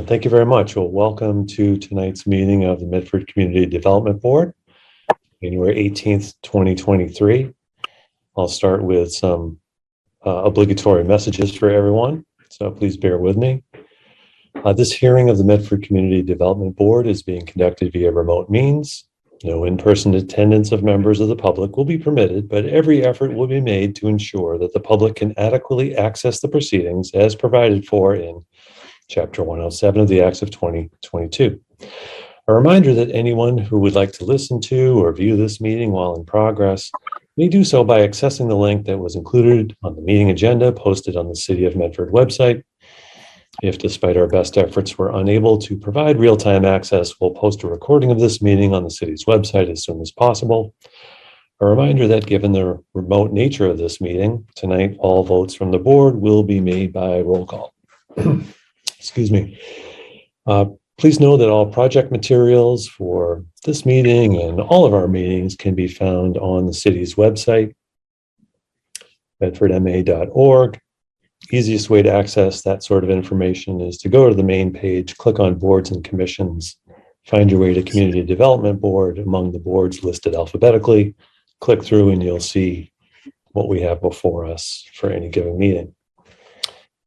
Thank you very much. Well, welcome to tonight's meeting of the Medford Community Development Board, January 18th, 2023. I'll start with some obligatory messages for everyone, so please bear with me. This hearing of the Medford Community Development Board is being conducted via remote means. No in-person attendance of members of the public will be permitted, but every effort will be made to ensure that the public can adequately access the proceedings as provided for in Chapter 107 of the Acts of 2022. A reminder that anyone who would like to listen to or view this meeting while in progress may do so by accessing the link that was included on the meeting agenda posted on the City of Medford website. If, despite our best efforts, we're unable to provide real-time access, we'll post a recording of this meeting on the city's website as soon as possible. A reminder that given the remote nature of this meeting, tonight all votes from the board will be made by roll call. Excuse me. Please know that all project materials for this meeting and all of our meetings can be found on the city's website, medfordma.org. Easiest way to access that sort of information is to go to the main page, click on boards and commissions, find your way to Community Development Board among the boards listed alphabetically, click through and you'll see what we have before us for any given meeting.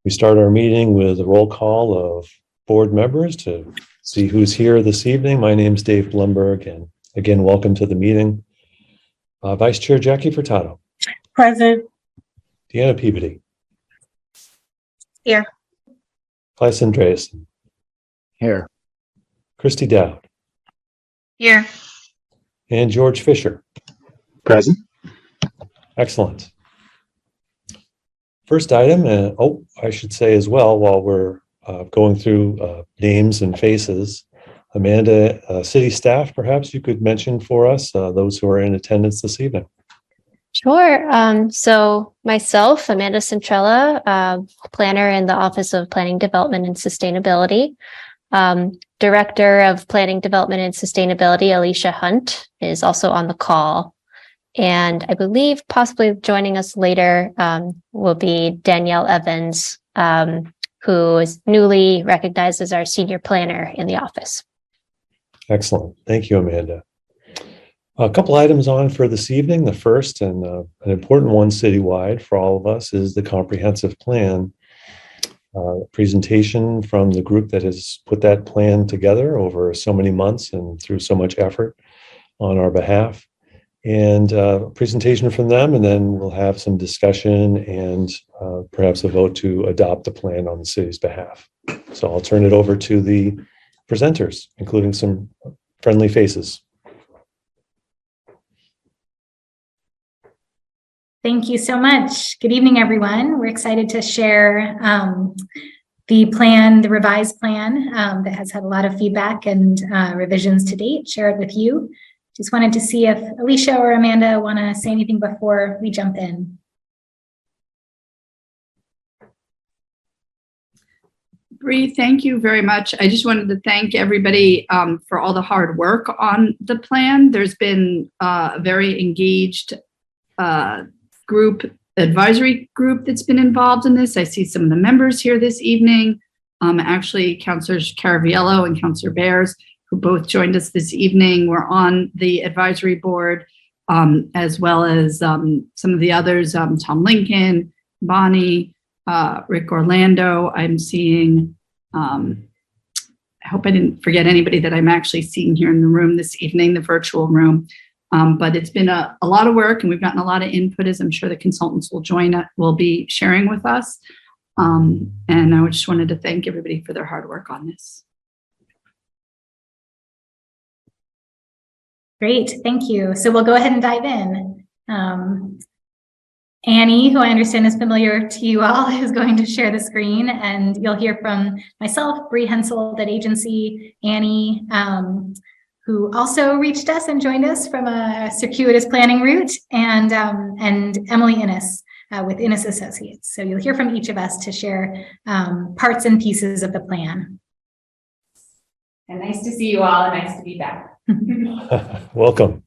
We start our meeting with a roll call of board members to see who's here this evening. My name is Dave Blumberg, and again, welcome to the meeting. Vice Chair Jackie Furtado. Present. Deanna Peabody. Here. Claes Andreasen. Here. Christy Dowd. Here. And George Fisher. Present. Excellent. First item, I should say as well, while we're going through names and faces, Amanda, city staff, perhaps you could mention for us those who are in attendance this evening. Sure. So myself, Amanda Centrella, planner in the Office of Planning Development and Sustainability. Director of Planning Development and Sustainability, Alicia Hunt, is also on the call. And I believe possibly joining us later will be Danielle Evans, who is newly recognized as our senior planner in the office. Excellent. Thank you, Amanda. A couple items on for this evening. The first and an important one citywide for all of us is the comprehensive plan presentation from the group that has put that plan together over so many months and through so much effort on our behalf. And a presentation from them, and then we'll have some discussion and perhaps a vote to adopt the plan on the city's behalf. So I'll turn it over to the presenters, including some friendly faces. Thank you so much. Good evening, everyone. We're excited to share the plan, the revised plan that has had a lot of feedback and revisions to date, share it with you. Just wanted to see if Alicia or Amanda want to say anything before we jump in. Bree, thank you very much. I just wanted to thank everybody for all the hard work on the plan. There's been a very engaged advisory group that's been involved in this. I see some of the members here this evening. Actually, Councilors Caraviello and Councilor Bears, who both joined us this evening, were on the advisory board, as well as some of the others, Tom Lincoln, Bonnie, Rick Orlando. I'm seeing, I hope I didn't forget anybody that I'm actually seeing here in the room this evening, the virtual room. But it's been a lot of work, and we've gotten a lot of input, as I'm sure the consultants will be sharing with us. And I just wanted to thank everybody for their hard work on this. Great, thank you. So we'll go ahead and dive in. Annie, who I understand is familiar to you all, is going to share the screen, and you'll hear from myself, Bree Hensel at Agency, Annie, who also reached us and joined us from a circuitous planning route, and Emily Innes with Innes Associates. So you'll hear from each of us to share parts and pieces of the plan. And nice to see you all, and nice to be back. Welcome.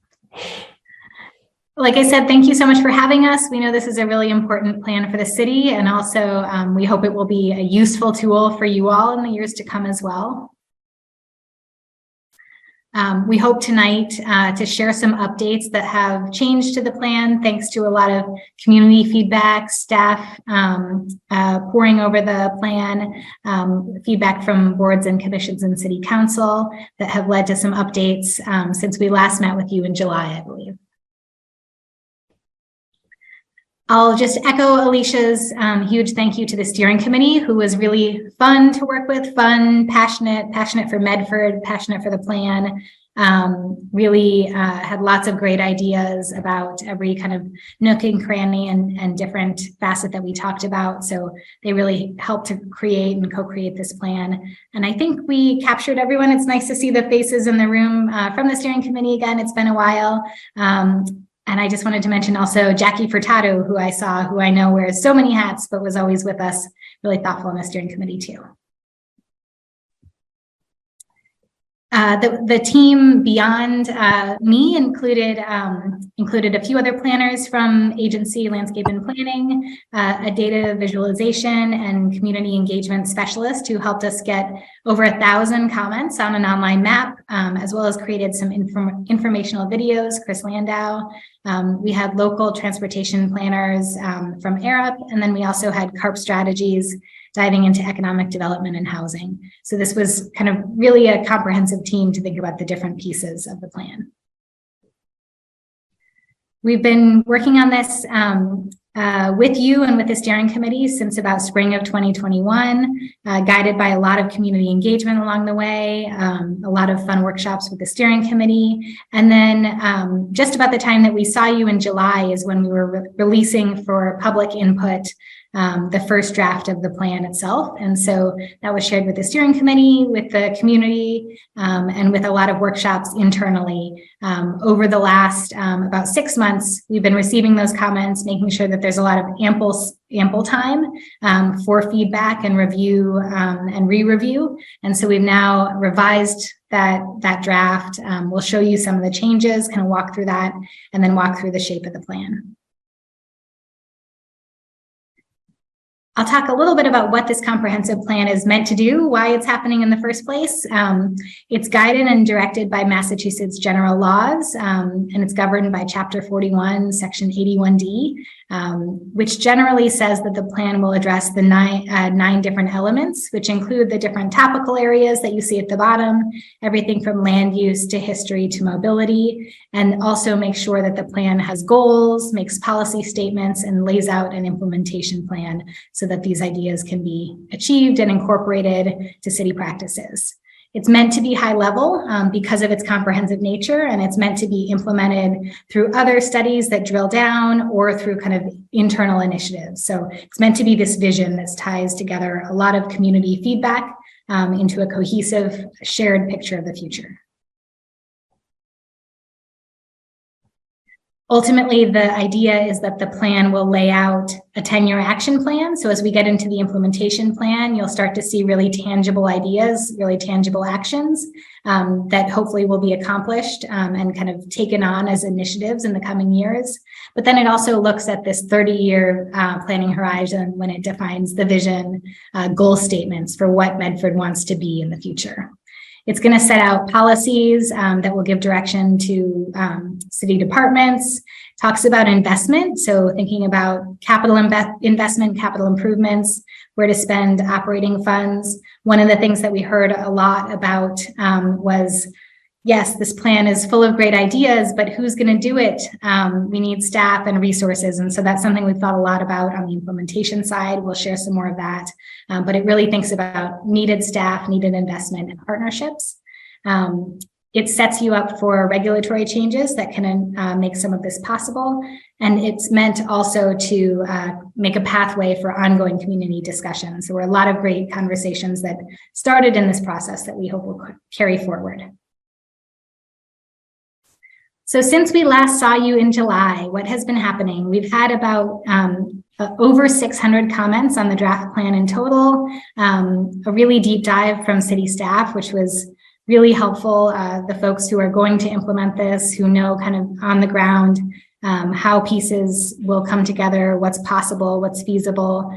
Like I said, thank you so much for having us. We know this is a really important plan for the city, and also we hope it will be a useful tool for you all in the years to come as well. We hope tonight to share some updates that have changed to the plan thanks to a lot of community feedback, staff poring over the plan, feedback from boards and commissions and city council that have led to some updates since we last met with you in July, I believe. I'll just echo Alicia's huge thank you to the steering committee, who was really fun to work with, fun, passionate for Medford, passionate for the plan, really had lots of great ideas about every kind of nook and cranny and different facet that we talked about. So they really helped to create and co-create this plan. And I think we captured everyone. It's nice to see the faces in the room from the steering committee again. It's been a while. And I just wanted to mention also Jackie Furtado, who I know wears so many hats, but was always with us, really thoughtful in the steering committee too. The team beyond me included a few other planners from agency landscape and planning, a data visualization and community engagement specialist who helped us get over 1,000 comments on an online map, as well as created some informational videos, Chris Landau. We had local transportation planners from Arup, and then we also had CARP strategies diving into economic development and housing. So this was kind of really a comprehensive team to think about the different pieces of the plan. We've been working on this with you and with the steering committee since about spring of 2021, guided by a lot of community engagement along the way, a lot of fun workshops with the steering committee. And then just about the time that we saw you in July is when we were releasing for public input the first draft of the plan itself. And so that was shared with the steering committee, with the community, and with a lot of workshops internally. Over the last about 6 months, we've been receiving those comments, making sure that there's a lot of ample time for feedback and review and re-review. And so we've now revised that draft. We'll show you some of the changes, kind of walk through that, and then walk through the shape of the plan. I'll talk a little bit about what this comprehensive plan is meant to do, why it's happening in the first place. It's guided and directed by Massachusetts general laws, and it's governed by Chapter 41, Section 81D, which generally says that the plan will address the nine different elements, which include the different topical areas that you see at the bottom, everything from land use to history to mobility, and also make sure that the plan has goals, makes policy statements, and lays out an implementation plan so that these ideas can be achieved and incorporated to city practices. It's meant to be high level because of its comprehensive nature, and it's meant to be implemented through other studies that drill down or through kind of internal initiatives. So it's meant to be this vision that ties together a lot of community feedback into a cohesive, shared picture of the future. Ultimately, the idea is that the plan will lay out a 10-year action plan. So as we get into the implementation plan, you'll start to see really tangible ideas, really tangible actions that hopefully will be accomplished and kind of taken on as initiatives in the coming years. But then it also looks at this 30-year planning horizon when it defines the vision, goal statements for what Medford wants to be in the future. It's going to set out policies that will give direction to city departments, talks about investment. So thinking about capital investment, capital improvements, where to spend operating funds. One of the things that we heard a lot about was, yes, this plan is full of great ideas, but who's going to do it? We need staff and resources. And so that's something we've thought a lot about on the implementation side. We'll share some more of that. But it really thinks about needed staff, needed investment, and partnerships. It sets you up for regulatory changes that can make some of this possible. And it's meant also to make a pathway for ongoing community discussions. So there were a lot of great conversations that started in this process that we hope will carry forward. So since we last saw you in July, what has been happening? We've had about over 600 comments on the draft plan in total, a really deep dive from city staff, which was really helpful. The folks who are going to implement this, who know kind of on the ground how pieces will come together, what's possible, what's feasible,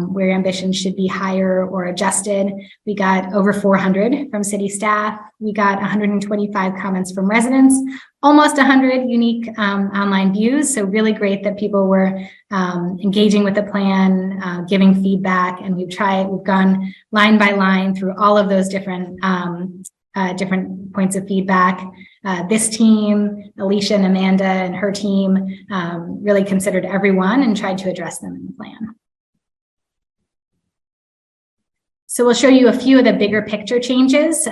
where ambitions should be higher or adjusted. We got over 400 from city staff. We got 125 comments from residents, almost 100 unique online views. So really great that people were engaging with the plan, giving feedback, and we've gone line by line through all of those different points of feedback. This team, Alicia and Amanda and her team, really considered everyone and tried to address them in the plan. So we'll show you a few of the bigger picture changes.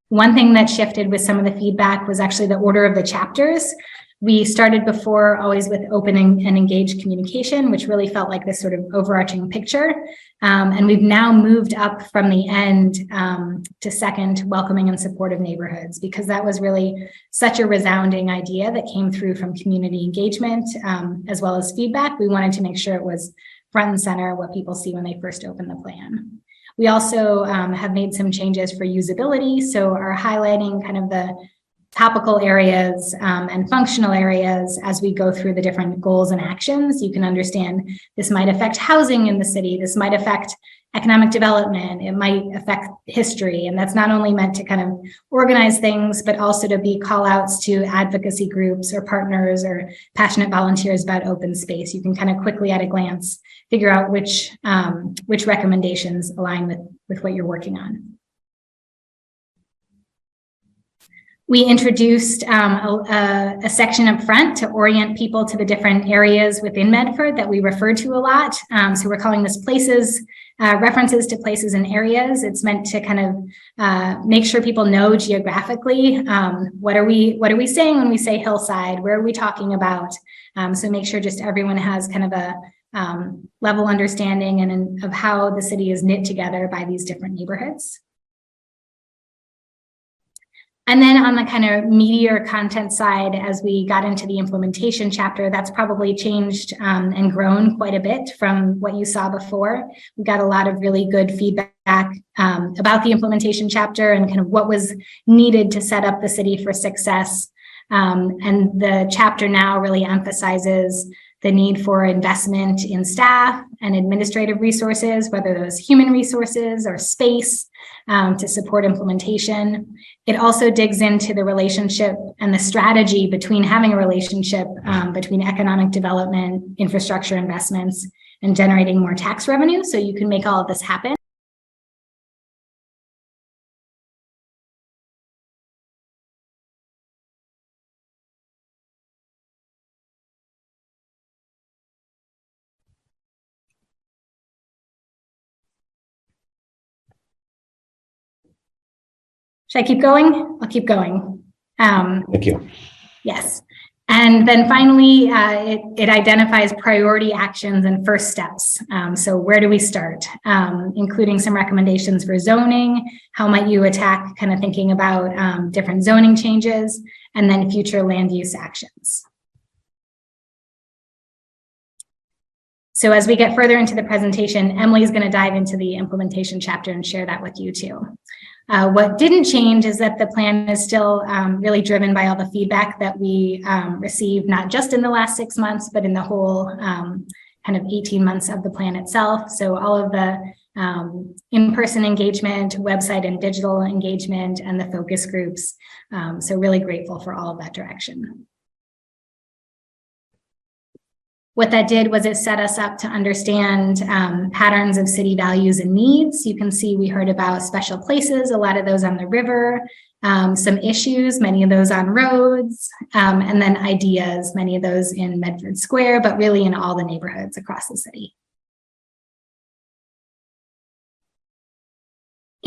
One thing that shifted with some of the feedback was actually the order of the chapters. We started before always with open and engaged communication, which really felt like this sort of overarching picture. And we've now moved up from the end to second, welcoming and supportive neighborhoods, because that was really such a resounding idea that came through from community engagement as well as feedback. We wanted to make sure it was front and center what people see when they first open the plan. We also have made some changes for usability, so are highlighting kind of the topical areas and functional areas as we go through the different goals and actions. You can understand this might affect housing in the city, this might affect economic development, it might affect history, and that's not only meant to kind of organize things, but also to be call outs to advocacy groups or partners or passionate volunteers about open space. You can kind of quickly at a glance figure out which recommendations align with what you're working on. We introduced a section up front to orient people to the different areas within Medford that we refer to a lot. So we're calling this places, references to places and areas. It's meant to kind of make sure people know geographically, what are we saying when we say hillside? Where are we talking about? So make sure just everyone has kind of a level understanding and of how the city is knit together by these different neighborhoods. And then on the kind of meatier content side, as we got into the implementation chapter, that's probably changed and grown quite a bit from what you saw before. We got a lot of really good feedback about the implementation chapter and kind of what was needed to set up the city for success. And the chapter now really emphasizes the need for investment in staff and administrative resources, whether those human resources or space to support implementation. It also digs into the relationship and the strategy between having a relationship between economic development, infrastructure investments, and generating more tax revenue so you can make all of this happen. Should I keep going? I'll keep going. Thank you. Yes. And then finally, it identifies priority actions and first steps. So where do we start? Including some recommendations for zoning. How might you attack kind of thinking about different zoning changes, and then future land use actions. So as we get further into the presentation, Emily is going to dive into the implementation chapter and share that with you too. What didn't change is that the plan is still really driven by all the feedback that we received, not just in the last 6 months, but in the whole kind of 18 months of the plan itself. So all of the in-person engagement, website and digital engagement, and the focus groups. So really grateful for all of that direction. What that did was it set us up to understand patterns of city values and needs. You can see we heard about special places, a lot of those on the river, some issues, many of those on roads, and then ideas, many of those in Medford Square, but really in all the neighborhoods across the city.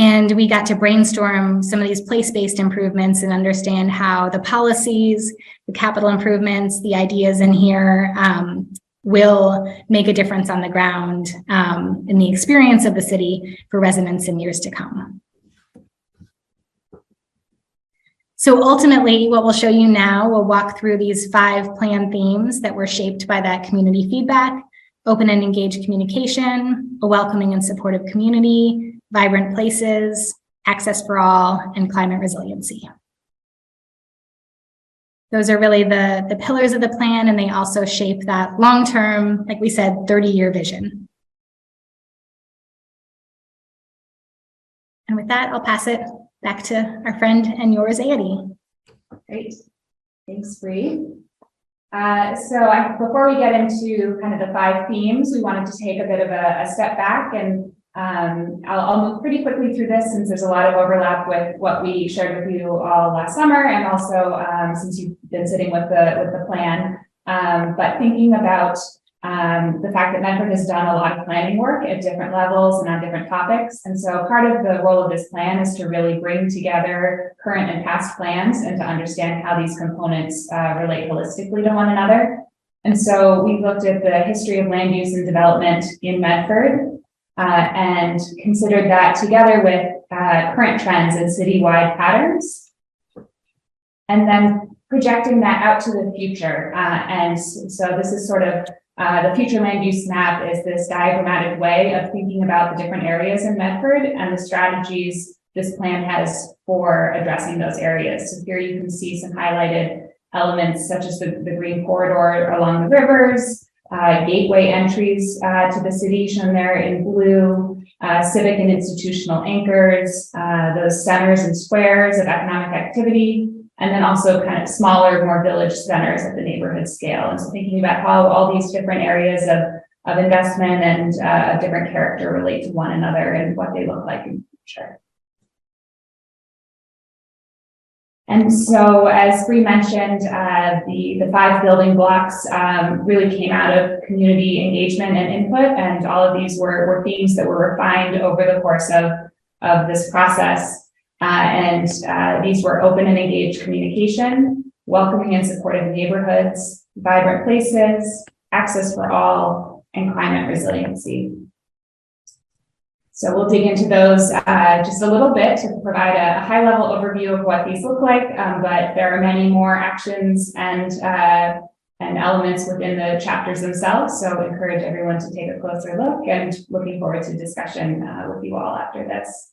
And we got to brainstorm some of these place-based improvements and understand how the policies, the capital improvements, the ideas in here will make a difference on the ground in the experience of the city for residents in years to come. So ultimately, what we'll show you now, we'll walk through these 5 plan themes that were shaped by that community feedback: open and engaged communication, a welcoming and supportive community, vibrant places, access for all, and climate resiliency. those are really the pillars of the plan, and they also shape that long-term, like we said, 30-year vision. And with that, I'll pass it back to our friend and yours, Annie. Great. Thanks, Bree. Before we get into kind of the 5 themes, we wanted to take a bit of a step back, and I'll move pretty quickly through this since there's a lot of overlap with what we shared with you all last summer, and also since you've been sitting with the plan. But thinking about the fact that Medford has done a lot of planning work at different levels and on different topics. And so part of the role of this plan is to really bring together current and past plans and to understand how these components relate holistically to one another. And so we looked at the history of land use and development in Medford and considered that together with current trends and citywide patterns, and then projecting that out to the future. And so this is sort of the future land use map is this diagrammatic way of thinking about the different areas in Medford and the strategies this plan has for addressing those areas. So here you can see some highlighted elements such as the green corridor along the rivers, gateway entries to the city shown there in blue, civic and institutional anchors, those centers and squares of economic activity, and then also kind of smaller, more village centers at the neighborhood scale. And so thinking about how all these different areas of investment and different character relate to one another and what they look like in the future. And so, as Bree mentioned, the 5 building blocks really came out of community engagement and input, and all of these were themes that were refined over the course of this process. These were open and engaged communication, welcoming and supportive neighborhoods, vibrant places, access for all, and climate resiliency. So we'll dig into those just a little bit to provide a high-level overview of what these look like, but there are many more actions and elements within the chapters themselves, so I encourage everyone to take a closer look, and looking forward to discussion with you all after this.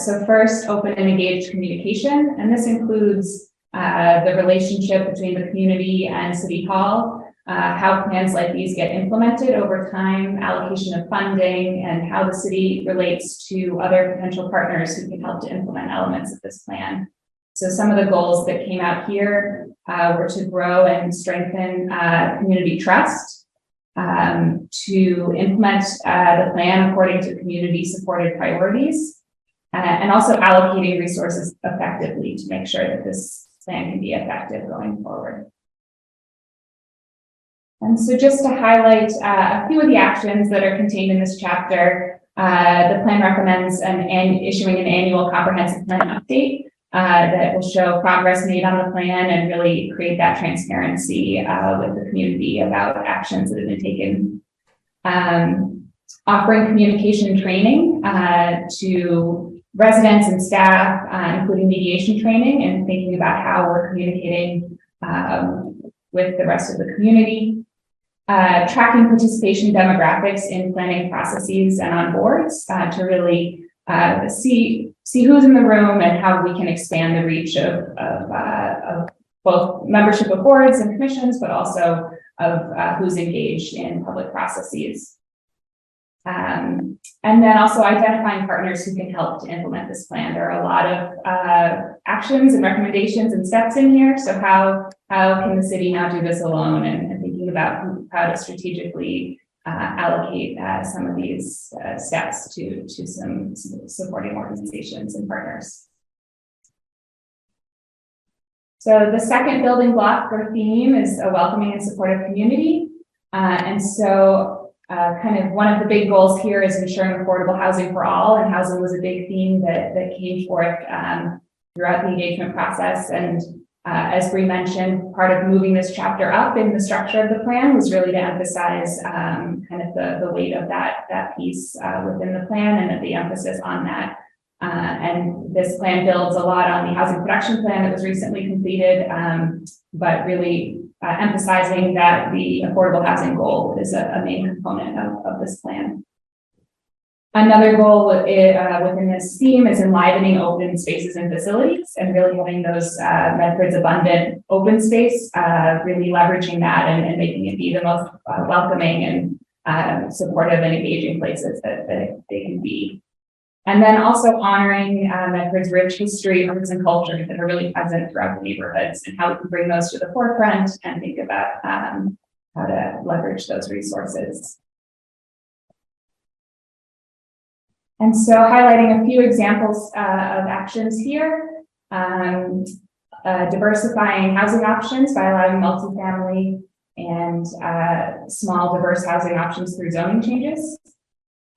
So first, open and engaged communication, and this includes the relationship between the community and City Hall, how plans like these get implemented over time, allocation of funding, and how the city relates to other potential partners who can help to implement elements of this plan. So some of the goals that came out here were to grow and strengthen community trust, to implement the plan according to community-supported priorities, and also allocating resources effectively to make sure that this plan can be effective going forward. And so just to highlight a few of the actions that are contained in this chapter, the plan recommends issuing an annual comprehensive plan update that will show progress made on the plan and really create that transparency with the community about actions that have been taken. Offering communication training to residents and staff, including mediation training, and thinking about how we're communicating with the rest of the community. Tracking participation demographics in planning processes and on boards to really see who's in the room and how we can expand the reach of both membership of boards and commissions, but also of who's engaged in public processes. And then also identifying partners who can help to implement this plan. There are a lot of actions and recommendations and steps in here. So how can the city not do this alone, and thinking about how to strategically allocate some of these steps to some supporting organizations and partners. So the second building block or theme is a welcoming and supportive community. And so kind of one of the big goals here is ensuring affordable housing for all, and housing was a big theme that came forth throughout the engagement process. And as Bree mentioned, part of moving this chapter up in the structure of the plan was really to emphasize kind of the weight of that piece within the plan, and the emphasis on that. And this plan builds a lot on the housing production plan that was recently completed, but really emphasizing that the affordable housing goal is a main component of this plan. Another goal within this theme is enlivening open spaces and facilities and really having those Medford's abundant open space, really leveraging that and making it be the most welcoming and supportive and engaging places that they can be. And then also honoring Medford's rich history, arts, and culture that are really present throughout the neighborhoods and how we can bring those to the forefront and think about how to leverage those resources. And so highlighting a few examples of actions here, diversifying housing options by allowing multifamily and small diverse housing options through zoning changes,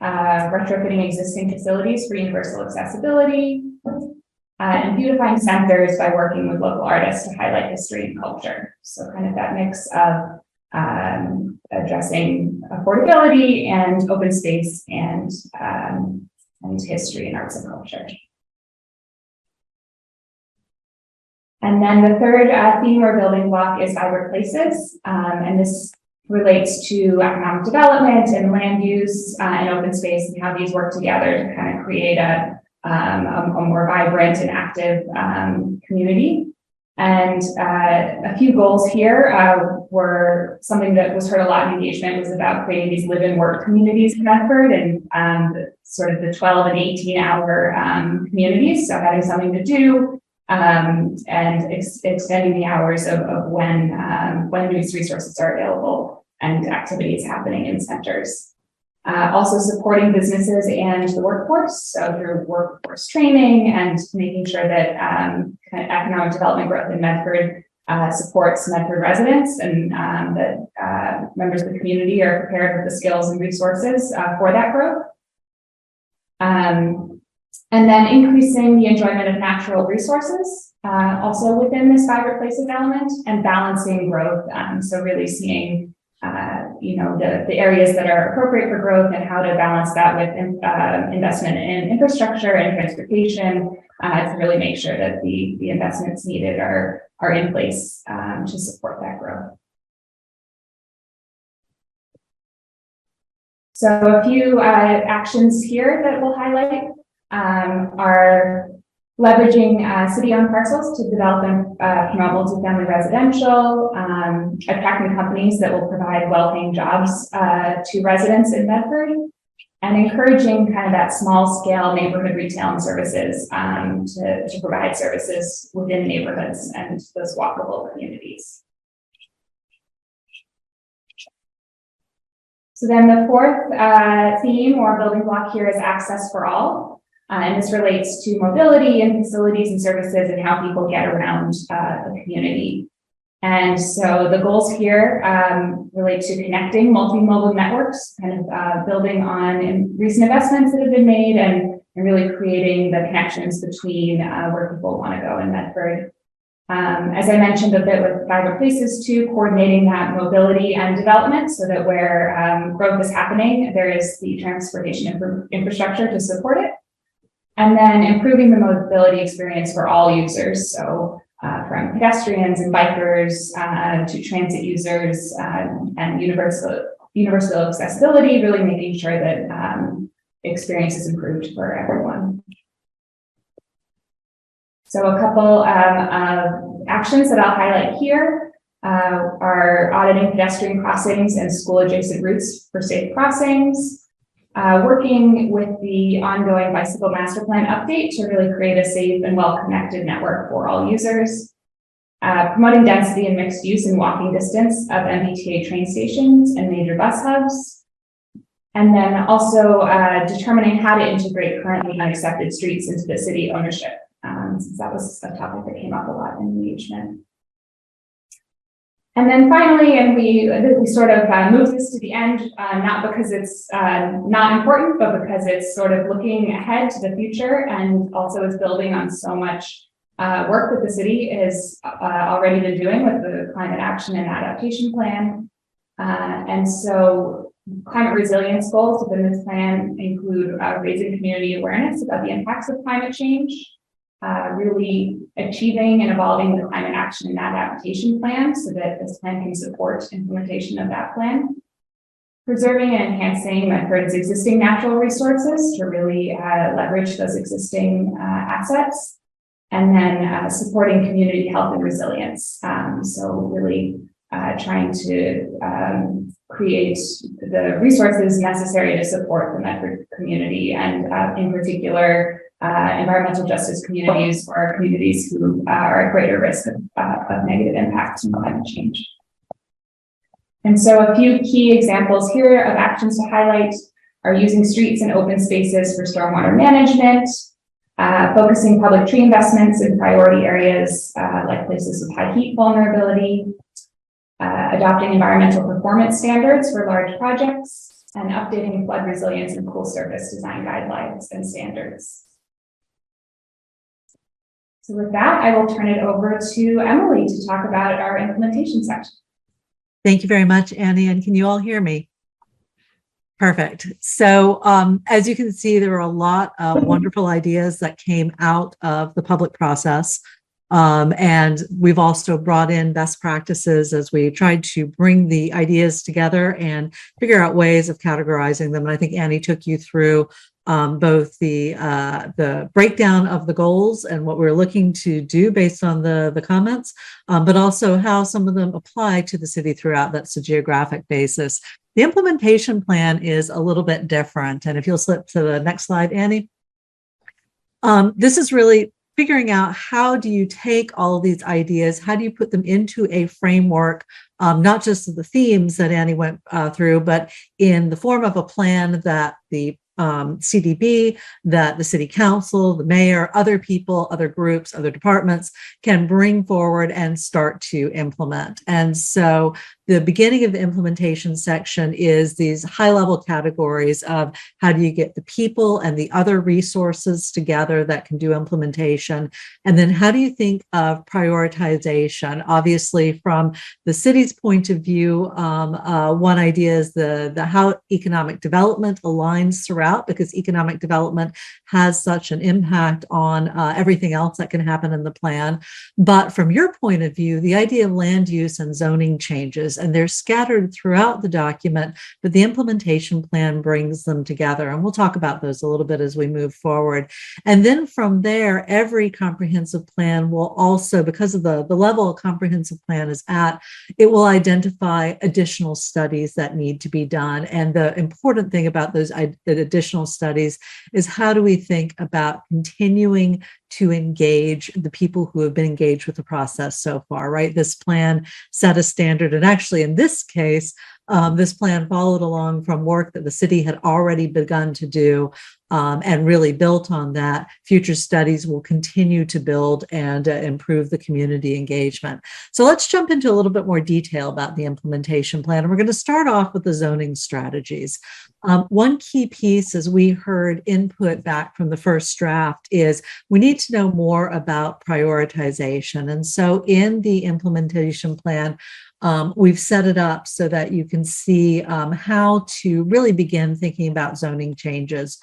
retrofitting existing facilities for universal accessibility, and beautifying centers by working with local artists to highlight history and culture. So kind of that mix of addressing affordability and open space and history and arts and culture. And then the third theme or building block is vibrant places. And this relates to economic development and land use and open space and how these work together to kind of create a more vibrant and active community. And a few goals here were something that was heard a lot in engagement was about creating these live and work communities in Medford and sort of the 12 and 18 hour communities. So having something to do and extending the hours of when these resources are available and activities happening in centers. Also supporting businesses and the workforce, so through workforce training and making sure that kind of economic development growth in Medford supports Medford residents and that members of the community are prepared with the skills and resources for that growth. And then increasing the enjoyment of natural resources, also within this vibrant places element, and balancing growth. So really seeing the areas that are appropriate for growth and how to balance that with investment in infrastructure and transportation to really make sure that the investments needed are in place to support that growth. So a few actions here that we'll highlight are leveraging city-owned parcels to develop and promote multifamily residential, attracting companies that will provide well-paying jobs to residents in Medford, and encouraging kind of that small-scale neighborhood retail and services to provide services within neighborhoods and those walkable communities. So then the fourth theme or building block here is access for all. And this relates to mobility and facilities and services and how people get around the community. And so the goals here relate to connecting multimodal networks, kind of building on recent investments that have been made and really creating the connections between where people want to go in Medford. As I mentioned a bit with vibrant places too, coordinating that mobility and development so that where growth is happening, there is the transportation infrastructure to support it. And then improving the mobility experience for all users. So from pedestrians and bikers to transit users and universal accessibility, really making sure that experience is improved for everyone. So a couple of actions that I'll highlight here are auditing pedestrian crossings and school adjacent routes for safe crossings. Working with the ongoing bicycle master plan update to really create a safe and well-connected network for all users. Promoting density and mixed use and walking distance of MBTA train stations and major bus hubs. And then also determining how to integrate currently unaccepted streets into the city ownership, since that was a topic that came up a lot in engagement. And then finally, and we sort of move this to the end, not because it's not important, but because it's sort of looking ahead to the future and also is building on so much work that the city has already been doing with the climate action and adaptation plan. And so climate resilience goals within this plan include raising community awareness about the impacts of climate change, really achieving and evolving the climate action and adaptation plan so that this plan can support implementation of that plan. preserving and enhancing Medford's existing natural resources to really leverage those existing assets, and then supporting community health and resilience. So really trying to create the resources necessary to support the Medford community, and in particular, environmental justice communities, or communities who are at greater risk of negative impacts from climate change. And so a few key examples here of actions to highlight are using streets and open spaces for stormwater management, focusing public tree investments in priority areas like places with high heat vulnerability, adopting environmental performance standards for large projects, and updating flood resilience and pool surface design guidelines and standards. So with that, I will turn it over to Emily to talk about our implementation section. Thank you very much, Annie. And can you all hear me? Perfect. So as you can see, there are a lot of wonderful ideas that came out of the public process. And we've also brought in best practices as we tried to bring the ideas together and figure out ways of categorizing them. And I think Annie took you through both the breakdown of the goals and what we're looking to do based on the comments, but also how some of them apply to the city throughout. That's a geographic basis. The implementation plan is a little bit different. And if you'll slip to the next slide, Annie. This is really figuring out, how do you take all of these ideas, how do you put them into a framework, not just the themes that Annie went through, but in the form of a plan that the CDB, that the city council, the mayor, other people, other groups, other departments can bring forward and start to implement. And so the beginning of the implementation section is these high-level categories of how do you get the people and the other resources together that can do implementation, and then how do you think of prioritization? Obviously, from the city's point of view, one idea is the how economic development aligns throughout, because economic development has such an impact on everything else that can happen in the plan. But from your point of view, the idea of land use and zoning changes, and they're scattered throughout the document, but the implementation plan brings them together. And we'll talk about those a little bit as we move forward. And then from there, every comprehensive plan will also, because of the level a comprehensive plan is at, it will identify additional studies that need to be done. And the important thing about those additional studies is, how do we think about continuing to engage the people who have been engaged with the process so far, right? This plan set a standard, and actually in this case, this plan followed along from work that the city had already begun to do, and really built on that. Future studies will continue to build and improve the community engagement. So let's jump into a little bit more detail about the implementation plan. And we're going to start off with the zoning strategies. One key piece, as we heard input back from the first draft, is we need to know more about prioritization. And so in the implementation plan, we've set it up so that you can see how to really begin thinking about zoning changes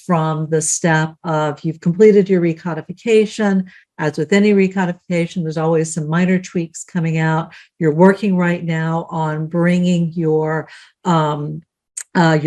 from the step of you've completed your recodification. As with any recodification, there's always some minor tweaks coming out. You're working right now on bringing your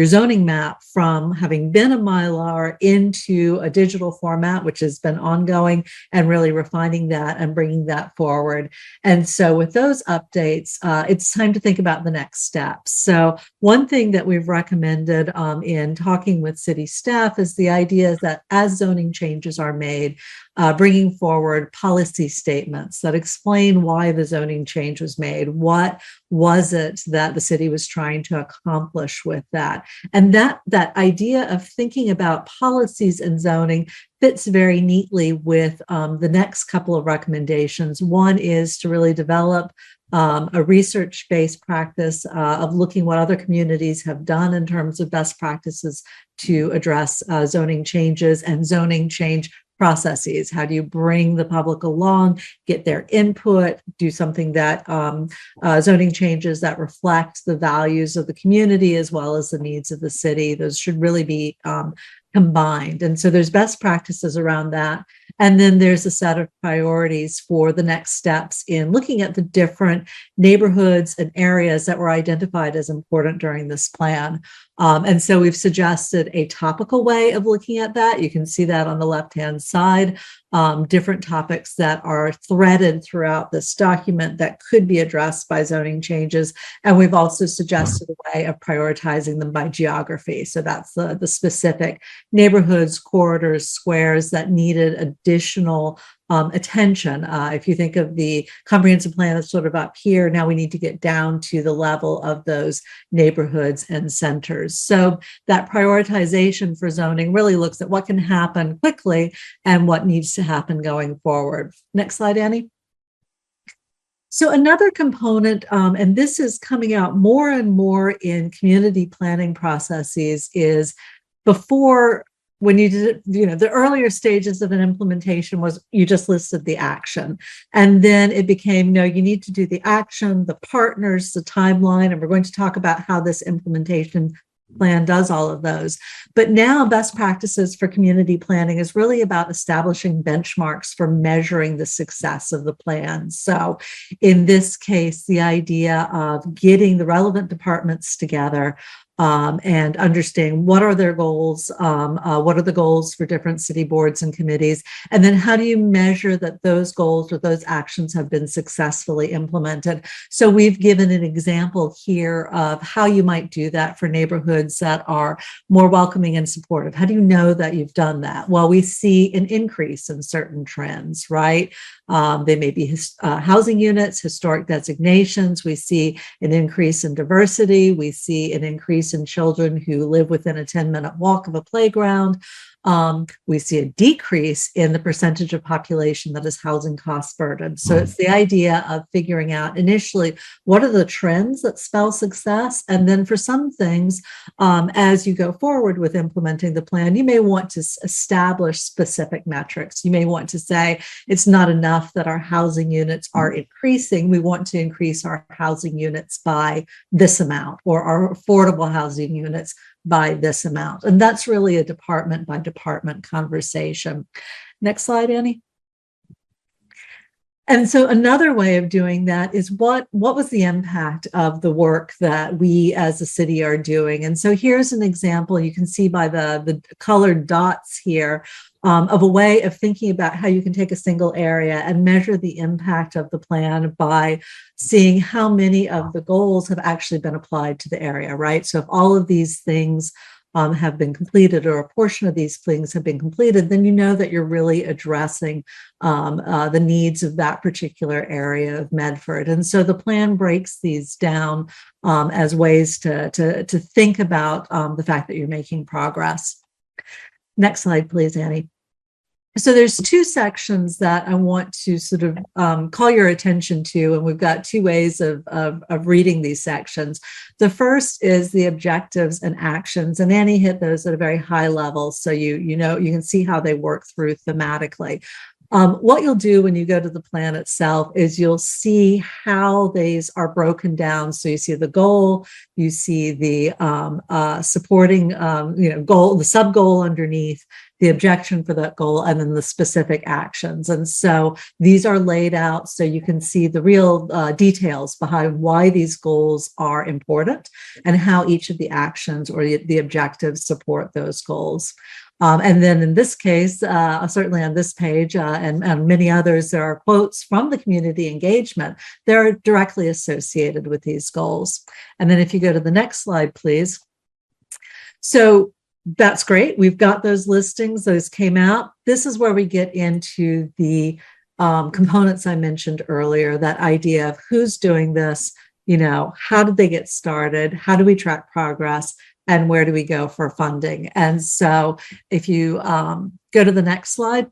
zoning map from having been a Mylar into a digital format, which has been ongoing, and really refining that and bringing that forward. And so with those updates, it's time to think about the next steps. So one thing that we've recommended in talking with city staff is the idea that as zoning changes are made, bringing forward policy statements that explain why the zoning change was made. What was it that the city was trying to accomplish with that? And that idea of thinking about policies and zoning fits very neatly with the next couple of recommendations. One is to really develop a research-based practice of looking what other communities have done in terms of best practices to address zoning changes and zoning change processes. How do you bring the public along, get their input, do something that zoning changes that reflect the values of the community as well as the needs of the city? Those should really be combined. And so there's best practices around that. And then there's a set of priorities for the next steps in looking at the different neighborhoods and areas that were identified as important during this plan. And so we've suggested a topical way of looking at that. You can see that on the left-hand side, different topics that are threaded throughout this document that could be addressed by zoning changes. And we've also suggested a way of prioritizing them by geography. So that's the specific neighborhoods, corridors, squares that needed additional attention. If you think of the comprehensive plan as sort of up here, now we need to get down to the level of those neighborhoods and centers. So that prioritization for zoning really looks at what can happen quickly and what needs to happen going forward. Next slide, Annie. So another component, and this is coming out more and more in community planning processes, is before, when you did, the earlier stages of an implementation was you just listed the action. And then it became, no, you need to do the action, the partners, the timeline, and we're going to talk about how this implementation plan does all of those. But now best practices for community planning is really about establishing benchmarks for measuring the success of the plan. So in this case, the idea of getting the relevant departments together and understanding what are their goals, what are the goals for different city boards and committees, and then how do you measure that those goals or those actions have been successfully implemented. So we've given an example here of how you might do that for neighborhoods that are more welcoming and supportive. How do you know that you've done that? Well, we see an increase in certain trends, right? They may be housing units, historic designations. We see an increase in diversity. We see an increase in children who live within a 10-minute walk of a playground. We see a decrease in the percentage of population that is housing cost burdened. So it's the idea of figuring out initially what are the trends that spell success. And then for some things, as you go forward with implementing the plan, you may want to establish specific metrics. You may want to say it's not enough that our housing units are increasing. We want to increase our housing units by this amount, or our affordable housing units by this amount. And that's really a department by department conversation. Next slide, Annie. And so another way of doing that is what was the impact of the work that we as a city are doing? And so here's an example you can see by the colored dots here of a way of thinking about how you can take a single area and measure the impact of the plan by seeing how many of the goals have actually been applied to the area, right? So if all of these things have been completed, or a portion of these things have been completed, then you know that you're really addressing the needs of that particular area of Medford. And so the plan breaks these down as ways to think about the fact that you're making progress. Next slide, please, Annie. So there's two sections that I want to sort of call your attention to, and we've got two ways of reading these sections. The first is the objectives and actions, and Annie hit those at a very high level, so you can see how they work through thematically. What you'll do when you go to the plan itself is you'll see how these are broken down. So you see the goal, you see the supporting goal, the sub goal underneath, the objection for that goal, and then the specific actions. And so these are laid out so you can see the real details behind why these goals are important and how each of the actions or the objectives support those goals. And then in this case, certainly on this page and many others, there are quotes from the community engagement that are directly associated with these goals. And then if you go to the next slide, please. So that's great. We've got those listings. Those came out. This is where we get into the components I mentioned earlier, that idea of who's doing this, how did they get started? How do we track progress? And where do we go for funding? And so if you go to the next slide,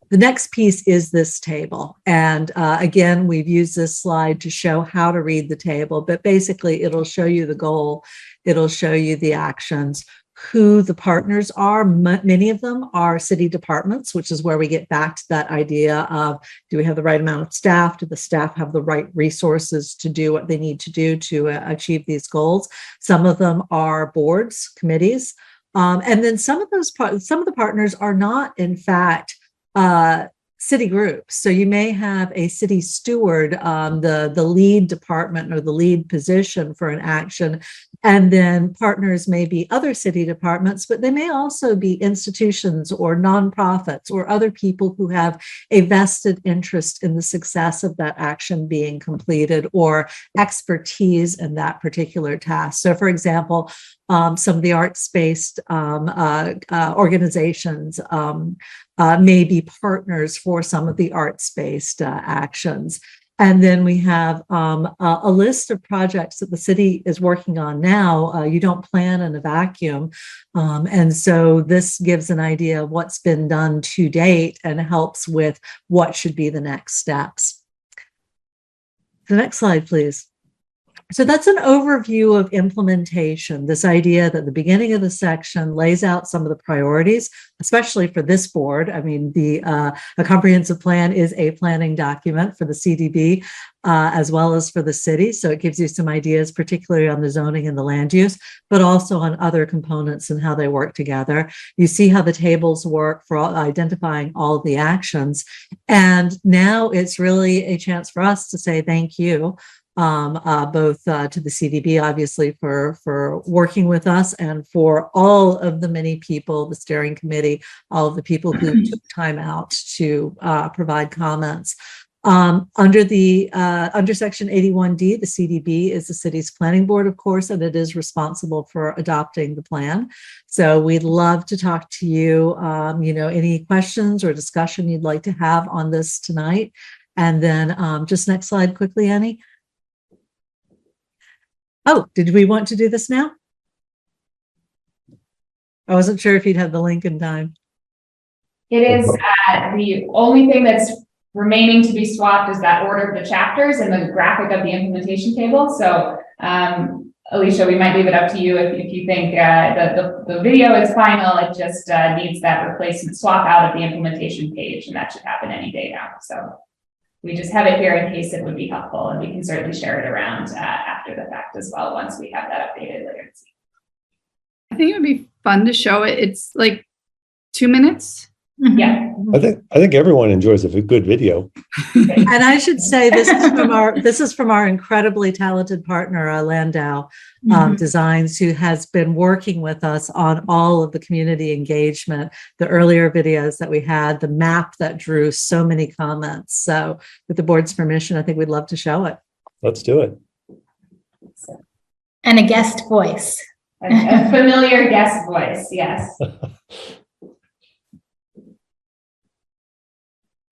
the next piece is this table. And again, we've used this slide to show how to read the table, but basically it'll show you the goal, it'll show you the actions, who the partners are. Many of them are city departments, which is where we get back to that idea of, do we have the right amount of staff? Do the staff have the right resources to do what they need to do to achieve these goals? Some of them are boards, committees. And then some of the partners are not, in fact, city groups. So you may have a city steward, the lead department or the lead position for an action. And then partners may be other city departments, but they may also be institutions or nonprofits or other people who have a vested interest in the success of that action being completed or expertise in that particular task. So for example, some of the arts-based organizations may be partners for some of the arts-based actions. And then we have a list of projects that the city is working on now. You don't plan in a vacuum. And so this gives an idea of what's been done to date and helps with what should be the next steps. The next slide, please. So that's an overview of implementation, this idea that the beginning of the section lays out some of the priorities, especially for this board. I mean, a comprehensive plan is a planning document for the CDB as well as for the city. So it gives you some ideas, particularly on the zoning and the land use, but also on other components and how they work together. You see how the tables work for identifying all of the actions. And now it's really a chance for us to say thank you. Both to the CDB, obviously, for working with us, and for all of the many people, the steering committee, all of the people who took time out to provide comments. Under Section 81D, the CDB is the city's planning board, of course, and it is responsible for adopting the plan. So we'd love to talk to you, any questions or discussion you'd like to have on this tonight. And then just next slide quickly, Annie. Oh, did we want to do this now? I wasn't sure if you'd have the link in time. It is the only thing that's remaining to be swapped is that order of the chapters and the graphic of the implementation table. So, Alicia, we might leave it up to you if you think the video is final. It just needs that replacement swap out of the implementation page, and that should happen any day now. So we just have it here in case it would be helpful, and we can certainly share it around after the fact as well once we have that updated later this evening. I think it would be fun to show it. It's like 2 minutes. Yeah. I think everyone enjoys a good video. And I should say this is from our incredibly talented partner, Landau Designs, who has been working with us on all of the community engagement, the earlier videos that we had, the map that drew so many comments. So with the board's permission, I think we'd love to show it. Let's do it. And a guest voice. A familiar guest voice, yes.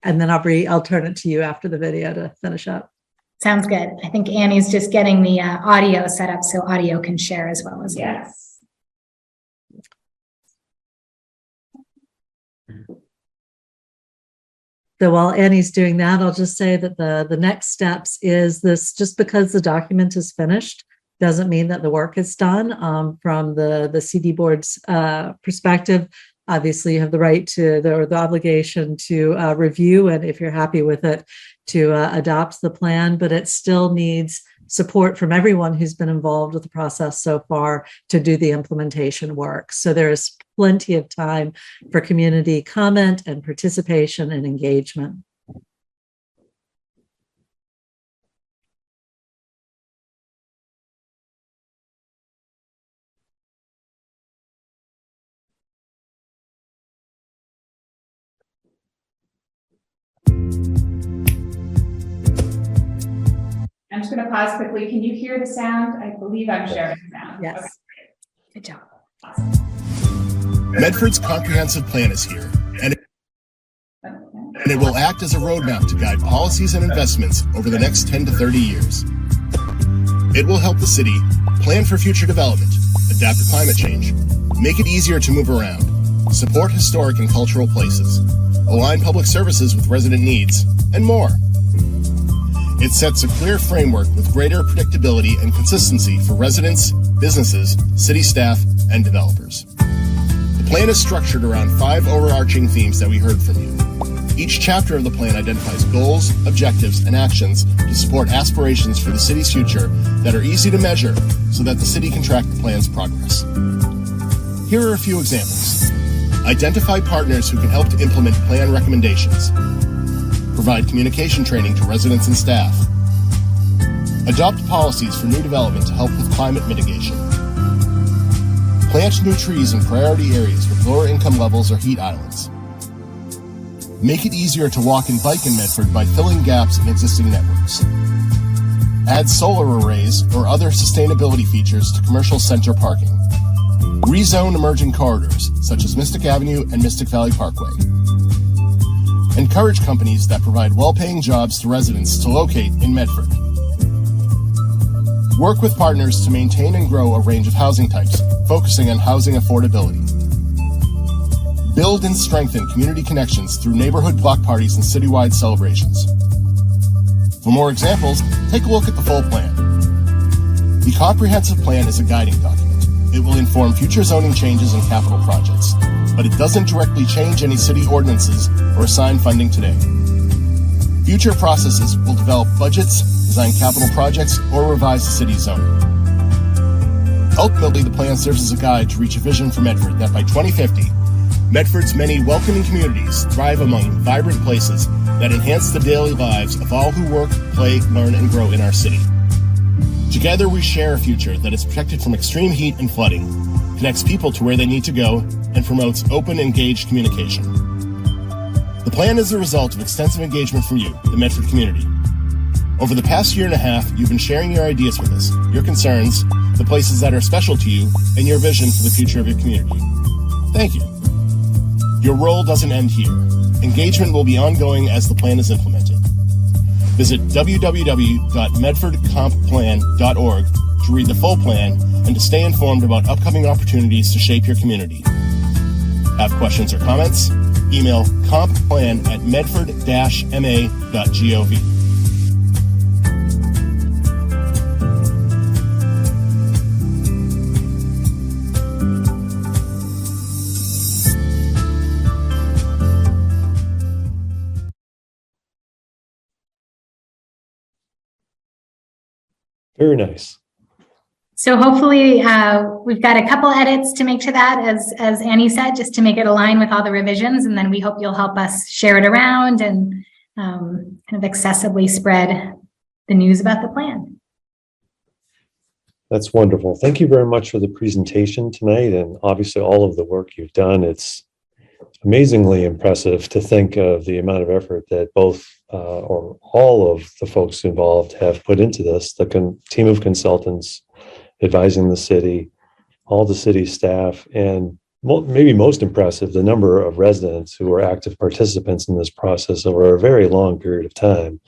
And then I'll turn it to you after the video to finish up. Sounds good. I think Annie's just getting the audio set up so audio can share as well as well. Yes. So while Annie's doing that, I'll just say that the next steps is this: just because the document is finished doesn't mean that the work is done. From the CD board's perspective, obviously you have the right to, or the obligation to review, and if you're happy with it, to adopt the plan, but it still needs support from everyone who's been involved with the process so far to do the implementation work. So there's plenty of time for community comment and participation and engagement. I'm just going to pause quickly. Can you hear the sound? I believe I'm sharing sound. Yes. Okay. Good job. Awesome. Medford's comprehensive plan is here, and it will act as a roadmap to guide policies and investments over the next 10 to 30 years. It will help the city plan for future development, adapt to climate change, make it easier to move around, support historic and cultural places, align public services with resident needs, and more. It sets a clear framework with greater predictability and consistency for residents, businesses, city staff, and developers. The plan is structured around 5 overarching themes that we heard from you. Each chapter of the plan identifies goals, objectives, and actions to support aspirations for the city's future that are easy to measure so that the city can track the plan's progress. Here are a few examples. Identify partners who can help to implement plan recommendations. Provide communication training to residents and staff. Adopt policies for new development to help with climate mitigation. Plant new trees in priority areas with lower income levels or heat islands. Make it easier to walk and bike in Medford by filling gaps in existing networks. Add solar arrays or other sustainability features to commercial center parking. Rezone emerging corridors, such as Mystic Avenue and Mystic Valley Parkway. Encourage companies that provide well-paying jobs to residents to locate in Medford. Work with partners to maintain and grow a range of housing types, focusing on housing affordability. Build and strengthen community connections through neighborhood block parties and citywide celebrations. For more examples, take a look at the full plan. The comprehensive plan is a guiding document. It will inform future zoning changes and capital projects, but it doesn't directly change any city ordinances or assign funding today. Future processes will develop budgets, design capital projects, or revise the city's zoning. Ultimately, the plan serves as a guide to reach a vision for Medford that by 2050, Medford's many welcoming communities thrive among vibrant places that enhance the daily lives of all who work, play, learn, and grow in our city. Together, we share a future that is protected from extreme heat and flooding, connects people to where they need to go, and promotes open, engaged communication. The plan is the result of extensive engagement from you, the Medford community. Over the past year and a half, you've been sharing your ideas with us, your concerns, the places that are special to you, and your vision for the future of your community. Thank you. Your role doesn't end here. Engagement will be ongoing as the plan is implemented. Visit www.medfordcompplan.org to read the full plan and to stay informed about upcoming opportunities to shape your community. Have questions or comments? Email compplan@medford-ma.gov. Very nice. So hopefully we've got a couple edits to make to that, as Annie said, just to make it align with all the revisions. And then we hope you'll help us share it around and kind of accessibly spread the news about the plan. That's wonderful. Thank you very much for the presentation tonight and obviously all of the work you've done. It's amazingly impressive to think of the amount of effort that both or all of the folks involved have put into this, the team of consultants advising the city, all the city staff, and maybe most impressive, the number of residents who were active participants in this process over a very long period of time.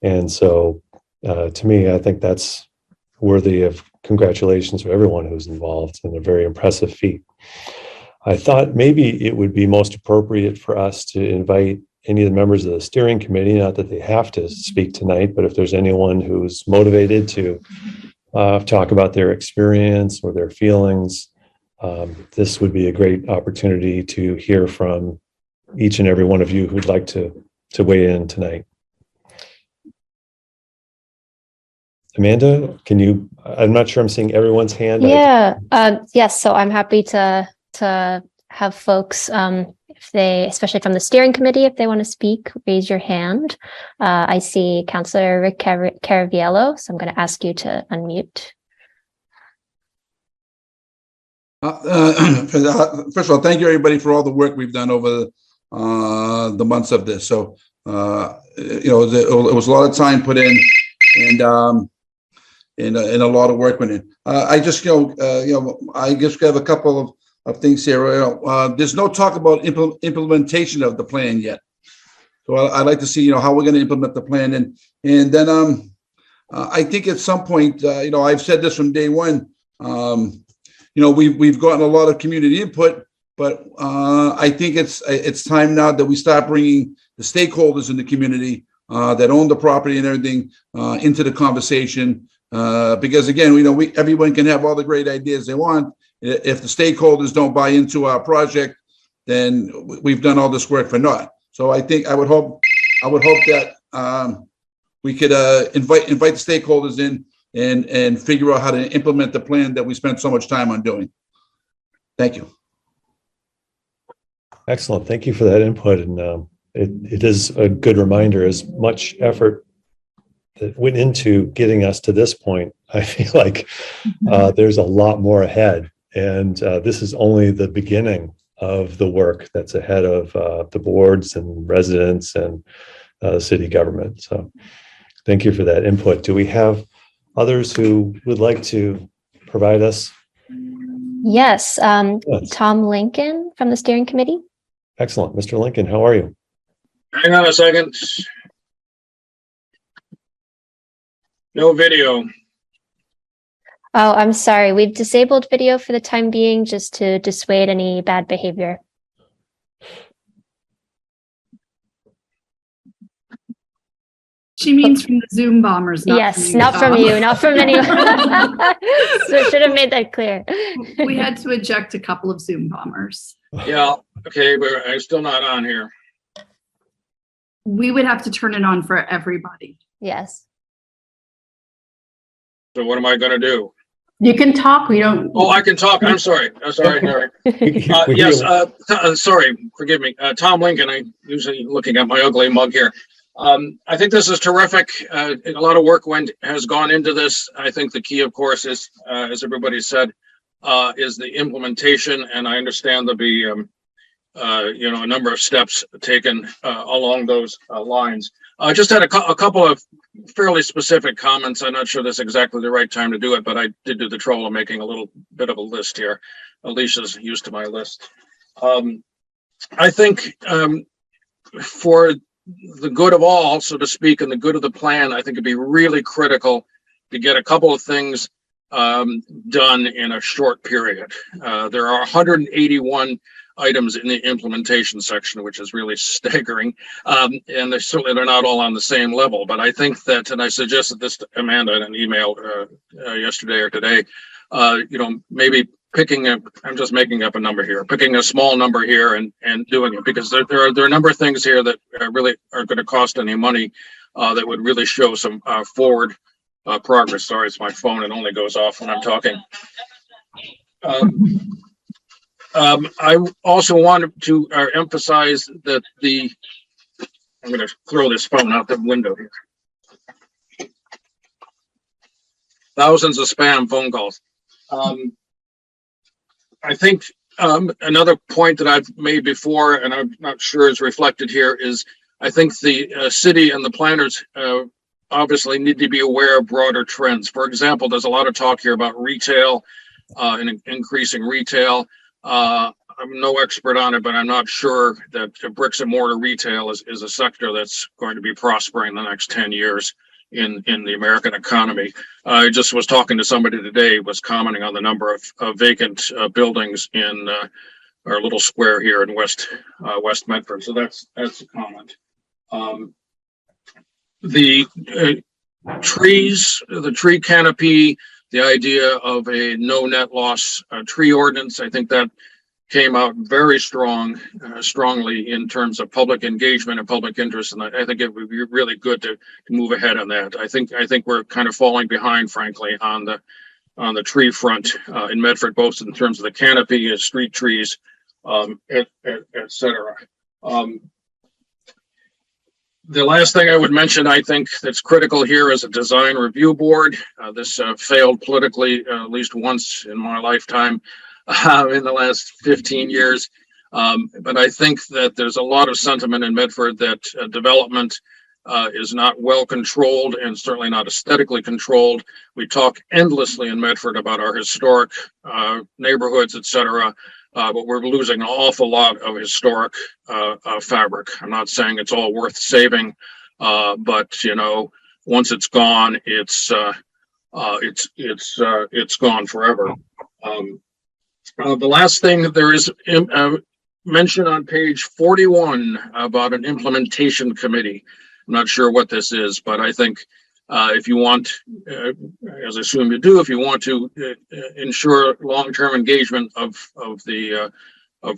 And so to me, I think that's worthy of congratulations for everyone who's involved and a very impressive feat. I thought maybe it would be most appropriate for us to invite any of the members of the steering committee, not that they have to speak tonight, but if there's anyone who's motivated to talk about their experience or their feelings, this would be a great opportunity to hear from each and every one of you who'd like to weigh in tonight. Amanda, can you, I'm not sure I'm seeing everyone's hand. Yeah, yes. So I'm happy to have folks, if they, especially from the steering committee, if they want to speak, raise your hand. I see Councillor Rick Caraviello, so I'm going to ask you to unmute. First of all, thank you everybody for all the work we've done over the months of this. So, it was a lot of time put in, and a lot of work went in. I just, I just have a couple of things here. There's no talk about implementation of the plan yet. So I'd like to see, how we're going to implement the plan. And then I think at some point, I've said this from day one, we've gotten a lot of community input, but I think it's time now that we start bringing the stakeholders in the community that own the property and everything into the conversation. Because again, everyone can have all the great ideas they want. If the stakeholders don't buy into our project, then we've done all this work for naught. So I think I would hope that we could invite the stakeholders in and figure out how to implement the plan that we spent so much time on doing. Thank you. Excellent. Thank you for that input. And it is a good reminder, as much effort that went into getting us to this point. I feel like there's a lot more ahead. And this is only the beginning of the work that's ahead of the boards and residents and city government. So thank you for that input. Do we have others who would like to provide us? Yes, Yes. Tom Lincoln from the steering committee. Excellent. Mr. Lincoln, how are you? Hang on a second. No video. Oh, I'm sorry. We've disabled video for the time being just to dissuade any bad behavior. She means from the Zoom bombers, not Yes, from you, not from Tom. you, not from anyone. So I should have made that clear. We had to eject a couple of Zoom bombers. Yeah, okay, but I'm still not on here. We would have to turn it on for everybody. Yes. So what am I gonna do? You can talk. We don't. Oh, I can talk. I'm sorry. I'm sorry. Sorry. Yes, sorry, forgive me. Tom Lincoln, I usually looking at my ugly mug here. I think this is terrific. A lot of work has gone into this. I think the key, of course, is, as everybody said, is the implementation. And I understand there'll be, a number of steps taken along those lines. I just had a couple of fairly specific comments. I'm not sure this is exactly the right time to do it, but I did do the trouble of making a little bit of a list here. Alicia's used to my list. I think for the good of all, so to speak, and the good of the plan, I think it'd be really critical to get a couple of things done in a short period. There are 181 items in the implementation section, which is really staggering. And they're not all on the same level, but I think that, and I suggested this to Amanda in an email yesterday or today, maybe I'm just making up a number here, picking a small number here and doing it, because there are a number of things here that really aren't going to cost any money that would really show some forward progress. Sorry, it's my phone. It only goes off when I'm talking. I also wanted to emphasize that I'm going to throw this phone out the window here. Thousands of spam phone calls. I think another point that I've made before, and I'm not sure is reflected here, is I think the city and the planners obviously need to be aware of broader trends. For example, there's a lot of talk here about retail and increasing retail. I'm no expert on it, but I'm not sure that bricks and mortar retail is a sector that's going to be prospering in the next 10 years in the American economy. I just was talking to somebody today, was commenting on the number of vacant buildings in our little square here in West Medford. So that's a comment. The trees, the tree canopy, the idea of a no net loss tree ordinance, I think that came out very strongly in terms of public engagement and public interest, and I think it would be really good to move ahead on that. I think we're kind of falling behind, frankly, on the tree front in Medford, both in terms of the canopy, street trees, et cetera. The last thing I would mention, I think that's critical here, is a design review board. This failed politically at least once in my lifetime. In the last 15 years. But I think that there's a lot of sentiment in Medford that development is not well controlled and certainly not aesthetically controlled. We talk endlessly in Medford about our historic neighborhoods, et cetera, but we're losing an awful lot of historic fabric. I'm not saying it's all worth saving, but once it's gone, it's gone forever. The last thing, there is mention on page 41 about an implementation committee. I'm not sure what this is, but I think if you want, as I assume you do, if you want to ensure long-term engagement of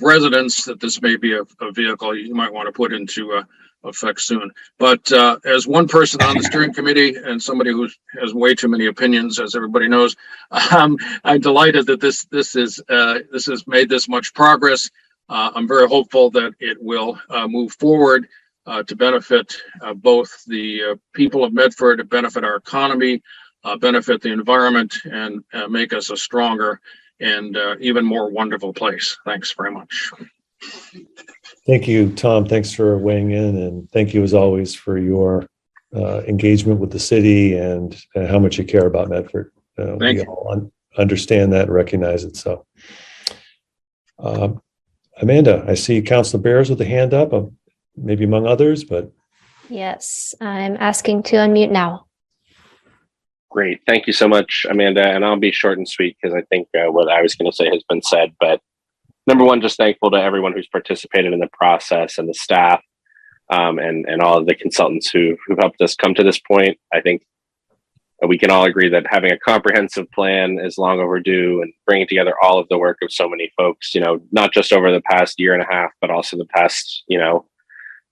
residents, that this may be a vehicle you might want to put into effect soon. But as one person on the steering committee and somebody who has way too many opinions, as everybody knows, I'm delighted that this has made this much progress. I'm very hopeful that it will move forward to benefit both the people of Medford, to benefit our economy, benefit the environment, and make us a stronger and even more wonderful place. Thanks very much. Thank you, Tom. Thanks for weighing in, and thank you as always for your engagement with the city and how much you care about Medford. Thank We you. all understand that and recognize it. So, Amanda, I see Councilor Bears with a hand up, maybe among others, but Yes, I'm asking to unmute now. Great. Thank you so much, Amanda. And I'll be short and sweet because I think what I was going to say has been said. But number one, just thankful to everyone who's participated in the process and the staff and all of the consultants who've helped us come to this point. I think we can all agree that having a comprehensive plan is long overdue, and bringing together all of the work of so many folks, not just over the past year and a half, but also the past,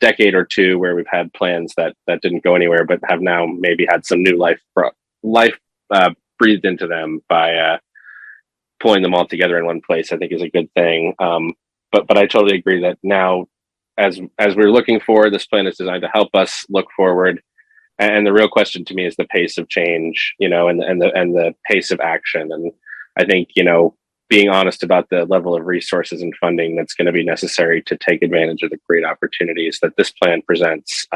decade or two where we've had plans that didn't go anywhere, but have now maybe had some new life breathed into them by pulling them all together in one place, I think is a good thing. But I totally agree that now, as we're looking forward, this plan is designed to help us look forward. And the real question to me is the pace of change, and the pace of action. And I think, being honest about the level of resources and funding that's going to be necessary to take advantage of the great opportunities that this plan presents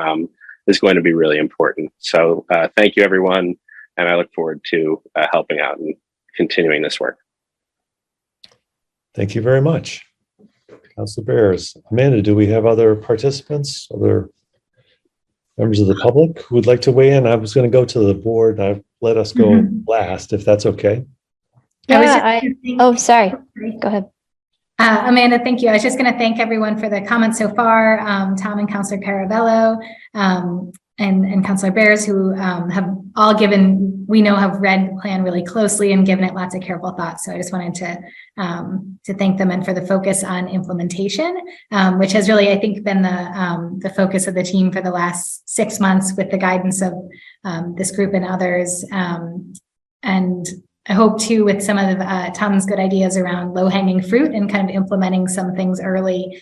is going to be really important. So thank you, everyone. And I look forward to helping out and continuing this work. thank you very much. Councilor Bears. Amanda, do we have other participants, other members of the public who would like to weigh in? I was going to go to the board. Let us go last, if that's okay. Sorry. Go ahead. Amanda, thank you. I was just going to thank everyone for the comments so far. Tom and Councilor Caravello and Councilor Bears, who have all have read the plan really closely and given it lots of careful thought. So I just wanted to thank them and for the focus on implementation, which has really, I think, been the focus of the team for the last 6 months with the guidance of this group and others. And I hope too, with some of Tom's good ideas around low-hanging fruit and kind of implementing some things early.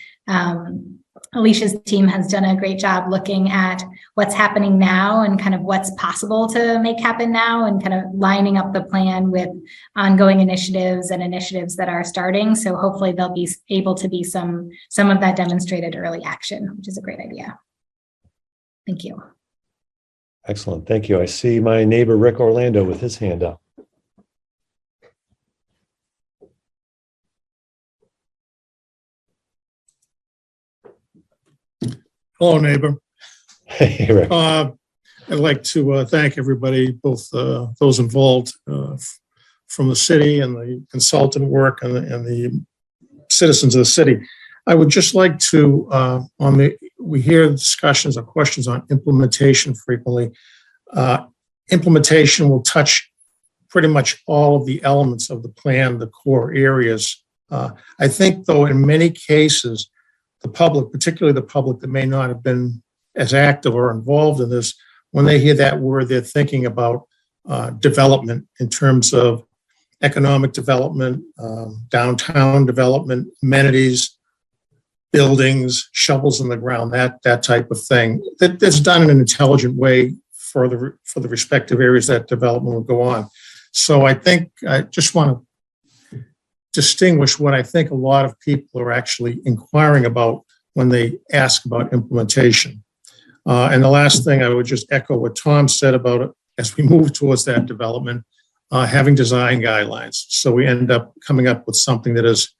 Alicia's team has done a great job looking at what's happening now and kind of what's possible to make happen now, and kind of lining up the plan with ongoing initiatives and initiatives that are starting. So hopefully there'll be able to be some of that demonstrated early action, which is a great idea. Thank you. Excellent. Thank you. I see my neighbor, Rick Orlando, with his hand up. Hello, neighbor. Hey, Rick. I'd like to thank everybody, both those involved from the city and the consultant work and the citizens of the city. I would just like to, we hear discussions or questions on implementation frequently. Implementation will touch pretty much all of the elements of the plan, the core areas. I think, though, in many cases, the public, particularly the public that may not have been as active or involved in this, when they hear that word, they're thinking about development in terms of economic development, downtown development, amenities, buildings, shovels in the ground, that type of thing. That's done in an intelligent way for the respective areas that development will go on. So I think I just want to distinguish what I think a lot of people are actually inquiring about when they ask about implementation. And the last thing, I would just echo what Tom said about it as we move towards that development, having design guidelines. So we end up coming up with something that is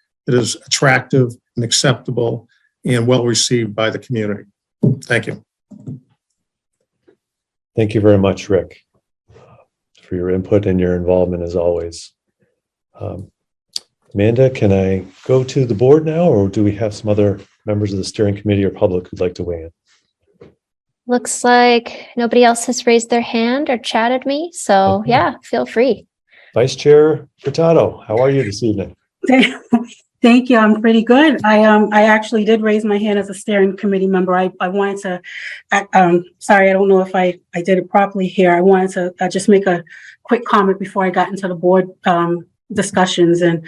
attractive and acceptable and well received by the community. Thank you. Thank you very much, Rick, for your input and your involvement as always. Amanda, can I go to the board now, or do we have some other members of the steering committee or public who'd like to weigh in? Looks like nobody else has raised their hand or chatted me. So Okay. yeah, feel free. Vice Chair Furtado, how are you this evening? Thank Thank you. I'm pretty good. I actually did raise my hand as a steering committee member. I wanted to, sorry, I don't know if I did it properly here. I wanted to just make a quick comment before I got into the board discussions. And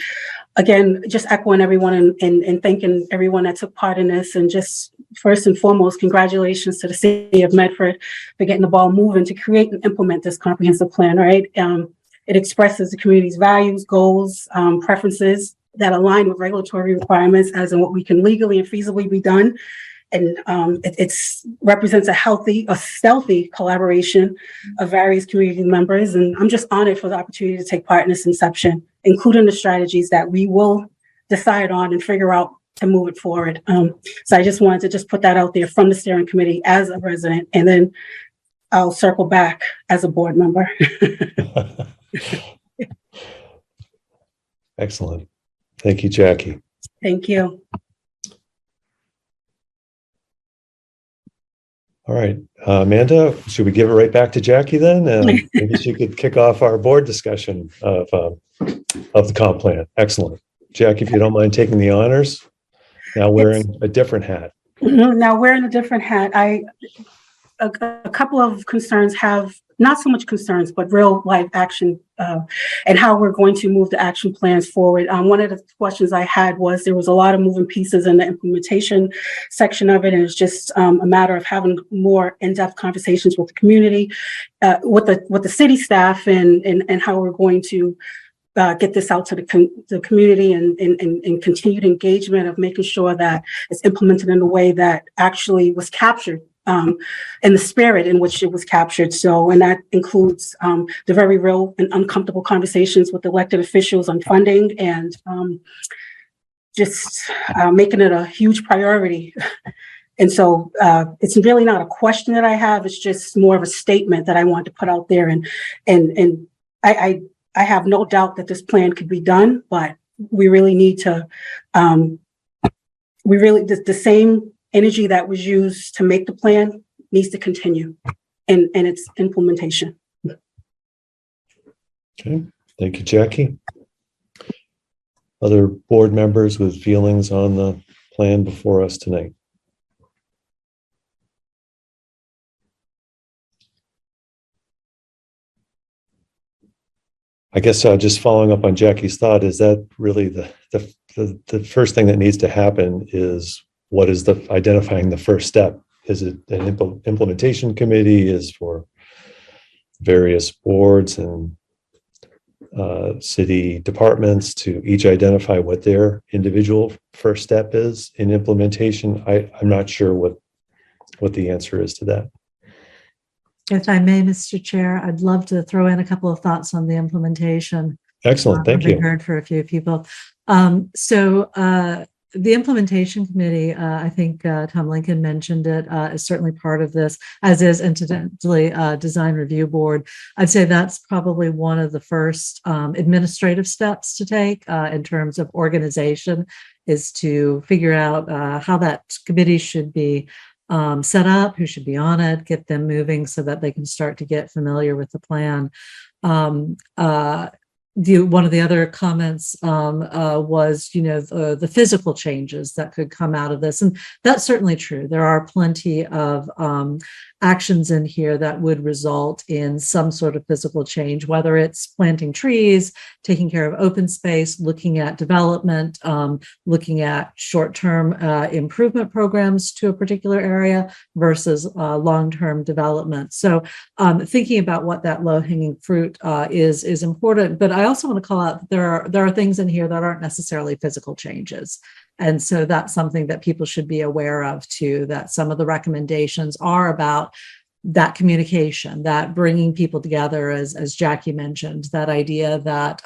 again, just echoing everyone and thanking everyone that took part in this. And just first and foremost, congratulations to the city of Medford for getting the ball moving to create and implement this comprehensive plan, right? It expresses the community's values, goals, preferences that align with regulatory requirements as in what we can legally and feasibly be done. And it represents a stealthy collaboration of various community members. And I'm just honored for the opportunity to take part in this inception, including the strategies that we will decide on and figure out to move it forward. So I just wanted to just put that out there from the steering committee as a resident, and then I'll circle back as a board member. Excellent. Thank you, Jackie. Thank you. All right, Amanda, should we give it right back to Jackie then? Maybe she could kick off our board discussion of the comp plan. Excellent. Jackie, if you don't mind taking the honors, now wearing a different hat. Now wearing a different hat, a couple of concerns have, not so much concerns, but real life action and how we're going to move the action plans forward. One of the questions I had was there was a lot of moving pieces in the implementation section of it, and it's just a matter of having more in-depth conversations with the community, with the city staff, and how we're going to get this out to the community and continued engagement of making sure that it's implemented in a way that actually was captured in the spirit in which it was captured. So, and that includes the very real and uncomfortable conversations with elected officials on funding and just making it a huge priority. And so it's really not a question that I have, it's just more of a statement that I want to put out there. And I have no doubt that this plan could be done, but we really need to, the same energy that was used to make the plan needs to continue in its implementation. Okay, thank you, Jackie. Other board members with feelings on the plan before us tonight? I guess just following up on Jackie's thought, is that really the first thing that needs to happen is what is identifying the first step? Is it an implementation committee? Is for various boards and city departments to each identify what their individual first step is in implementation? I'm not sure what the answer is to that. If I may, Mr. Chair, I'd love to throw in a couple of thoughts on the implementation. Excellent, thank you. I've heard for a few people. The implementation committee, I think Tom Lincoln mentioned it, is certainly part of this, as is incidentally design review board. I'd say that's probably one of the first administrative steps to take in terms of organization, is to figure out how that committee should be set up, who should be on it, get them moving so that they can start to get familiar with the plan. One of the other comments was, the physical changes that could come out of this. And that's certainly true. There are plenty of actions in here that would result in some sort of physical change, whether it's planting trees, taking care of open space, looking at development, looking at short-term improvement programs to a particular area versus long-term development. So thinking about what that low-hanging fruit is important. But I also want to call out that there are things in here that aren't necessarily physical changes. And so that's something that people should be aware of too, that some of the recommendations are about that communication, that bringing people together, as Jackie mentioned, that idea that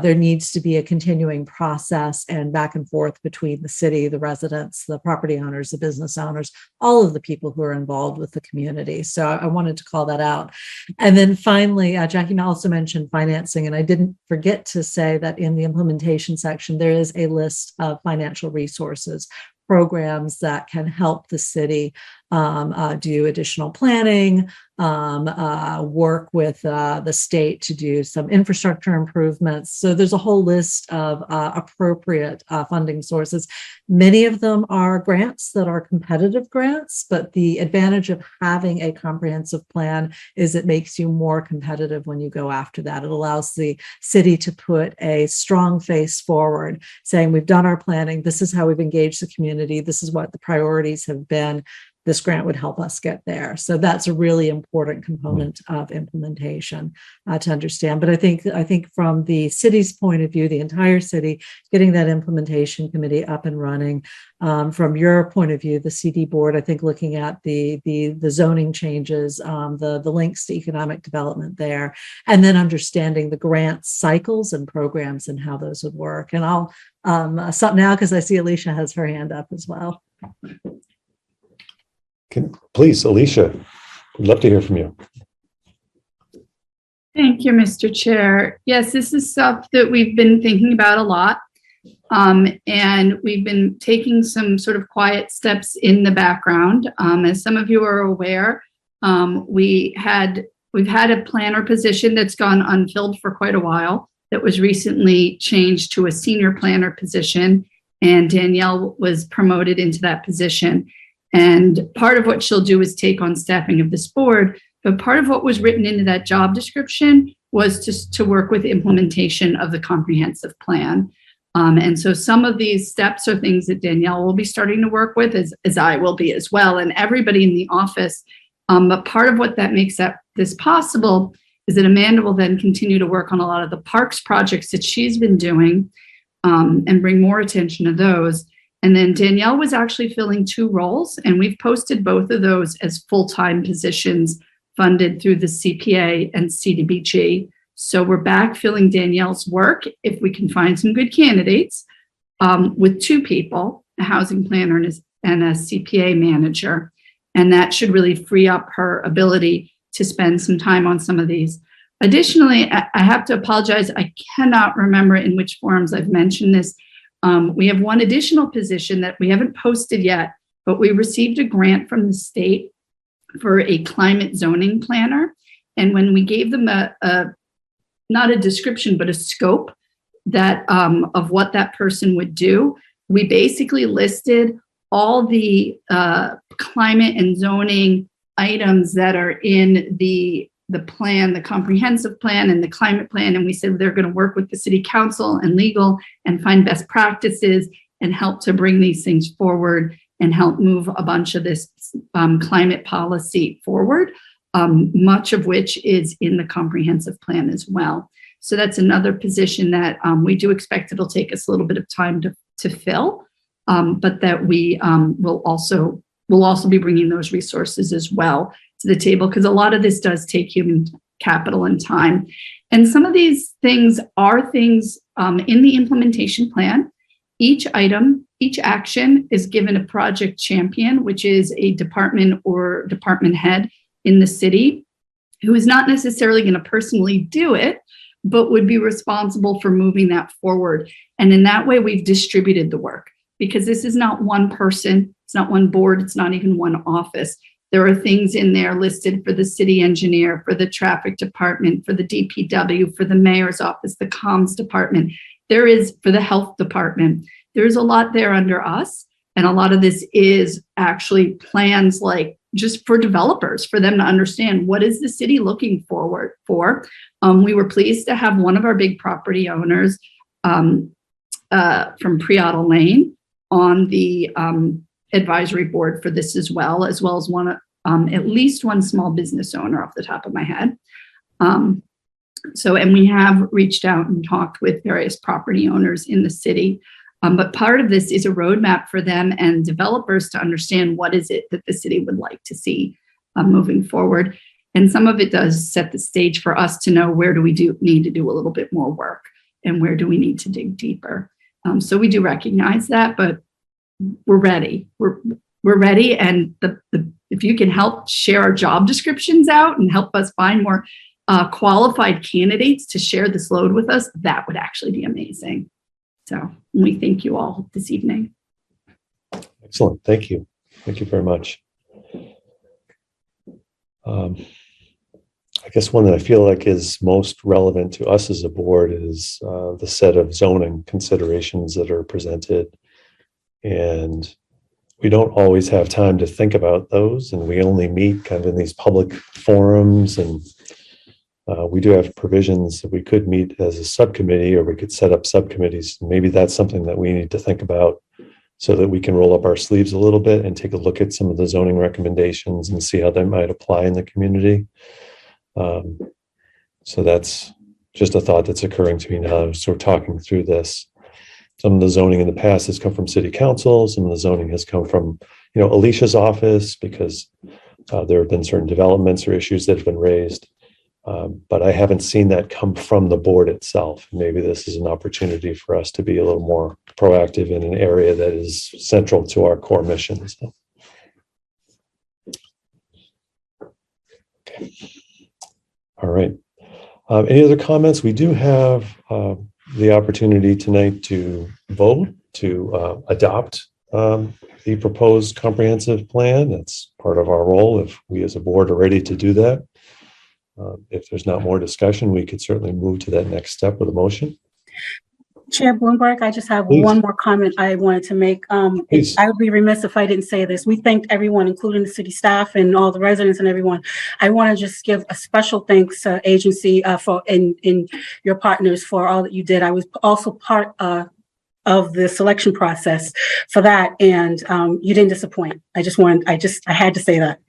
there needs to be a continuing process and back and forth between the city, the residents, the property owners, the business owners, all of the people who are involved with the community. So I wanted to call that out. And then finally, Jackie also mentioned financing, and I didn't forget to say that in the implementation section, there is a list of financial resources, programs that can help the city do additional planning, work with the state to do some infrastructure improvements. So there's a whole list of appropriate funding sources. Many of them are grants that are competitive grants, but the advantage of having a comprehensive plan is it makes you more competitive when you go after that. It allows the city to put a strong face forward, saying we've done our planning, this is how we've engaged the community, this is what the priorities have been. This grant would help us get there. So that's a really important component of implementation to understand. But I think from the city's point of view, the entire city, getting that implementation committee up and running. From your point of view, the CD board, I think looking at the zoning changes, the links to economic development there, and then understanding the grant cycles and programs and how those would work. And I'll stop now because I see Alicia has her hand up as well. Please, Alicia, we'd love to hear from you. Thank you, Mr. Chair. Yes, this is stuff that we've been thinking about a lot. And we've been taking some sort of quiet steps in the background. As some of you are aware, we've had a planner position that's gone unfilled for quite a while that was recently changed to a senior planner position, and Danielle was promoted into that position. And part of what she'll do is take on staffing of this board, but part of what was written into that job description was just to work with implementation of the comprehensive plan. And so some of these steps are things that Danielle will be starting to work with, as I will be as well, and everybody in the office. But part of what that makes this possible is that Amanda will then continue to work on a lot of the parks projects that she's been doing, and bring more attention to those. And then Danielle was actually filling 2 roles, and we've posted both of those as full-time positions funded through the CPA and CDBG. So we're backfilling Danielle's work, if we can find some good candidates, with 2 people, a housing planner and a CPA manager. And that should really free up her ability to spend some time on some of these. Additionally, I have to apologize. I cannot remember in which forums I've mentioned this. We have one additional position that we haven't posted yet, but we received a grant from the state for a climate zoning planner. And when we gave them not a description, but a scope that of what that person would do, we basically listed all the climate and zoning items that are in the plan, the comprehensive plan and the climate plan. And we said they're going to work with the city council and legal and find best practices and help to bring these things forward and help move a bunch of this climate policy forward, much of which is in the comprehensive plan as well. So that's another position that we do expect it'll take us a little bit of time to fill, but that we will also be bringing those resources as well to the table, because a lot of this does take human capital and time. And some of these things are things in the implementation plan. Each item, each action is given a project champion, which is a department or department head in the city, who is not necessarily going to personally do it, but would be responsible for moving that forward. And in that way, we've distributed the work, because this is not one person, it's not one board, it's not even one office. There are things in there listed for the city engineer, for the traffic department, for the DPW, for the mayor's office, the comms department. There is for the health department. There's a lot there under us. And a lot of this is actually plans like just for developers, for them to understand what is the city looking forward for. We were pleased to have one of our big property owners from Preauto Lane on the advisory board for this as well as one, at least one small business owner off the top of my head. And we have reached out and talked with various property owners in the city. But part of this is a roadmap for them and developers to understand what is it that the city would like to see moving forward. And some of it does set the stage for us to know where do we need to do a little bit more work and where do we need to dig deeper. So we do recognize that, but we're ready. We're ready. And if you can help share our job descriptions out and help us find more qualified candidates to share this load with us, that would actually be amazing. So we thank you all this evening. Excellent. Thank you. Thank you very much. I guess one that I feel like is most relevant to us as a board is the set of zoning considerations that are presented. And we don't always have time to think about those, and we only meet kind of in these public forums. And we do have provisions that we could meet as a subcommittee, or we could set up subcommittees. Maybe that's something that we need to think about so that we can roll up our sleeves a little bit and take a look at some of the zoning recommendations and see how they might apply in the community. So that's just a thought that's occurring to me now as we're talking through this. Some of the zoning in the past has come from city council. Some of the zoning has come from, Alicia's office, because there have been certain developments or issues that have been raised. But I haven't seen that come from the board itself. Maybe this is an opportunity for us to be a little more proactive in an area that is central to our core mission. So. Okay. All right. Any other comments? We do have the opportunity tonight to vote to adopt the proposed comprehensive plan. That's part of our role if we as a board are ready to do that. If there's not more discussion, we could certainly move to that next step with a motion. Chair Bloomberg, I just have Please. one more comment I wanted to make. Please. I would be remiss if I didn't say this. We thanked everyone, including the city staff and all the residents and everyone. I want to just give a special thanks to agency for in your partners for all that you did. I was also part of the selection process for that, and you didn't disappoint. I had to say that.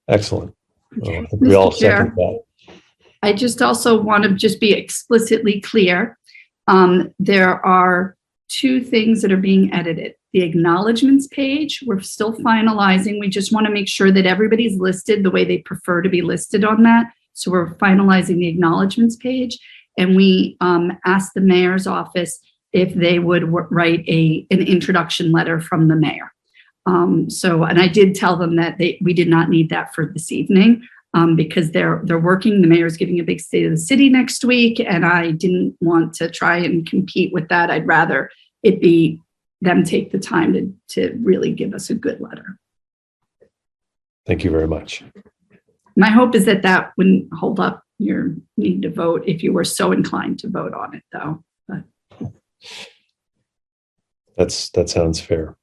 Excellent. I think we all second that. I just also want to just be explicitly clear. There are two things that are being edited. The acknowledgements page, we're still finalizing. We just want to make sure that everybody's listed the way they prefer to be listed on that. So we're finalizing the acknowledgements page. And we asked the mayor's office if they would write an introduction letter from the mayor. And I did tell them that we did not need that for this evening. Because they're working. The mayor's giving a big state of the city next week, and I didn't want to try and compete with that. I'd rather it be them take the time to really give us a good letter. Thank you very much. My hope is that wouldn't hold up your need to vote if you were so inclined to vote on it, though. But. That sounds fair.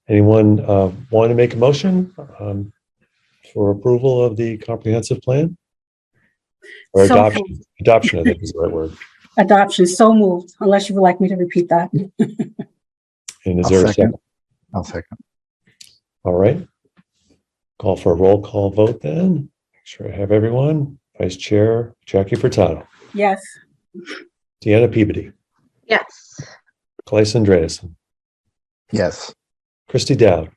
Anyone want to make a motion? For approval of the comprehensive plan? Or So adoption? moved. Adoption, I think is the right word. Adoption, so moved, unless you would like me to repeat that. And is I'll there a second. second? I'll second. All right. Call for a roll call vote then. Make sure I have everyone. Vice Chair Jackie Furtado. Yes. Deanna Peabody. Yes. Claes Andreasen. Yes. Christy Dowd.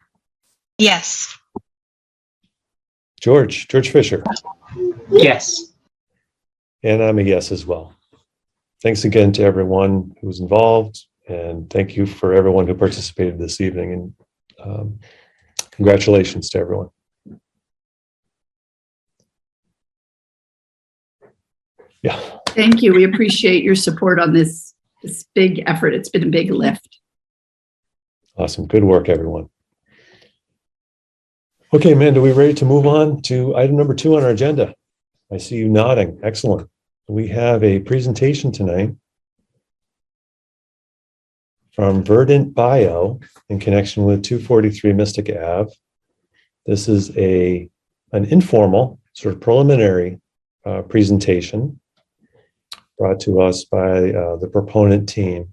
Yes. George Fisher. Yes. And I'm a yes as well. Thanks again to everyone who was involved, and thank you for everyone who participated this evening, and congratulations to everyone. Yeah. Thank you. We appreciate your support on this big effort. It's been a big lift. Awesome. Good work, everyone. Okay, Amanda, are we ready to move on to item number 2 on our agenda? I see you nodding. Excellent. We have a presentation tonight from Verdant Bio in connection with 243 Mystic Ave. This is an informal, sort of preliminary presentation brought to us by the proponent team.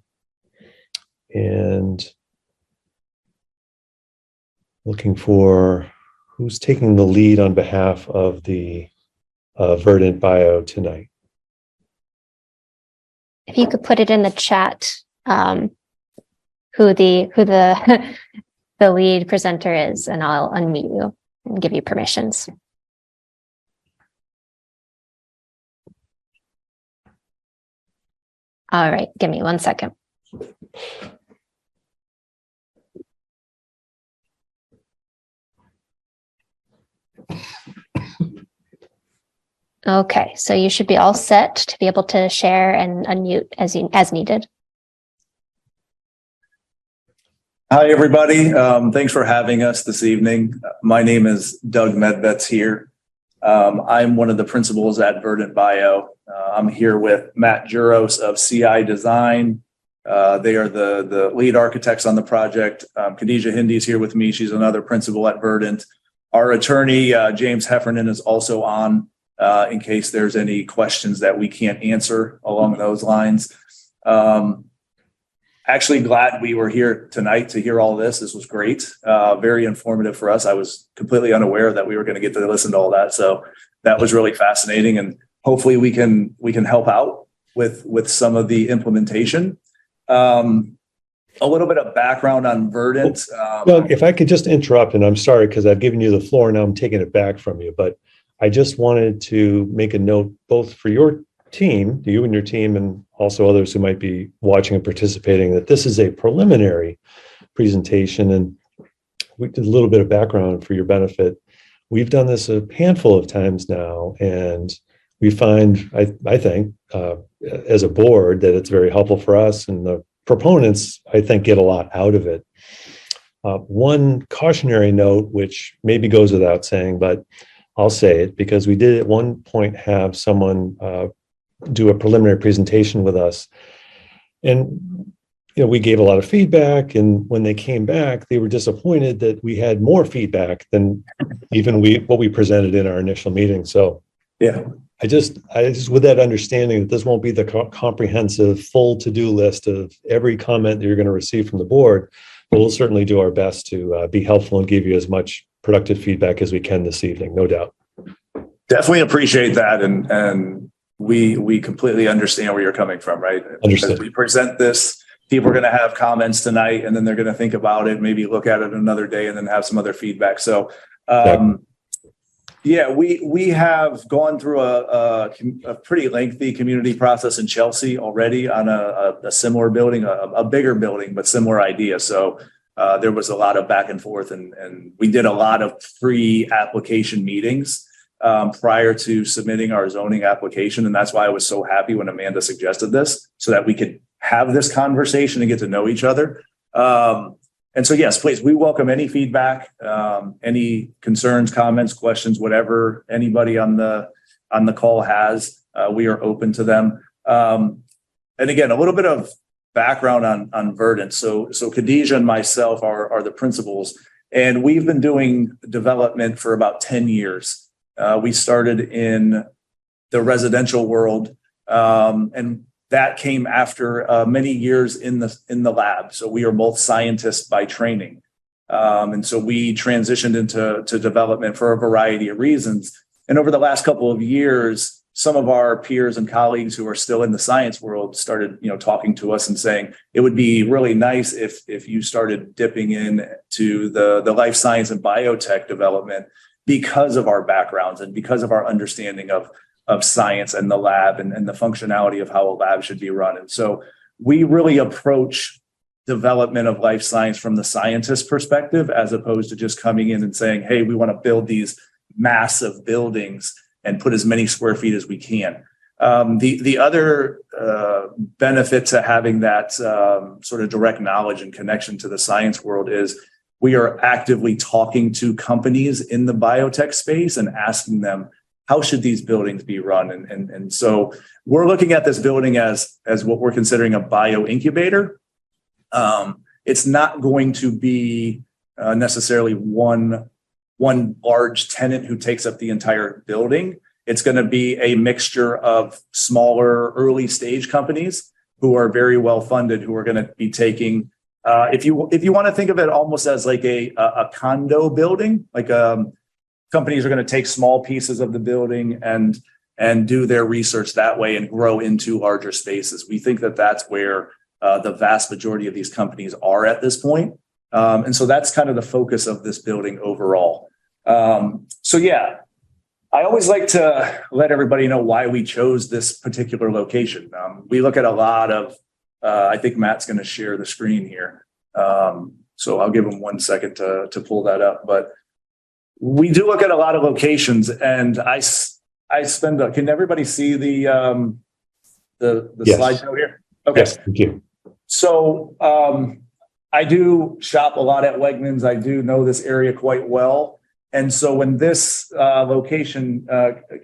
And looking for who's taking the lead on behalf of the Verdant Bio tonight. If you could put it in the chat, who the the lead presenter is, and I'll unmute you and give you permissions. All right, give me 1 second. Okay, so you should be all set to be able to share and unmute as needed. Hi, everybody. Thanks for having us this evening. My name is Doug Medvets here. I'm one of the principals at Verdant Bio. I'm here with Matt Juros of CI Design. They are the lead architects on the project. Khadija Hindi is here with me. She's another principal at Verdant. Our attorney, James Heffernan, is also on in case there's any questions that we can't answer along those lines. Actually glad we were here tonight to hear all this. This was great. Very informative for us. I was completely unaware that we were going to get to listen to all that. So that was really fascinating. And hopefully we can help out with some of the implementation. A little bit of background on Verdant. Well, if I could just interrupt, and I'm sorry because I've given you the floor, now I'm taking it back from you, but I just wanted to make a note both for your team, you and your team, and also others who might be watching and participating, that this is a preliminary presentation. And we did a little bit of background for your benefit. We've done this a handful of times now, and we find, I think, as a board, that it's very helpful for us, and the proponents, I think, get a lot out of it. One cautionary note, which maybe goes without saying, but I'll say it because we did at one point have someone do a preliminary presentation with us, and we gave a lot of feedback, and when they came back, they were disappointed that we had more feedback than even what we presented in our initial meeting. So yeah, I just with that understanding that this won't be the comprehensive full to-do list of every comment that you're going to receive from the board, but we'll certainly do our best to be helpful and give you as much productive feedback as we can this evening, no doubt. Definitely appreciate that, and we completely understand where you're coming from, right? Understood. As we present this, people are going to have comments tonight, and then they're going to think about it, maybe look at it another day, and then have some other feedback. So, yeah, we have gone through a pretty lengthy community process in Chelsea already on a similar building, a bigger building, but similar idea. So there was a lot of back and forth, and we did a lot of pre-application meetings prior to submitting our zoning application. And that's why I was so happy when Amanda suggested this, so that we could have this conversation and get to know each other. And so, yes, please, we welcome any feedback, any concerns, comments, questions, whatever anybody on the call has, we are open to them. And again, a little bit of background on Verdant. So Khadija and myself are the principals, and we've been doing development for about 10 years. We started in the residential world, and that came after many years in the lab. So we are both scientists by training. And so we transitioned into development for a variety of reasons. And over the last couple of years, some of our peers and colleagues who are still in the science world started, talking to us and saying, it would be really nice if you started dipping in to the life science and biotech development, because of our backgrounds and because of our understanding of science and the lab and the functionality of how a lab should be run. And so we really approach development of life science from the scientist perspective, as opposed to just coming in and saying, hey, we want to build these massive buildings and put as many square feet as we can. The other benefit to having that sort of direct knowledge and connection to the science world is we are actively talking to companies in the biotech space and asking them, how should these buildings be run? And so we're looking at this building as what we're considering a bio incubator. It's not going to be necessarily one large tenant who takes up the entire building. It's going to be a mixture of smaller early stage companies who are very well funded, who are going to be taking, if you want to think of it almost as like a condo building, like companies are going to take small pieces of the building and do their research that way and grow into larger spaces. We think that that's where the vast majority of these companies are at this point. And so that's kind of the focus of this building overall. So yeah, I always like to let everybody know why we chose this particular location. We look at a lot of, I think Matt's going to share the screen here. So I'll give him 1 second to pull that up. But we do look at a lot of locations, and I spend, can everybody see the Yes. slideshow here? Okay. Yes, thank you. So I do shop a lot at Wegmans. I do know this area quite well. And so when this location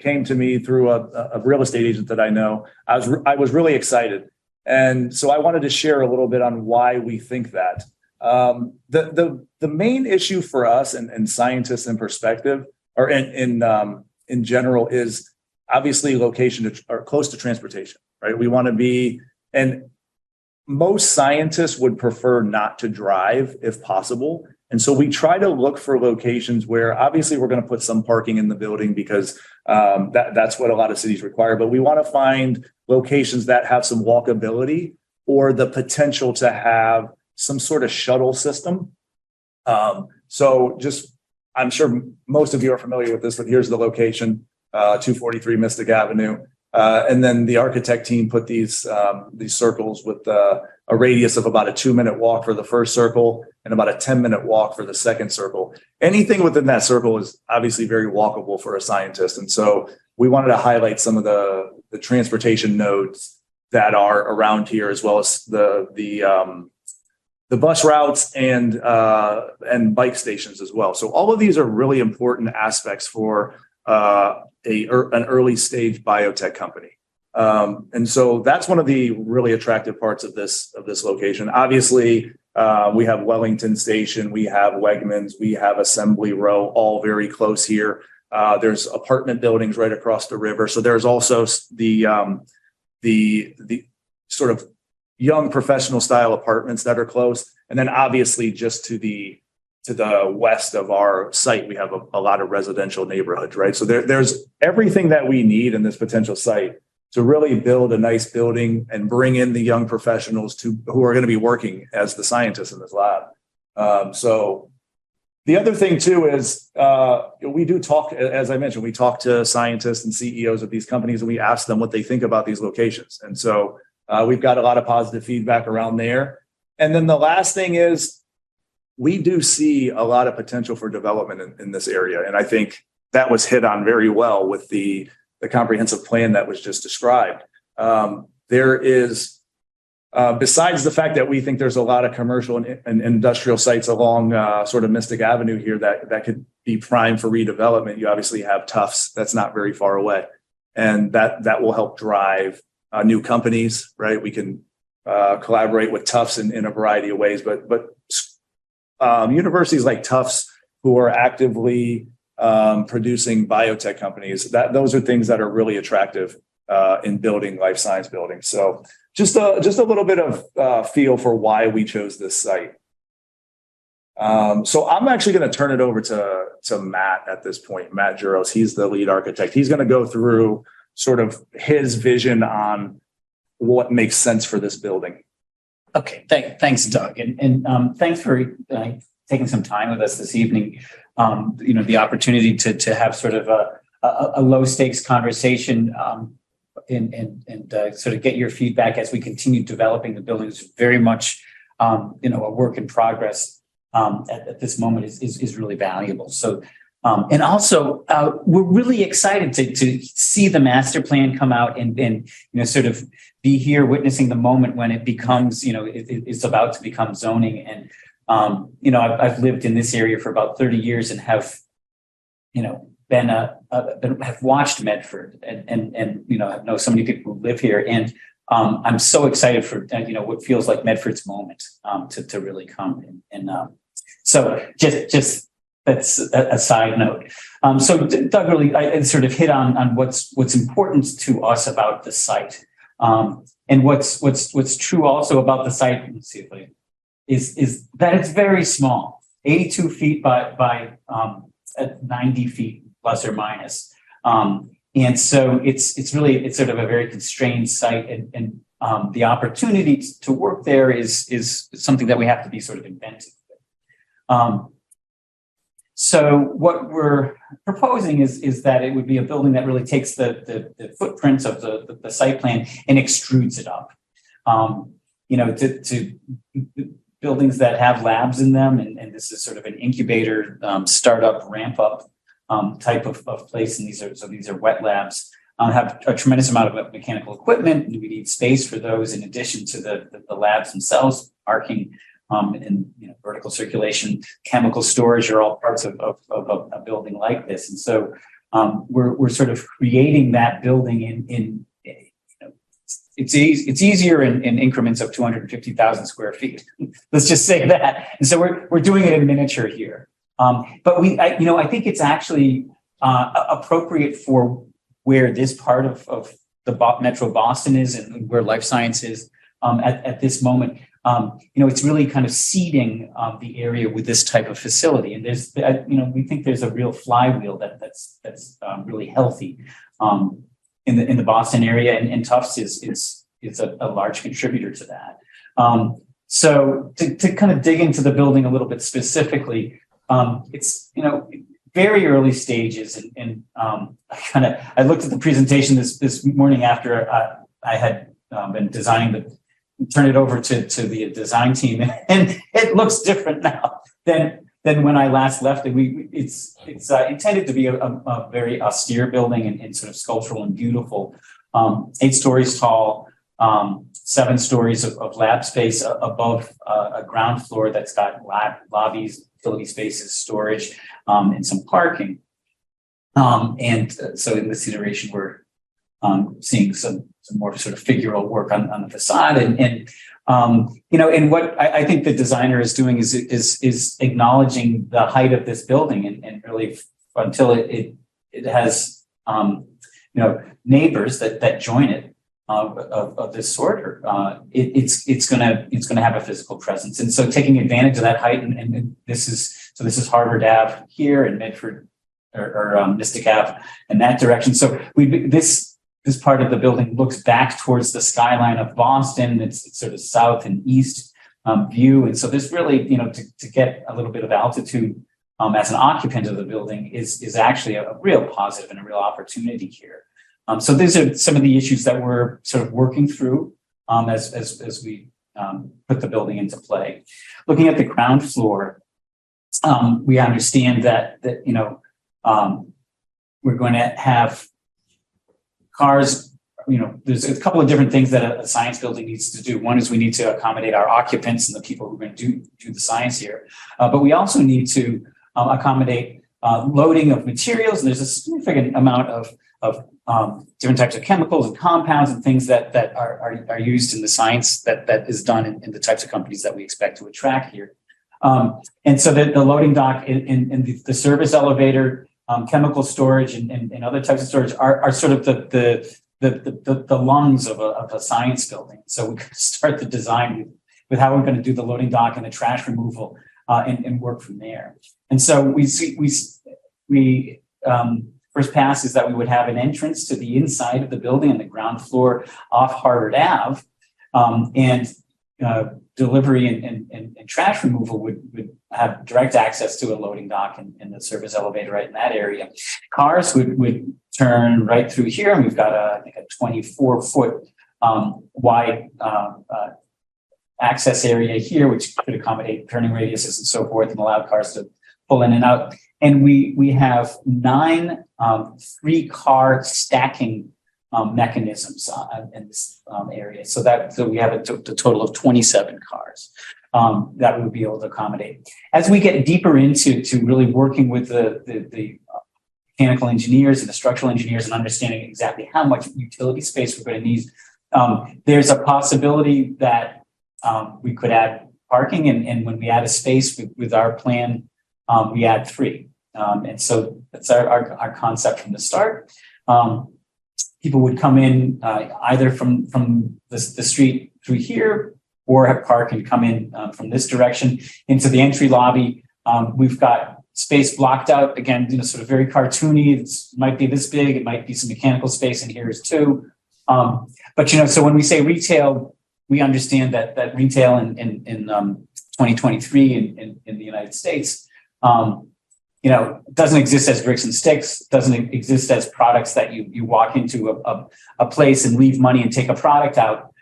came to me through a real estate agent that I know, I was really excited. And so I wanted to share a little bit on why we think that. The main issue for us and scientists in perspective, or in general, is obviously location or close to transportation, right? We want to be, and most scientists would prefer not to drive if possible. And so we try to look for locations where obviously we're going to put some parking in the building because that's what a lot of cities require. But we want to find locations that have some walkability or the potential to have some sort of shuttle system. So just, I'm sure most of you are familiar with this, but here's the location, 243 Mystic Avenue. And then the architect team put these circles with a radius of about a 2-minute walk for the first circle and about a 10-minute walk for the second circle. Anything within that circle is obviously very walkable for a scientist. And so we wanted to highlight some of the transportation nodes that are around here, as well as the bus routes and bike stations as well. So all of these are really important aspects for an early stage biotech company. And so that's one of the really attractive parts of this location. Obviously, we have Wellington Station, we have Wegmans, we have Assembly Row, all very close here. There's apartment buildings right across the river. So there's also the sort of young professional style apartments that are close. And then obviously just to the west of our site, we have a lot of residential neighborhoods, right? So there's everything that we need in this potential site to really build a nice building and bring in the young professionals who are going to be working as the scientists in this lab. So the other thing too is we do talk, as I mentioned, we talk to scientists and CEOs of these companies and we ask them what they think about these locations. And so we've got a lot of positive feedback around there. And then the last thing is we do see a lot of potential for development in this area. And I think that was hit on very well with the comprehensive plan that was just described. There is, besides the fact that we think there's a lot of commercial and industrial sites along sort of Mystic Avenue here that could be prime for redevelopment, you obviously have Tufts that's not very far away. And that will help drive new companies, right? We can collaborate with Tufts in a variety of ways, but universities like Tufts who are actively producing biotech companies, those are things that are really attractive in building life science buildings. So just a little bit of feel for why we chose this site. So I'm actually going to turn it over to Matt at this point, Matt Juros. He's the lead architect. He's going to go through sort of his vision on what makes sense for this building. Okay, thanks, Doug, and thanks for taking some time with us this evening. The opportunity to have sort of a low stakes conversation and sort of get your feedback as we continue developing the building is very much a work in progress at this moment is really valuable. So. And also, we're really excited to see the master plan come out and sort of be here witnessing the moment when it becomes, it's about to become zoning. And, I've lived in this area for about 30 years and have, have watched Medford and I know so many people who live here. And I'm so excited for, what feels like Medford's moment to really come. And so just that's a side note. So Doug really I sort of hit on what's important to us about the site, and what's true also about the site. Let's see if is that it's very small, 82 feet by 90 feet plus or minus, and so it's really sort of a very constrained site, and the opportunity to work there is something that we have to be sort of inventive with. So what we're proposing is that it would be a building that really takes the footprints of the site plan and extrudes it up, to buildings that have labs in them. And this is sort of an incubator, startup, ramp up type of place. And these are wet labs, have a tremendous amount of mechanical equipment. And we need space for those in addition to the labs themselves, parking, and vertical circulation, chemical storage are all parts of a building like this. And so we're sort of creating that building in it's easier in increments of 250,000 square feet. Let's just say that. And so we're doing it in miniature here. But I think it's actually appropriate for where this part of the Metro Boston is and where life science is at this moment. It's really kind of seeding the area with this type of facility. And there's, we think there's a real flywheel that's really healthy in the Boston area, and Tufts is a large contributor to that. So to kind of dig into the building a little bit specifically, it's very early stages, and I looked at the presentation this morning after I had been designing turn it over to the design team, and it looks different now than when I last left it. It's intended to be a very austere building and sort of sculptural and beautiful. 8 stories tall, 7 stories of lab space above a ground floor that's got lobbies, utility spaces, storage, and some parking. And so in this iteration, we're seeing some more sort of figural work on the facade, and what I think the designer is doing is acknowledging the height of this building, and really until it has neighbors that join it of this sort, it's gonna have a physical presence, and so taking advantage of that height, and this is Harvard Ave here, and Medford or Mystic Ave in that direction. So this part of the building looks back towards the skyline of Boston. It's sort of south and east view. And so there's really, to get a little bit of altitude as an occupant of the building is actually a real positive and a real opportunity here. So these are some of the issues that we're sort of working through as we put the building into play. Looking at the ground floor, we understand that we're going to have cars, there's a couple of different things that a science building needs to do. One is we need to accommodate our occupants and the people who are going to do the science here. But we also need to accommodate loading of materials. And there's a significant amount of different types of chemicals and compounds and things that are used in the science that is done in the types of companies that we expect to attract here. And so the loading dock and the service elevator, chemical storage and other types of storage are sort of the lungs of a science building. So we could start the design with how we're going to do the loading dock and the trash removal and work from there. And so we first pass is that we would have an entrance to the inside of the building on the ground floor off Harvard Ave, and delivery and trash removal would have direct access to a loading dock and the service elevator right in that area. Cars would turn right through here, and we've got I think a 24-foot wide access area here, which could accommodate turning radiuses and so forth, and allow cars to pull in and out. And we have 9 3-car stacking mechanisms in this area. So we have a total of 27 cars that we would be able to accommodate. As we get deeper into really working with the mechanical engineers and the structural engineers and understanding exactly how much utility space we're going to need, there's a possibility that we could add parking, and when we add a space with our plan, we add 3. And so that's our concept from the start. People would come in either from the street through here, or have park and come in from this direction into the entry lobby. We've got space blocked out, again, sort of very cartoony. It might be this big, it might be some mechanical space in here too. But so when we say retail, we understand that retail in 2023 in the United States, doesn't exist as bricks and sticks, doesn't exist as products that you walk into a place and leave money and take a product out.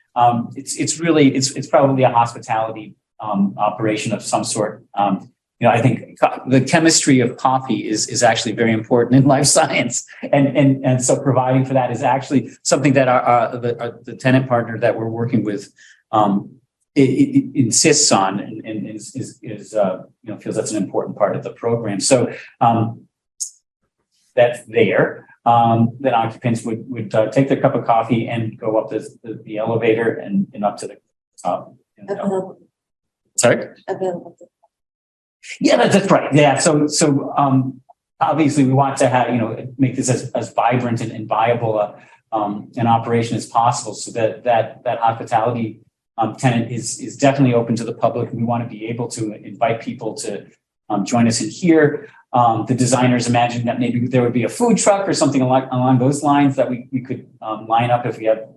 It's probably a hospitality operation of some sort. I think the chemistry of coffee is actually very important in life science, and so providing for that is actually something that the tenant partner that we're working with it insists on, and feels that's an important part of the program. So that's there. Then occupants would take their cup of coffee and go up the elevator and up to the top. Sorry? Yeah, that's right. Yeah. So obviously we want to have, make this as vibrant and viable an operation as possible, so that hospitality tenant is definitely open to the public. We want to be able to invite people to join us in here. The designers imagined that maybe there would be a food truck or something along those lines that we could line up if we have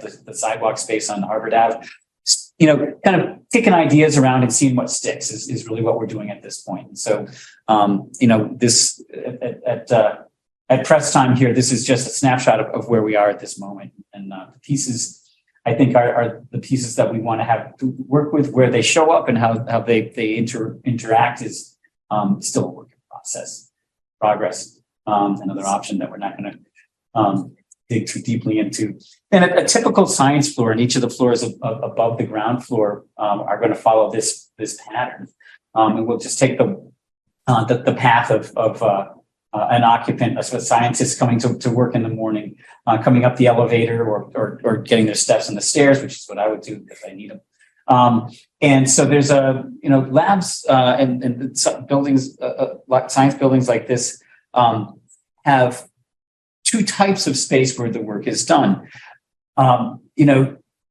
the sidewalk space on Harvard Ave. Kind of kicking ideas around and seeing what sticks is really what we're doing at this point. And so, this at press time here, this is just a snapshot of where we are at this moment. And the pieces, I think, are the pieces that we want to have to work with, where they show up and how they interact is still a work in progress. Another option that we're not going to dig too deeply into. And a typical science floor, and each of the floors above the ground floor are going to follow this pattern. And we'll just take the path of an occupant, a scientist coming to work in the morning, coming up the elevator or getting their steps on the stairs, which is what I would do if I need them. And so there's labs and buildings, science buildings like this have two types of space where the work is done.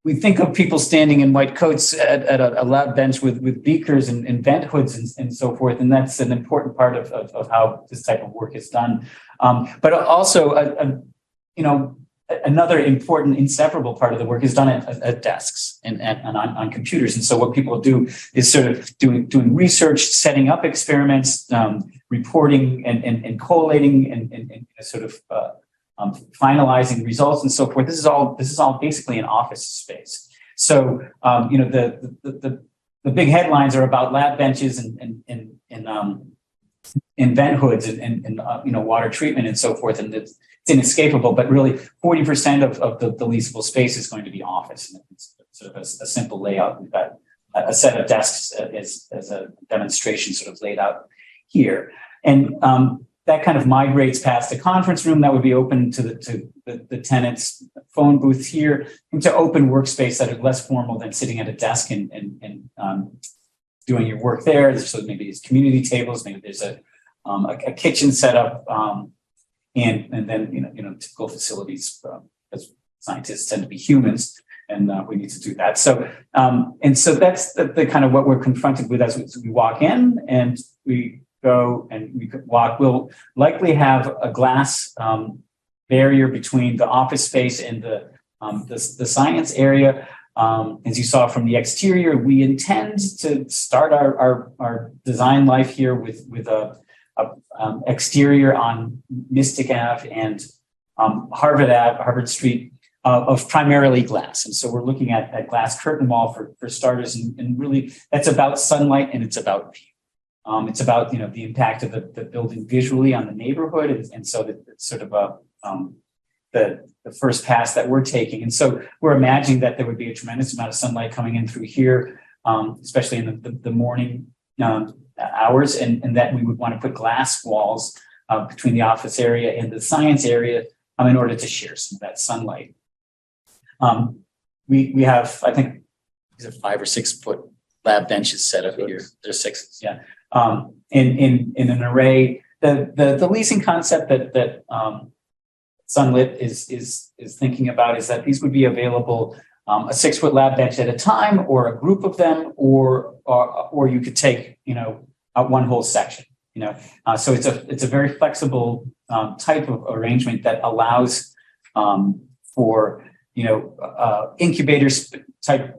We think of people standing in white coats at a lab bench with beakers and vent hoods and so forth, and that's an important part of how this type of work is done. But also, another important inseparable part of the work is done at desks and on computers. And so what people do is sort of doing research, setting up experiments, reporting and collating and sort of finalizing results and so forth. This is all basically an office space. So the big headlines are about lab benches and vent hoods and water treatment and so forth, and it's inescapable. But really, 40% of the leasable space is going to be office. And it's sort of a simple layout. We've got a set of desks as a demonstration, sort of laid out here, and that kind of migrates past the conference room that would be open to the tenants' phone booths here, into open workspace that are less formal than sitting at a desk and doing your work there. So maybe it's community tables, maybe there's a kitchen set up, and then typical facilities, because scientists tend to be humans, and we need to do that. So and so that's the kind of what we're confronted with as we walk in and we go and we could walk. We'll likely have a glass barrier between the office space and the science area. As you saw from the exterior, we intend to start our design life here with a exterior on Mystic Ave and Harvard Street of primarily glass. And so we're looking at glass curtain wall for starters, and really that's about sunlight and it's about view. It's about the impact of the building visually on the neighborhood, and so that it's sort of the first pass that we're taking. And so we're imagining that there would be a tremendous amount of sunlight coming in through here, especially in the morning hours, and that we would want to put glass walls between the office area and the science area in order to share some of that sunlight. We have, I think, these are 5 or 6 foot lab benches set up here. There's 6, yeah. In an array, the leasing concept that Sunlit is thinking about is that these would be available a 6 foot lab bench at a time, or a group of them, or you could take one whole section. So it's a very flexible type of arrangement that allows for incubators type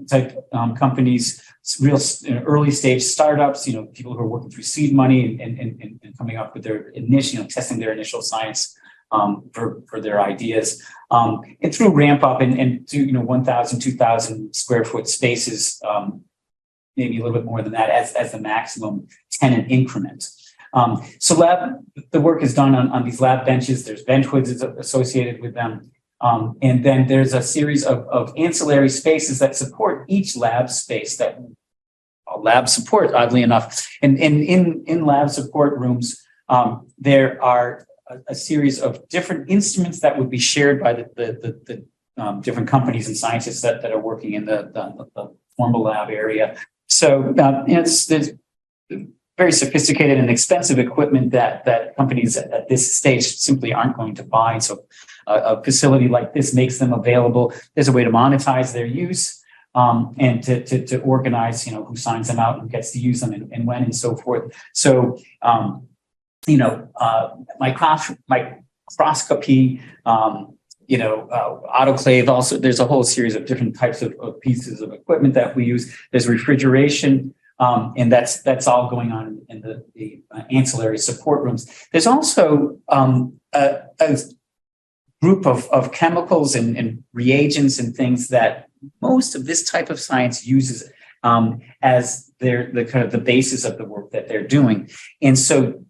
companies, real early stage startups, people who are working through seed money and coming up with their initial, testing their initial science for their ideas, and through ramp up and to 1,000, 2,000 square foot spaces, maybe a little bit more than that as the maximum tenant increment. So the work is done on these lab benches. There's vent hoods associated with them. And then there's a series of ancillary spaces that support each lab space that lab support, oddly enough. And in lab support rooms, there are a series of different instruments that would be shared by the different companies and scientists that are working in the formal lab area. So there's very sophisticated and expensive equipment that companies at this stage simply aren't going to buy. So a facility like this makes them available. There's a way to monetize their use and to organize, who signs them out and gets to use them and when and so forth. So, microscopy, autoclave. Also, there's a whole series of different types of pieces of equipment that we use. There's refrigeration. And that's all going on in the ancillary support rooms. There's also a group of chemicals and reagents and things that most of this type of science uses as the kind of the basis of the work that they're doing. And so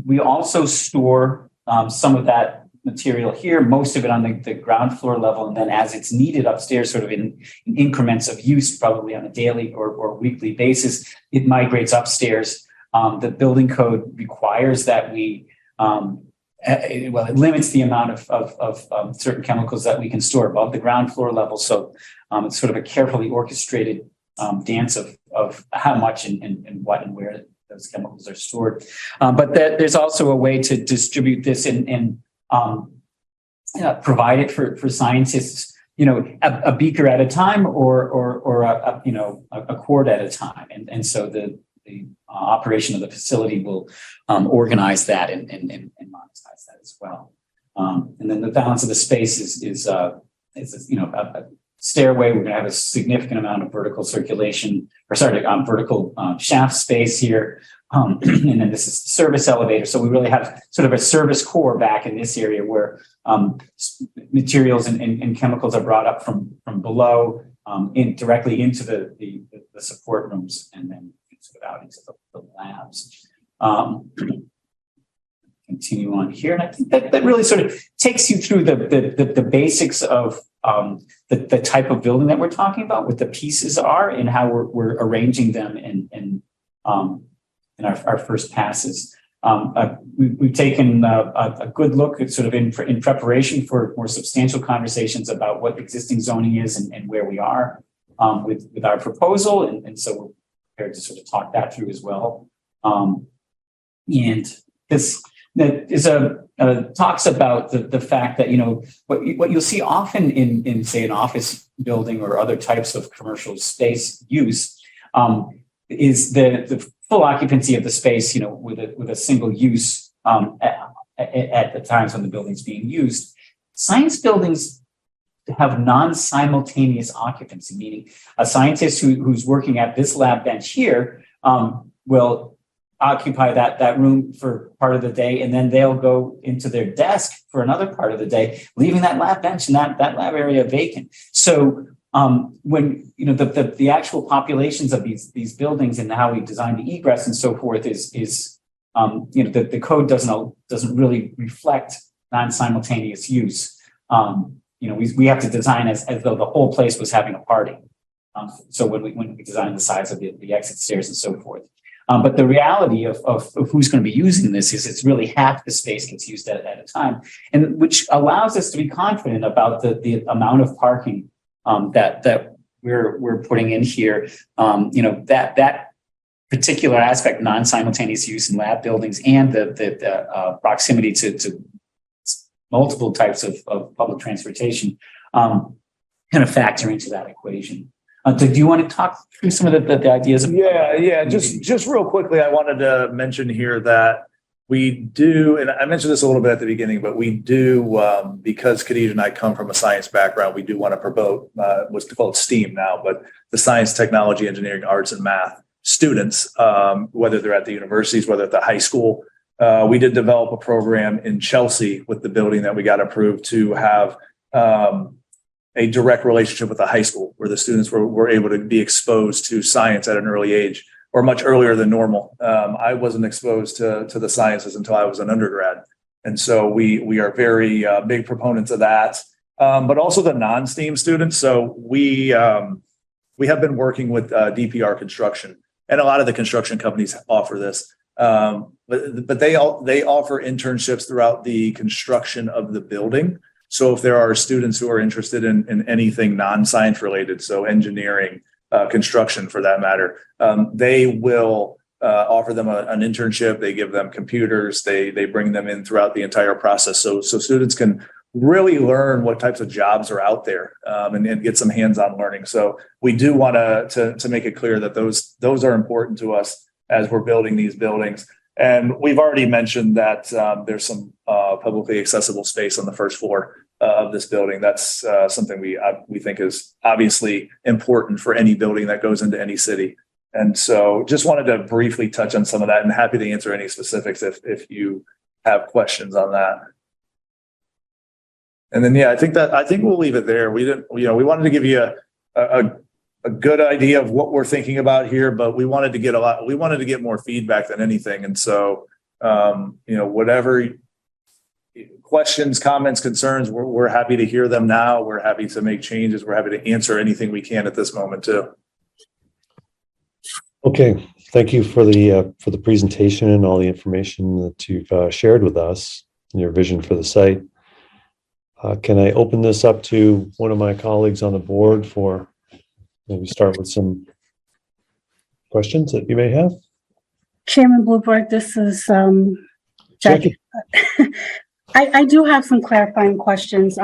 we also store some of that material here, most of it on the ground floor level, and then as it's needed upstairs, sort of in increments of use, probably on a daily or weekly basis, it migrates upstairs. The building code requires that we, it limits the amount of certain chemicals that we can store above the ground floor level. So it's sort of a carefully orchestrated dance of how much and what and where those chemicals are stored. But there's also a way to distribute this and provide it for scientists, a beaker at a time or a quart at a time. And so the operation of the facility will organize that and monetize that as well. And then the balance of the space is a stairway. We're going to have a significant amount of vertical circulation, vertical shaft space here. And then this is the service elevator. So we really have sort of a service core back in this area where materials and chemicals are brought up from below directly into the support rooms and then sort of out into the labs. Continue on here. And I think that really sort of takes you through the basics of the type of building that we're talking about, what the pieces are and how we're arranging them in our first passes. We've taken a good look at sort of in preparation for more substantial conversations about what existing zoning is and where we are with our proposal. And so we're prepared to sort of talk that through as well. And this is talks about the fact that, what you'll see often in say an office building or other types of commercial space use is the full occupancy of the space, with a single use at the times when the building's being used. Science buildings have non-simultaneous occupancy, meaning a scientist who's working at this lab bench here will occupy that room for part of the day, and then they'll go into their desk for another part of the day, leaving that lab bench and that lab area vacant. So when the actual populations of these buildings and how we design the egress and so forth is the code doesn't really reflect non-simultaneous use. We have to design as though the whole place was having a party. So when we design the size of the exit stairs and so forth. But the reality of who's going to be using this is it's really half the space gets used at a time, and which allows us to be confident about the amount of parking that we're putting in here. That particular aspect, non-simultaneous use in lab buildings and the proximity to multiple types of public transportation kind of factor into that equation. Do you want to talk through some of the ideas? Yeah. Just real quickly, I wanted to mention here that we do, and I mentioned this a little bit at the beginning, but we do, because Khadija and I come from a science background, we do want to promote what's called STEAM now, but the science, technology, engineering, arts, and math students, whether they're at the universities, whether at the high school. We did develop a program in Chelsea with the building that we got approved to have a direct relationship with the high school where the students were able to be exposed to science at an early age or much earlier than normal. I wasn't exposed to the sciences until I was an undergrad. And so we are very big proponents of that, but also the non-STEAM students. So we we have been working with DPR Construction, and a lot of the construction companies offer this. But they offer internships throughout the construction of the building. So if there are students who are interested in anything non-science related, so engineering, construction for that matter, they will offer them an internship. They give them computers. They bring them in throughout the entire process. So students can really learn what types of jobs are out there, and get some hands-on learning. So we do want to make it clear that those are important to us as we're building these buildings. And we've already mentioned that there's some publicly accessible space on the first floor of this building. That's something we think is obviously important for any building that goes into any city. And so just wanted to briefly touch on some of that, and happy to answer any specifics if you have questions on that. And then, I think we'll leave it there. We wanted to give you a good idea of what we're thinking about here, but we wanted to get more feedback than anything. And so, whatever questions, comments, concerns, we're happy to hear them now. We're happy to make changes. We're happy to answer anything we can at this moment too. Okay, thank you for the presentation and all the information that you've shared with us and your vision for the site. Can I open this up to one of my colleagues on the board for maybe start with some questions that you may have? Chairman Blueberg, this is Jackie. I do have some clarifying questions.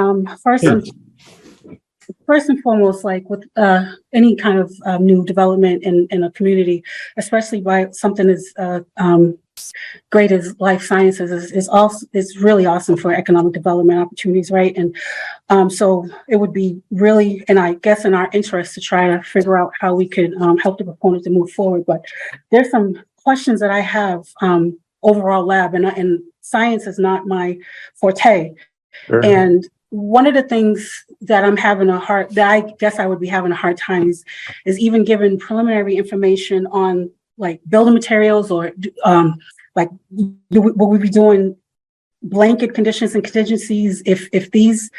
First and foremost, like with any kind of new development in a community, especially by something as great as life sciences, is really awesome for economic development opportunities, right? And so it would be really, and I guess in our interest, to try to figure out how we could help the proponents to move forward. But there's some questions that I have overall lab, and science is not my forte. Sure. And one of the things that I guess I would be having a hard time is even given preliminary information on like building materials, or will we be doing blanket conditions and contingencies if these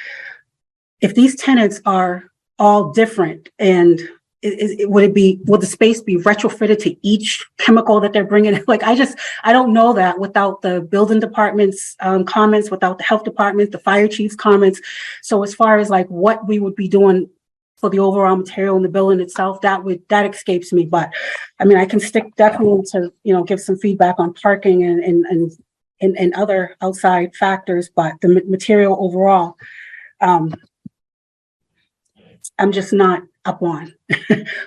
tenants are all different, and will the space be retrofitted to each chemical that they're bringing? Like, I don't know that without the building department's comments, without the health department, the fire chief's comments. So as far as like what we would be doing for the overall material in the building itself, that escapes me. But I mean, I can stick definitely to, give some feedback on parking and other outside factors, but the material overall, I'm just not up on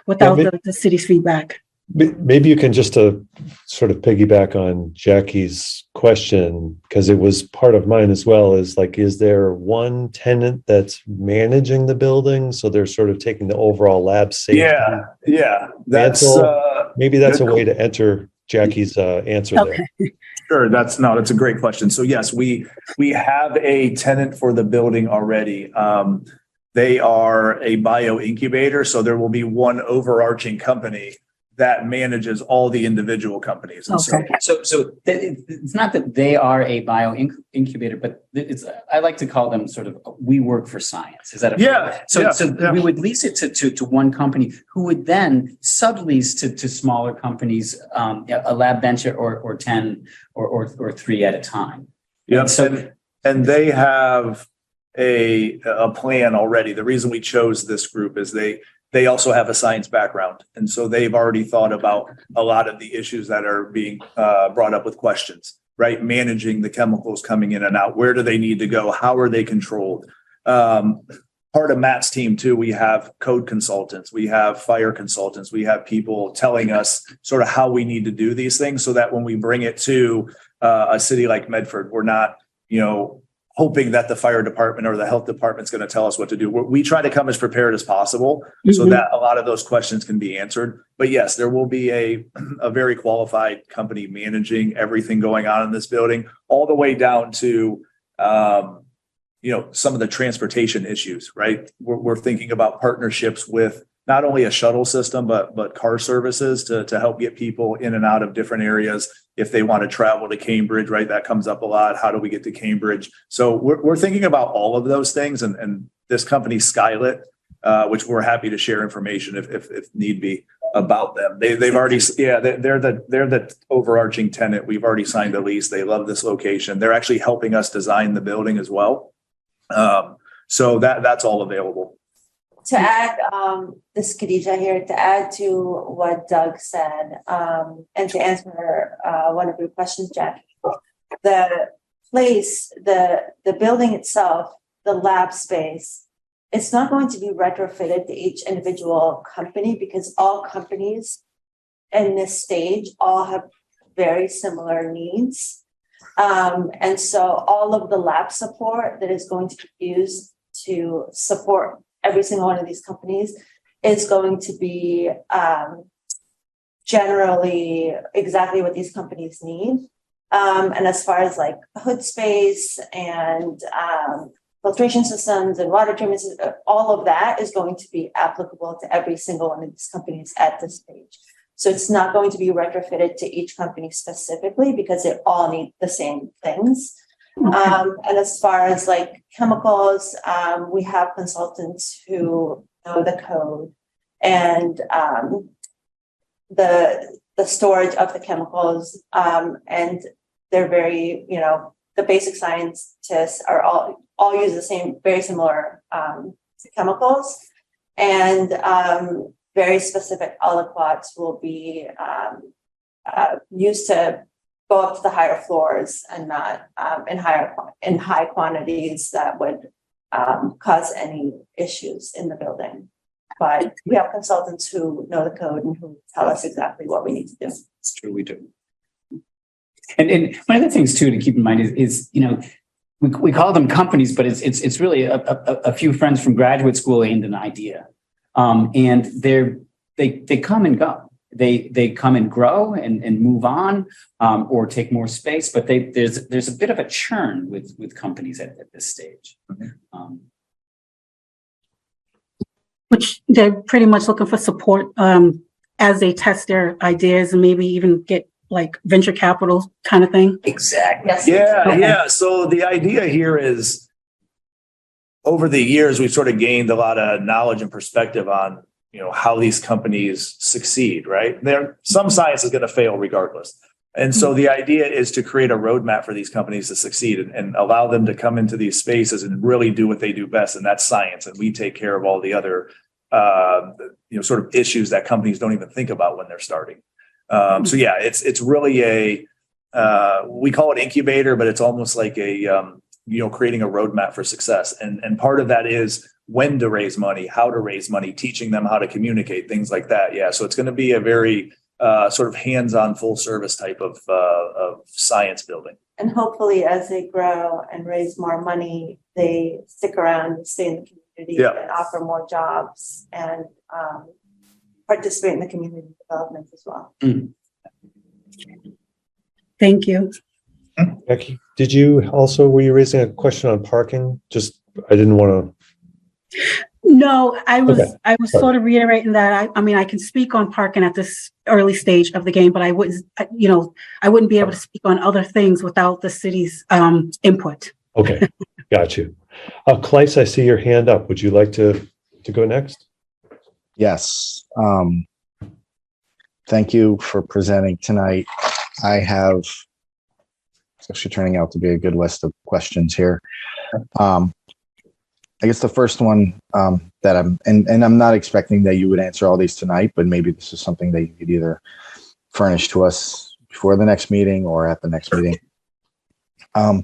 without the city's feedback. Maybe you can just sort of piggyback on Jackie's question, because it was part of mine as well, is there one tenant that's managing the building? So they're sort of taking the overall lab safety. Yeah. Maybe that's a way to enter Jackie's answer there. Sure. That's a great question. So yes, we have a tenant for the building already. They are a bio incubator, so there will be one overarching company that manages all the individual companies. And so it's not that they are a bio incubator, but I like to call them sort of, we work for science. Is that we would lease it to one company who would then sublease to smaller companies, a lab bench or 10 or 3 at a time. Yeah. And they have a plan already. The reason we chose this group is they also have a science background. And so they've already thought about a lot of the issues that are being brought up with questions, right? Managing the chemicals coming in and out. Where do they need to go? How are they controlled? Part of Matt's team too, we have code consultants, we have fire consultants, we have people telling us sort of how we need to do these things, so that when we bring it to a city like Medford, we're not, hoping that the fire department or the health department is going to tell us what to do. We try to come as prepared as possible so that a lot of those questions can be answered. But yes, there will be a very qualified company managing everything going on in this building, all the way down to, some of the transportation issues, right? We're thinking about partnerships with not only a shuttle system, but car services to help get people in and out of different areas. If they want to travel to Cambridge, right? That comes up a lot. How do we get to Cambridge? So we're thinking about all of those things. And this company, Skylit, which we're happy to share information if need be about them. They've already, they're the overarching tenant. We've already signed the lease. They love this location. They're actually helping us design the building as well. So that's all available. To add, this is Khadija here, to add to what Doug said, and to answer one of your questions, Jackie, the place, the building itself, the lab space, it's not going to be retrofitted to each individual company because all companies in this stage all have very similar needs. And so all of the lab support that is going to be used to support every single one of these companies is going to be generally exactly what these companies need. And as far as like hood space and filtration systems and water treatment, all of that is going to be applicable to every single one of these companies at this stage. So it's not going to be retrofitted to each company specifically because they all need the same things. And as far as like chemicals, we have consultants who know the code and the storage of the chemicals, and they're very, the basic scientists are all use the same, very similar chemicals, and very specific aliquots will be used to go up to the higher floors and not in high quantities that would cause any issues in the building. But we have consultants who know the code and who tell us exactly what we need to do. It's true, we do. And one of the things too to keep in mind is we call them companies, but it's really a few friends from graduate school and an idea, and they come and go. They come and grow and move on, or take more space, but there's a bit of a churn with companies at this stage. Which they're pretty much looking for support as they test their ideas and maybe even get like venture capital kind of thing. Exactly. Yes. Yeah. So the idea here is over the years, we've sort of gained a lot of knowledge and perspective on, how these companies succeed, right? Some science is going to fail regardless. And so the idea is to create a roadmap for these companies to succeed and allow them to come into these spaces and really do what they do best. And that's science. And we take care of all the other, sort of issues that companies don't even think about when they're starting. So yeah, it's really we call it incubator, but it's almost like creating a roadmap for success. And part of that is when to raise money, how to raise money, teaching them how to communicate, things like that. Yeah. So it's going to be a very sort of hands-on full service type of science building. And hopefully as they grow and raise more money, they stick around and stay in the community and offer more jobs and participate in the community development as well. Thank you. Becky, were you raising a question on parking? I didn't want to. No, I was Okay. sort of reiterating that I can speak on parking at this early stage of the game, but I wouldn't be able to speak on other things without the city's input. Okay, got you. Kleis, I see your hand up. Would you like to go next? Yes. Thank you for presenting tonight. I have, it's actually turning out to be a good list of questions here. I guess the first one that I'm not expecting that you would answer all these tonight, but maybe this is something that you could either furnish to us before the next meeting or at the next meeting. I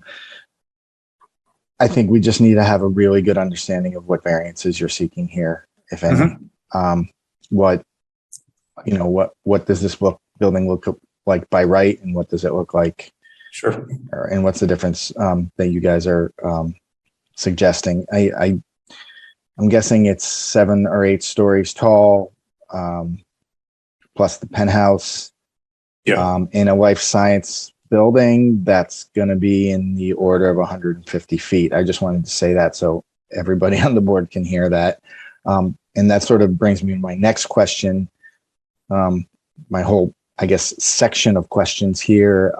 think we just need to have a really good understanding of what variances you're seeking here, if any. What does this building look like by right, and what does it look like? Sure. And what's the difference that you guys are suggesting? I'm guessing it's 7 or 8 stories tall, plus the penthouse. In a life science building that's going to be in the order of 150 feet. I just wanted to say that so everybody on the board can hear that. And that sort of brings me to my next question. My whole, I guess, section of questions here.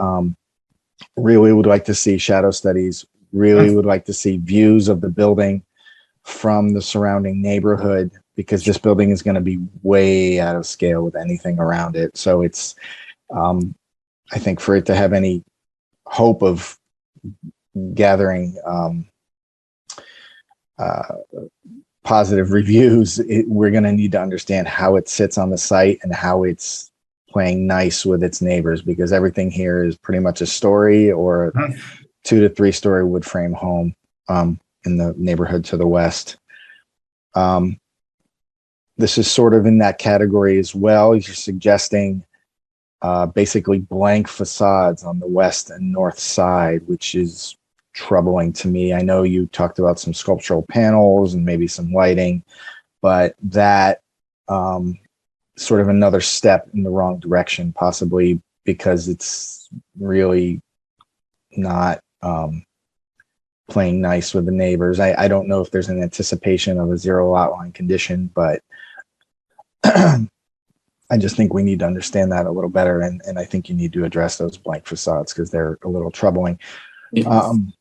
Really would like to see shadow studies, really would like to see views of the building. from the surrounding neighborhood, because this building is going to be way out of scale with anything around it. So it's, I think for it to have any hope of gathering positive reviews, we're going to need to understand how it sits on the site and how it's playing nice with its neighbors, because everything here is pretty much a story or a 2 to 3 story wood frame home in the neighborhood to the west. This is sort of in that category as well. You're suggesting basically blank facades on the west and north side, which is troubling to me. I know you talked about some sculptural panels and maybe some lighting, but that sort of another step in the wrong direction, possibly because it's really not playing nice with the neighbors. I don't know if there's an anticipation of a 0 lot line condition, but I just think we need to understand that a little better. And I think you need to address those blank facades because they're a little troubling. Can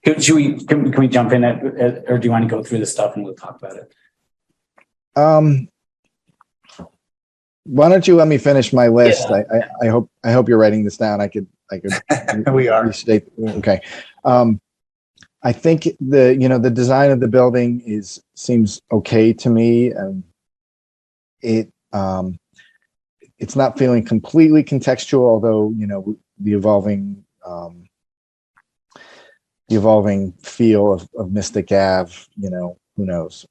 we jump in or do you want to go through the stuff and we'll talk about it? Why don't you let me finish my list? Yeah. I hope you're writing this down. I could we are. Restate. Okay. I think the design of the building seems okay to me. It's not feeling completely contextual, although, the evolving feel of Mystic Ave, who knows?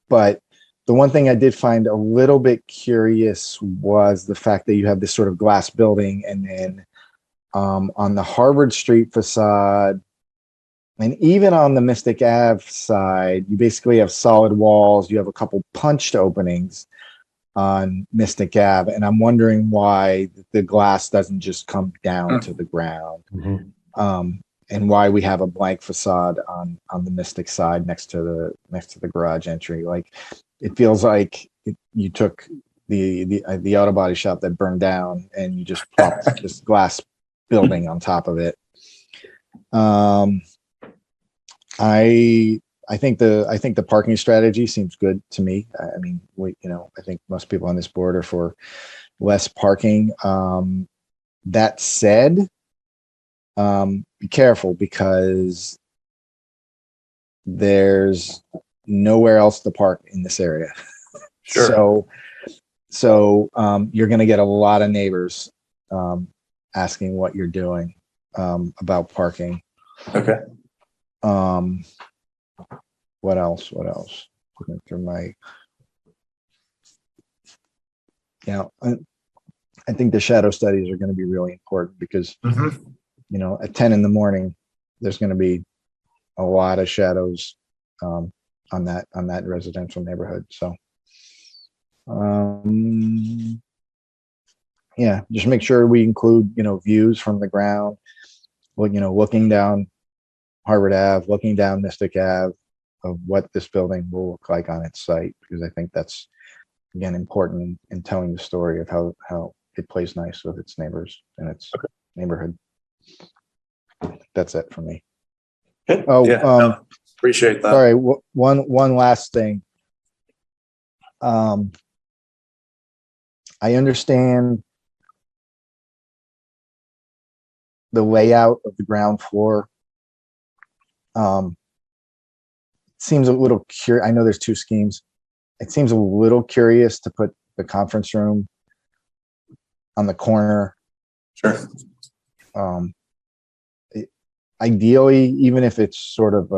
But the one thing I did find a little bit curious was the fact that you have this sort of glass building, and then on the Harvard Street facade, and even on the Mystic Ave side, you basically have solid walls. You have a couple punched openings on Mystic Ave, and I'm wondering why the glass doesn't just come down to the ground, and why we have a blank facade on the Mystic side next to the garage entry. Like, it feels like you took the auto body shop that burned down and you just plopped this glass building on top of it. I think the parking strategy seems good to me. I mean, I think most people on this board are for less parking. That said, be careful, because there's nowhere else to park in this area. Sure. So you're going to get a lot of neighbors asking what you're doing about parking. Okay. What else? Looking through I think the shadow studies are going to be really important, because at 10 in the morning, there's going to be a lot of shadows on that residential neighborhood. So just make sure we include views from the ground, looking down Harvard Ave, looking down Mystic Ave, of what this building will look like on its site, because I think that's, again, important in telling the story of how it plays nice with its neighbors and its neighborhood. That's it for me. Good. Appreciate that. Sorry, one last thing. I understand the layout of the ground floor. Seems a little I know there's 2 schemes. It seems a little curious to put the conference room on the corner. Sure. Ideally, even if it's sort of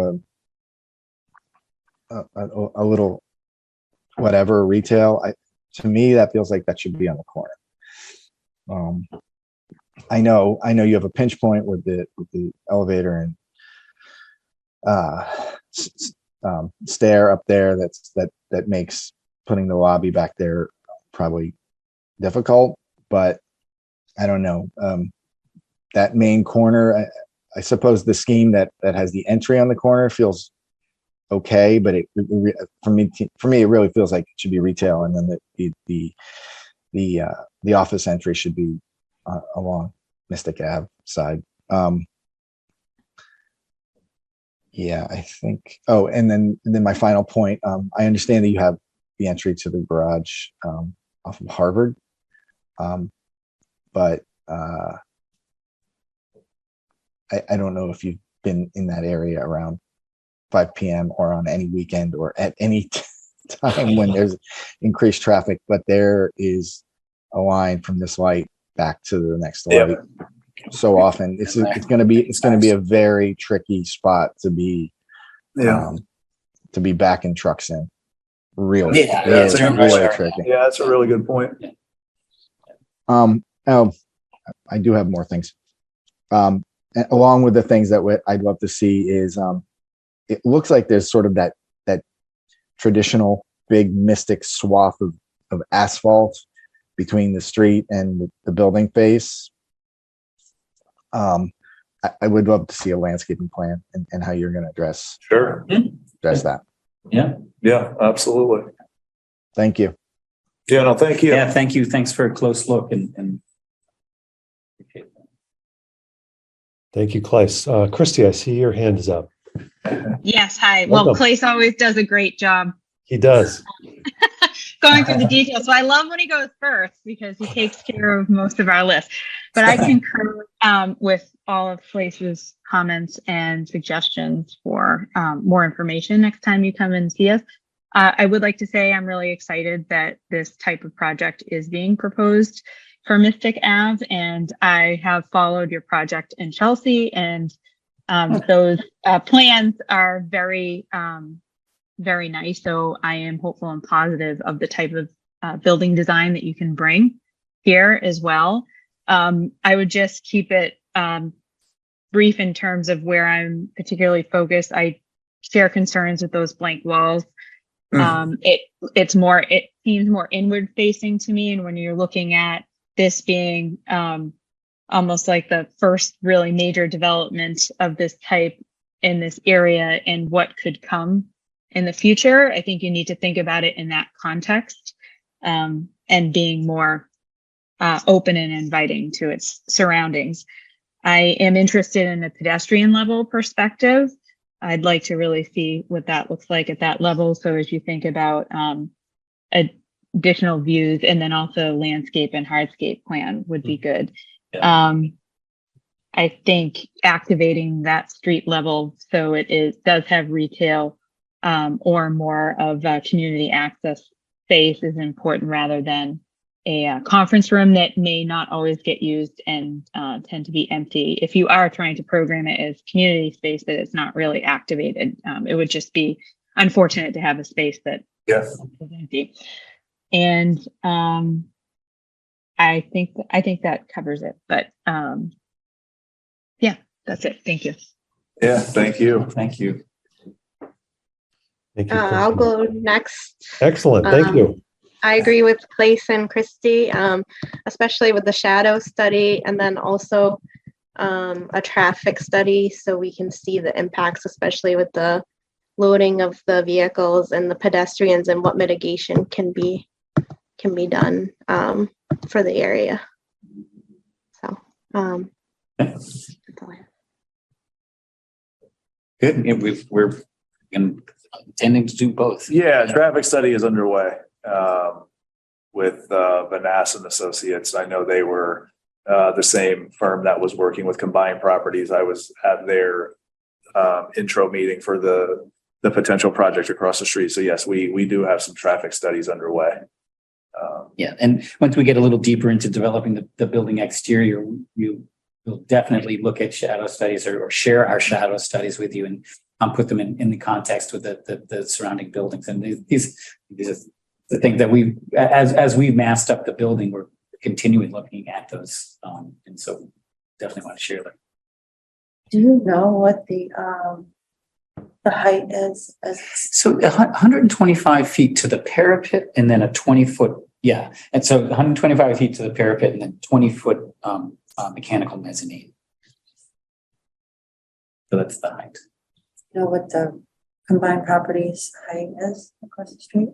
a little whatever retail, to me that feels like that should be on the corner. I know you have a pinch point with the elevator and stair up there that makes putting the lobby back there probably difficult, but I don't know. That main corner, I suppose the scheme that has the entry on the corner feels okay, but for me it really feels like it should be retail, and then the office entry should be along Mystic Ave side. Yeah, I think. Oh, and then my final point. I understand that you have the entry to the garage off of Harvard, but I don't know if you've been in that area around 5 p.m. or on any weekend or at any time when there's increased traffic, but there is a line from this light back to the next light. So often it's going to be a very tricky spot to be backing trucks in. Really, that's really tricky. Yeah, that's a really good point. I do have more things. Along with the things that I'd love to see is it looks like there's sort of that traditional big mystic swath of asphalt between the street and the building face. I would love to see a landscaping plan and how you're going to address that. Yeah, absolutely. Thank you. Yeah, no, thank you. Yeah, thank you. Thanks for a close look and Thank you, Claes. Christy, I see your hand is up. Yes, hi. Welcome. Well, Claes always does a great job He does. going through the details. So I love when he goes first because he takes care of most of our list. But I concur with all of Claes's comments and suggestions for more information next time you come and see us. I would like to say I'm really excited that this type of project is being proposed for Mystic Ave, and I have followed your project in Chelsea, and those plans are very, very nice. So I am hopeful and positive of the type of building design that you can bring here as well. I would just keep it brief in terms of where I'm particularly focused. I share concerns with those blank walls. It seems more inward facing to me. And when you're looking at this being almost like the first really major development of this type in this area and what could come in the future, I think you need to think about it in that context and being more open and inviting to its surroundings. I am interested in a pedestrian level perspective. I'd like to really see what that looks like at that level. So as you think about additional views, and then also landscape and hardscape plan would be good. I think activating that street level so does have retail or more of a community access space is important rather than a conference room that may not always get used and tend to be empty. If you are trying to program it as community space that it's not really activated, it would just be unfortunate to have a space that is empty. And I think that covers it. But yeah, that's it. Thank you. Yeah, thank you. Thank you. Thank you. I'll go next. Excellent. Thank you. I agree with Claes and Christy, especially with the shadow study, and then also a traffic study so we can see the impacts, especially with the loading of the vehicles and the pedestrians and what mitigation can be done for the area. So that's all I have. Good. Yeah, we're intending to do both. Yeah, traffic study is underway with Vanass and Associates. I know they were the same firm that was working with Combined Properties. I was at their intro meeting for the potential project across the street. So yes, we do have some traffic studies underway. Yeah, and once we get a little deeper into developing the building exterior, we'll definitely look at shadow studies or share our shadow studies with you and put them in the context with the surrounding buildings. And these are the things that as we've masked up the building, we're continuing looking at those. And so definitely want to share them. Do you know what the height is? So 125 feet to the parapet and then a 20-foot, yeah. And so 125 feet to the parapet and then 20-foot mechanical mezzanine. So that's the height. You know what the Combined Properties height is across the street?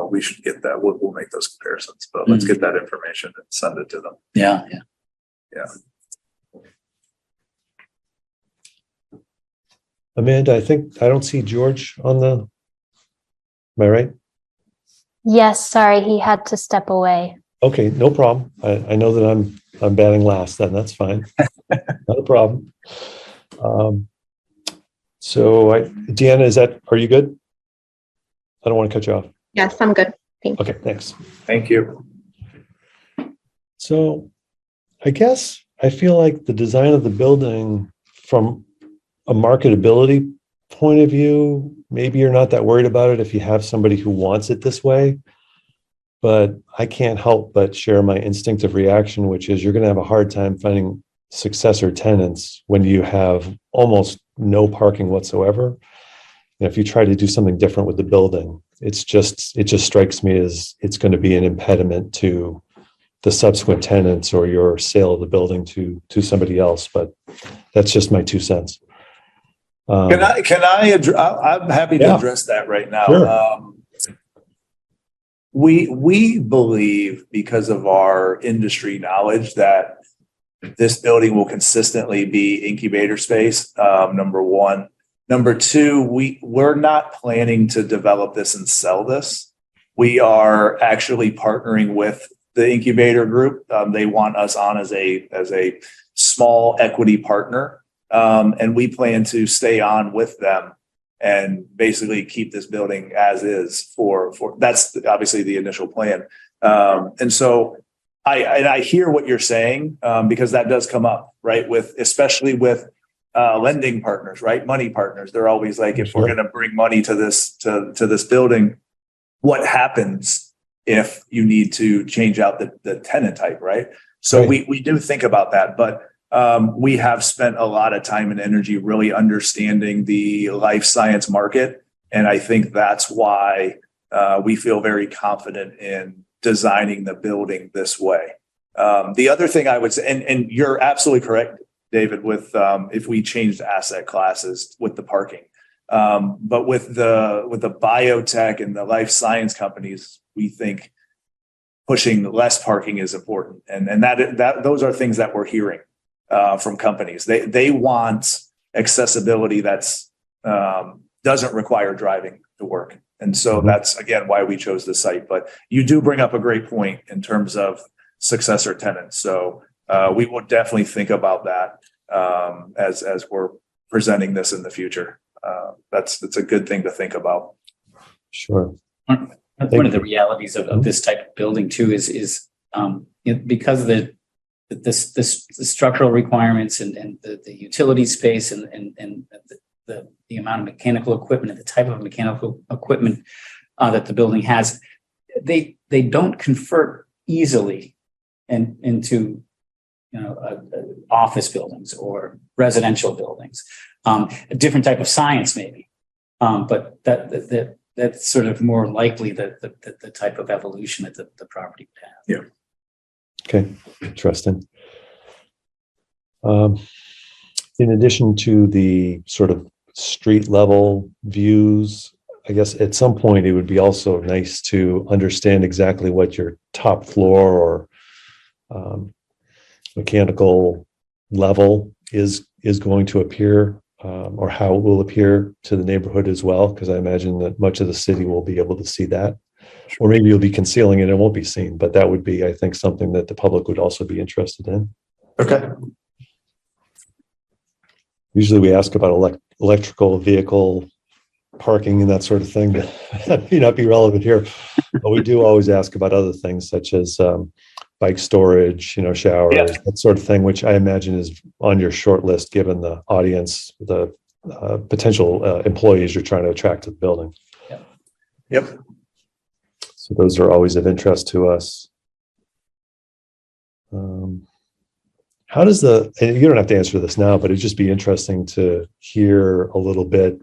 We should get that. We'll make those comparisons, but let's get that information and send it to them. Yeah. Amanda, I think I don't see George on the, am I right? Yes, sorry, he had to step away. Okay, no problem. I know that I'm batting last then, that's fine. Not a problem. So Deanna, are you good? I don't want to cut you off. Yes, I'm good. Thank you. Okay, thanks. Thank you. So I guess I feel like the design of the building from a marketability point of view, maybe you're not that worried about it if you have somebody who wants it this way. But I can't help but share my instinctive reaction, which is you're going to have a hard time finding successor tenants when you have almost no parking whatsoever. And if you try to do something different with the building, it just strikes me as it's going to be an impediment to the subsequent tenants or your sale of the building to somebody else. But that's just my 2 cents. I'm happy to Yeah. address that right now. Sure. We believe, because of our industry knowledge, that this building will consistently be incubator space, number one. Number two, we're not planning to develop this and sell this. We are actually partnering with the incubator group. They want us on as a small equity partner. And we plan to stay on with them and basically keep this building as is for that's obviously the initial plan. And so I hear what you're saying, because that does come up, right? Especially with lending partners, right? Money partners. They're always like, if we're going to bring money to this building, what happens if you need to change out the tenant type, right? So we do think about that, but we have spent a lot of time and energy really understanding the life science market. And I think that's why we feel very confident in designing the building this way. The other thing I would say, and you're absolutely correct, David, with if we changed asset classes with the parking. But with the biotech and the life science companies, we think pushing less parking is important. And that those are things that we're hearing from companies. They want accessibility that's doesn't require driving to work. And so that's, again, why we chose the site. But you do bring up a great point in terms of successor tenants. So we will definitely think about that as we're presenting this in the future. That's a good thing to think about. Sure. One of the realities of this type of building too is because of the structural requirements and the utility space and the amount of mechanical equipment and the type of mechanical equipment that the building has, they don't convert easily into office buildings or residential buildings. A different type of science maybe, but that's sort of more likely the type of evolution that the property would have. Yeah. Okay, interesting. In addition to the sort of street level views, I guess at some point it would be also nice to understand exactly what your top floor or mechanical level is going to appear, or how it will appear to the neighborhood as well, because I imagine that much of the city will be able to see that. Or maybe you'll be concealing it and it won't be seen, but that would be, I think, something that the public would also be interested in. Okay. Usually we ask about electrical vehicle parking and that sort of thing. That may not be relevant here, but we do always ask about other things such as bike storage, showers, that sort of thing, which I imagine is on your short list, given the audience, the potential employees you're trying to attract to the building. Yep. So those are always of interest to us. How does and you don't have to answer this now, but it'd just be interesting to hear a little bit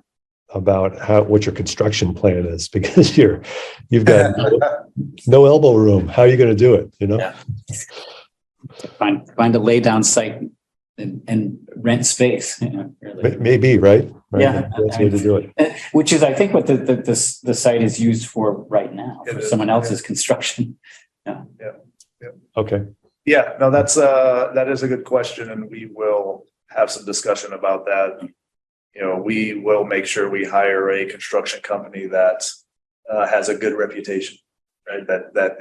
about what your construction plan is, because you've got no elbow room. How are you going to do it? Yeah. Find a lay down site and rent space. Really. Maybe right. Yeah, that's the way to do it. Which is, I think, what the site is used for right now, for someone else's construction. Yeah. Okay. Yeah, no, that is a good question, and we will have some discussion about that we will make sure we hire a construction company that has a good reputation, right? That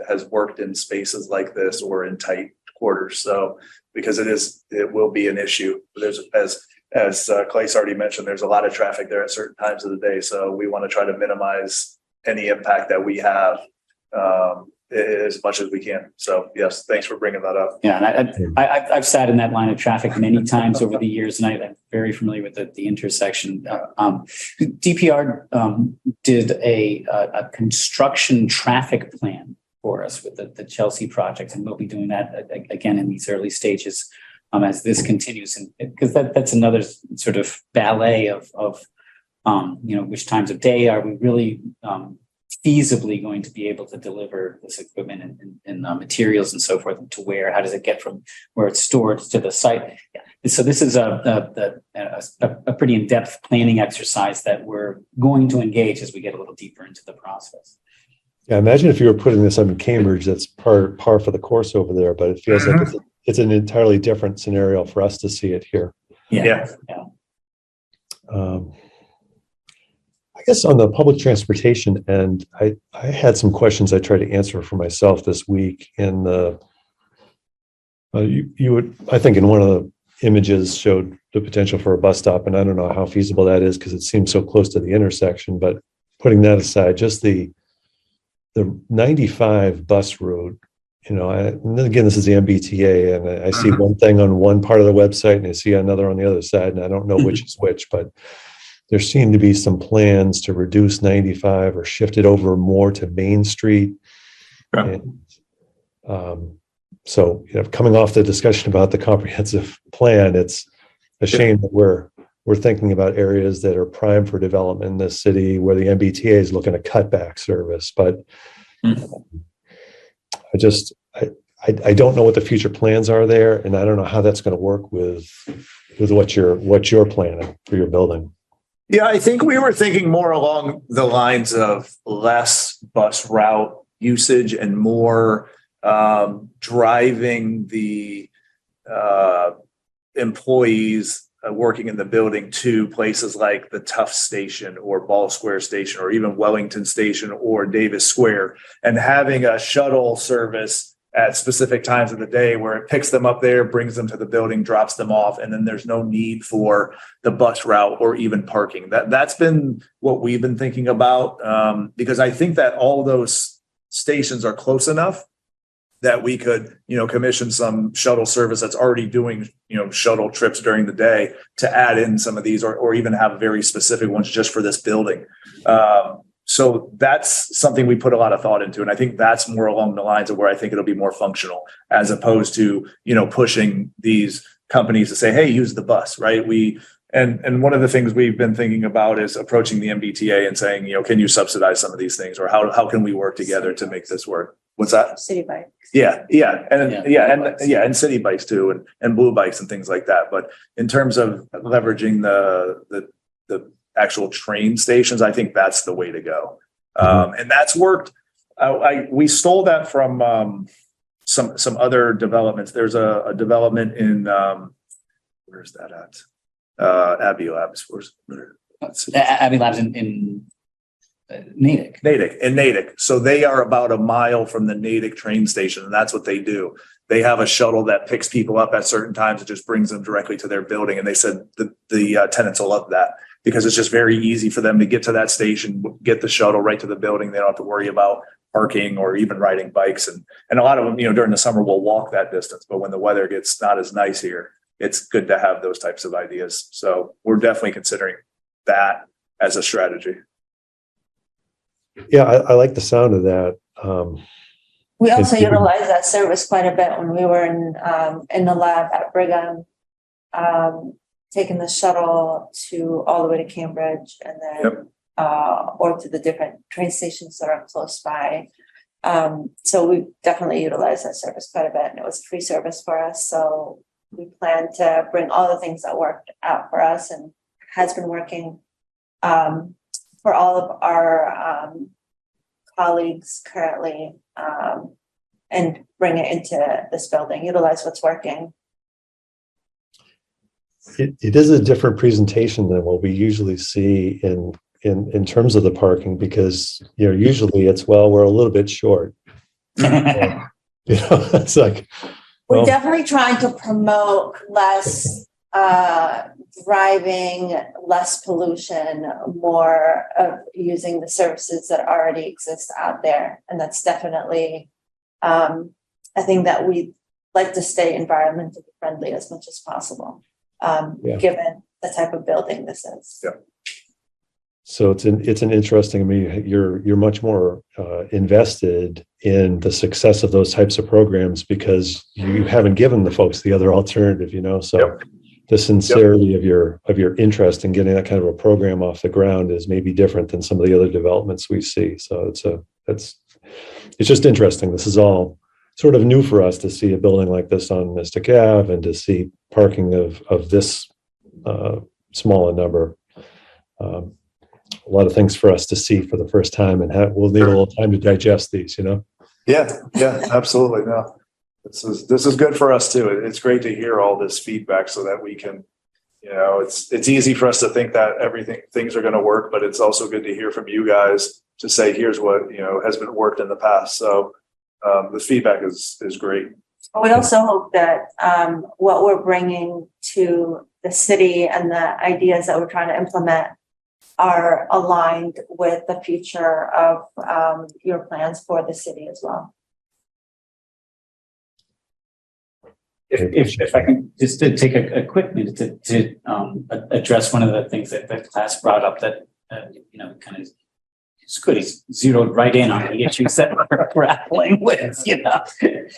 has worked in spaces like this or in tight quarters. So because it will be an issue. There's as Clay's already mentioned, there's a lot of traffic there at certain times of the day. So we want to try to minimize any impact that we have as much as we can. So yes, thanks for bringing that up. Yeah, and I've sat in that line of traffic many times over the years, and I'm very familiar with the intersection. DPR did a construction traffic plan for us with the Chelsea project, and we'll be doing that again in these early stages as this continues, and because that's another sort of ballet of which times of day are we really feasibly going to be able to deliver this equipment and materials and so forth to where? How does it get from where it's stored to the site? Yeah. So this is a pretty in-depth planning exercise that we're going to engage as we get a little deeper into the process. Yeah, imagine if you were putting this up in Cambridge, that's par for the course over there, but it feels like it's an entirely different scenario for us to see it here. Yeah. I guess on the public transportation end, I had some questions I tried to answer for myself this week. In the you would, I think, in one of the images showed the potential for a bus stop, and I don't know how feasible that is because it seems so close to the intersection. But putting that aside, just the 95 bus route, and again, this is the MBTA, and I see one thing on one part of the website and I see another on the other side, and I don't know which is which, but there seem to be some plans to reduce 95 or shift it over more to Main Street. Yeah. And, so, coming off the discussion about the comprehensive plan, it's a shame that we're thinking about areas that are prime for development in this city where the MBTA is looking to cut back service. But I don't know what the future plans are there, and I don't know how that's going to work with what you're planning for your building. Yeah, I think we were thinking more along the lines of less bus route usage and more driving the employees working in the building to places like the Tufts Station or Ball Square Station or even Wellington Station or Davis Square, and having a shuttle service at specific times of the day where it picks them up there, brings them to the building, drops them off, and then there's no need for the bus route or even parking. That's been what we've been thinking about, because I think that all those stations are close enough that we could, commission some shuttle service that's already doing, shuttle trips during the day to add in some of these, or even have very specific ones just for this building. So that's something we put a lot of thought into. And I think that's more along the lines of where I think it'll be more functional, as opposed to, pushing these companies to say, hey, use the bus, right? And one of the things we've been thinking about is approaching the MBTA and saying, can you subsidize some of these things, or how can we work together to make this work? What's that? City bikes. Yeah. And city bikes too, and blue bikes and things like that. But in terms of leveraging the actual train stations, I think that's the way to go. And that's worked. We stole that from some other developments. There's a development in where's that at? Abbey Labs. Abbey Labs in Natick. Natick. So they are about a mile from the Natick train station, and that's what they do. They have a shuttle that picks people up at certain times. It just brings them directly to their building. And they said the tenants will love that because it's just very easy for them to get to that station, get the shuttle right to the building. They don't have to worry about parking or even riding bikes. And a lot of them, during the summer will walk that distance. But when the weather gets not as nice here, it's good to have those types of ideas. So we're definitely considering that as a strategy. Yeah, I like the sound of that. We also utilized that service quite a bit when we were in the lab at Brigham, taking the shuttle to all the way to Cambridge, and then or to the different train stations that are close by. So we definitely utilized that service quite a bit, and it was a free service for us. So we plan to bring all the things that worked out for us and has been working for all of our colleagues currently, and bring it into this building, utilize what's working. it is a different presentation than what we usually see in terms of the parking, because usually it's, well, we're a little bit short. It's like, We're well, definitely trying to promote less driving, less pollution, more of using the services that already exist out there. And that's definitely a thing that we like to stay environmentally friendly as much as possible, given the type of building this is. Yeah. So it's an interesting. I mean, you're much more invested in the success of those types of programs because you haven't given the folks the other alternative. So the sincerity of your interest in getting that kind of a program off the ground is maybe different than some of the other developments we see. So it's just interesting. This is all sort of new for us to see a building like this on Mystic Ave and to see parking of this small a number. A lot of things for us to see for the first time, and we'll need a little time to digest these, Yeah, absolutely. No, this is good for us too. It's great to hear all this feedback so that we can, it's easy for us to think that things are going to work, but it's also good to hear from you guys to say, here's what, has been worked in the past. So the feedback is great. We also hope that what we're bringing to the city and the ideas that we're trying to implement are aligned with the future of your plans for the city as well. If I can just to take a quick minute to address one of the things that the class brought up that kind of it's good. He's zeroed right in on the issues that we're grappling with,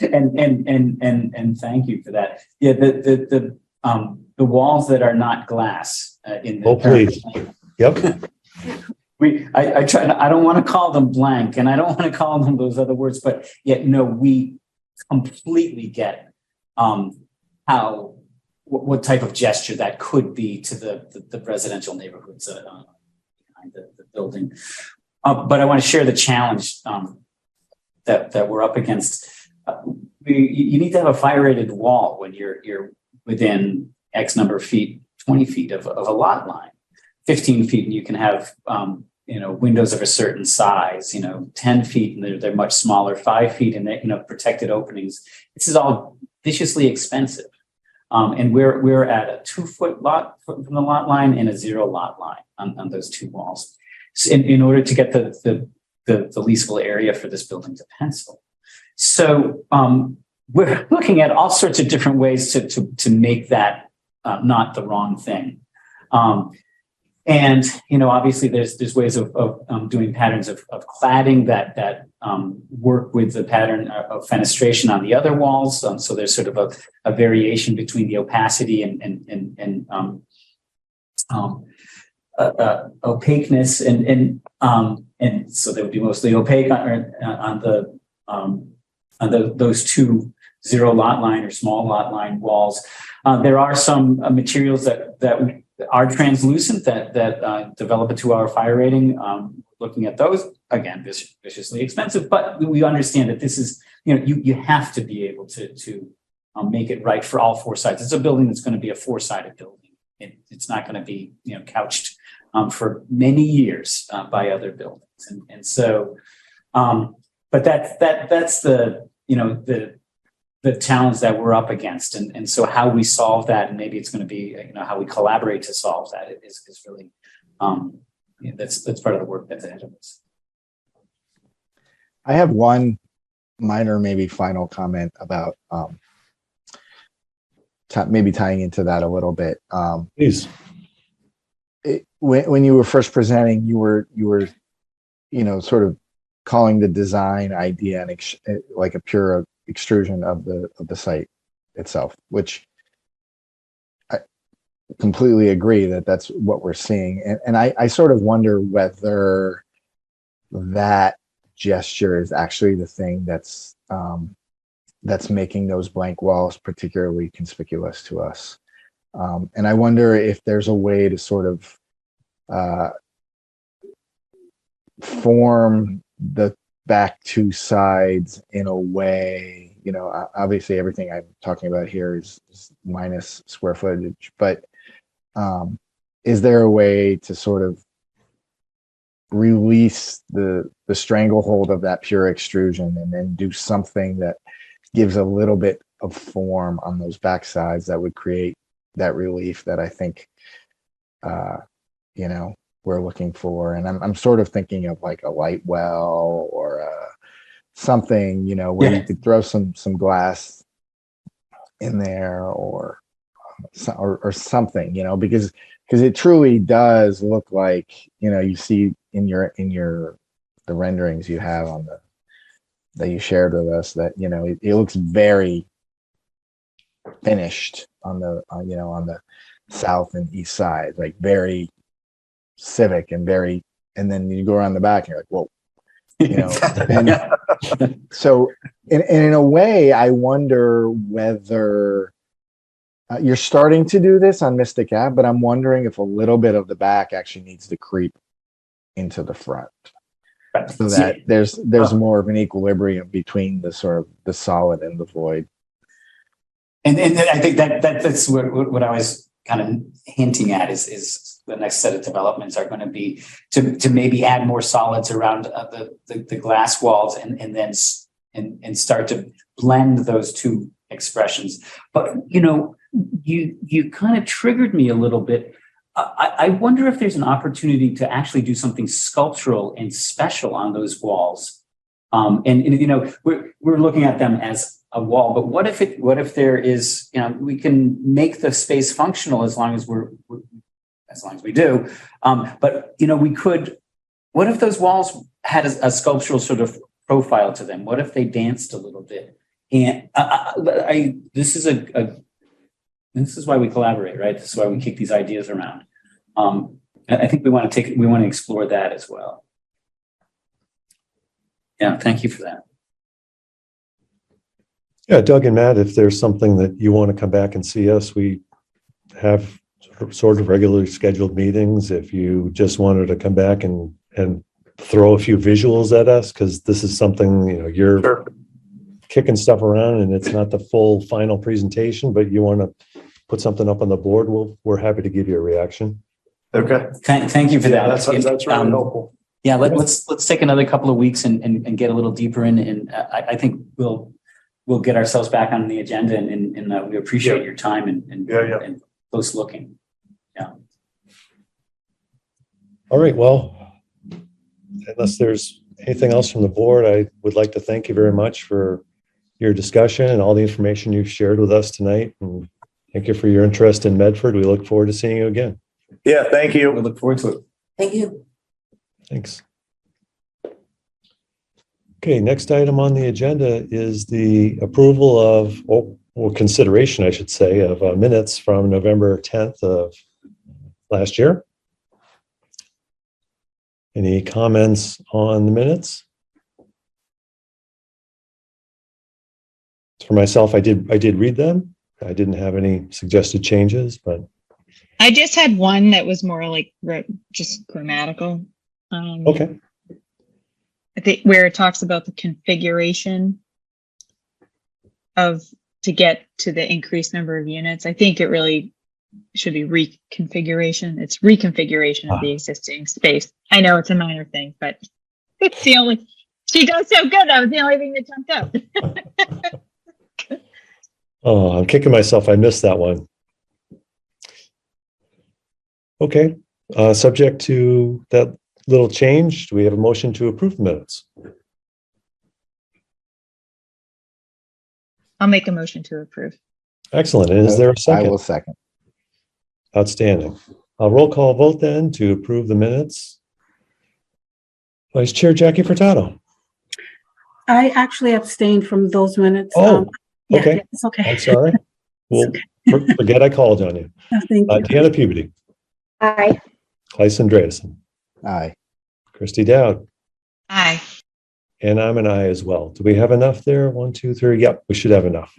and thank you for that. Yeah, the walls that are not glass in the please. Yep. I try. I don't want to call them blank, and I don't want to call them those other words, but yet we completely get what type of gesture that could be to the residential neighborhoods behind the building. But I want to share the challenge that we're up against. You need to have a fire rated wall when you're within X number of feet, 20 feet of a lot line. 15 feet, and you can have, windows of a certain size, 10 feet, and they're much smaller, 5 feet, and protected openings. This is all viciously expensive. And we're at a 2-foot lot from the lot line and a 0 lot line on those two walls. So in order to get the leasable area for this building to pencil. So we're looking at all sorts of different ways to make that not the wrong thing. And obviously there's ways of doing patterns of cladding that work with the pattern of fenestration on the other walls. So there's sort of a variation between the opacity and opaqueness, and so they would be mostly opaque on those two 0 lot line or small lot line walls. There are some materials that are translucent that develop a 2-hour fire rating. Looking at those, again, viciously expensive, but we understand that this is, you have to be able to make it right for all 4 sides. It's a building that's going to be a 4-sided building. It's not going to be, couched for many years by other buildings. And so, but that's the challenge that we're up against. And so how we solve that, and maybe it's going to be, how we collaborate to solve that is really, that's part of the work that's ahead of us. I have one minor, maybe final comment about maybe tying into that a little bit. Please. When you were first presenting, you were sort of calling the design idea like a pure extrusion of the site itself, which I completely agree that's what we're seeing. And I sort of wonder whether that gesture is actually the thing that's making those blank walls particularly conspicuous to us. And I wonder if there's a way to sort of form the back 2 sides in a way, obviously everything I'm talking about here is minus square footage, but is there a way to sort of release the stranglehold of that pure extrusion and then do something that gives a little bit of form on those backsides that would create that relief that I think, we're looking for. And I'm sort of thinking of like a light well or something, where you could throw some glass in there or something, because it truly does look like, you see in the renderings you have that you shared with us that, it looks very finished on the south and east side, like very civic and then you go around the back and you're like, whoa, and so in a way, I wonder whether you're starting to do this on Mystic Ave, but I'm wondering if a little bit of the back actually needs to creep into the front, so that there's more of an equilibrium between the sort of the solid and the void. And I think that's what I was kind of hinting at is the next set of developments are going to be to maybe add more solids around the glass walls and then start to blend those two expressions. But you kind of triggered me a little bit. I wonder if there's an opportunity to actually do something sculptural and special on those walls. We're looking at them as a wall, but what if there is, we can make the space functional as long as we do. But we could, what if those walls had a sculptural sort of profile to them? What if they danced a little bit? And this is why we collaborate, right? This is why we kick these ideas around. I think we want to explore that as well. Yeah, thank you for that. Yeah, Doug and Matt, if there's something that you want to come back and see us, we have sort of regularly scheduled meetings. If you just wanted to come back and throw a few visuals at us, because this is something, you're kicking stuff around and it's not the full final presentation, but you want to put something up on the board, we're happy to give you a reaction. Okay. Thank you for that. That's really helpful. Yeah, let's take another couple of weeks and get a little deeper in, and I think we'll get ourselves back on the agenda, and we appreciate your time and close looking. Yeah. All right. Well, unless there's anything else from the board, I would like to thank you very much for your discussion and all the information you've shared with us tonight. And thank you for your interest in Medford. We look forward to seeing you again. Yeah, thank you. We look forward to it. Thank you. Thanks. Okay, next item on the agenda is the approval of, or consideration, I should say, of minutes from November 10th of last year. Any comments on the minutes? For myself, I did read them. I didn't have any suggested changes, but I just had one that was more like just grammatical. okay. I think where it talks about the configuration to get to the increased number of units. I think it really should be reconfiguration. It's reconfiguration of the existing space. I know it's a minor thing, but it's the only, she does so good. That was the only thing that jumped out. Oh, I'm kicking myself. I missed that one. Okay. Subject to that little change, do we have a motion to approve the minutes? I'll make a motion to approve. Excellent. And is there a second? I will second. Outstanding. I'll roll call vote then to approve the minutes. Vice Chair Jackie Furtado. I actually abstained from those minutes. Oh, yeah, okay. It's okay. I'm sorry. Well, forget I called on you. No, thank you. Deanna Puberty. Aye. Clayson Andreasen. Aye. Christy Dowd. Aye. And I'm an aye as well. Do we have enough there? 1, 2, 3. Yep, we should have enough.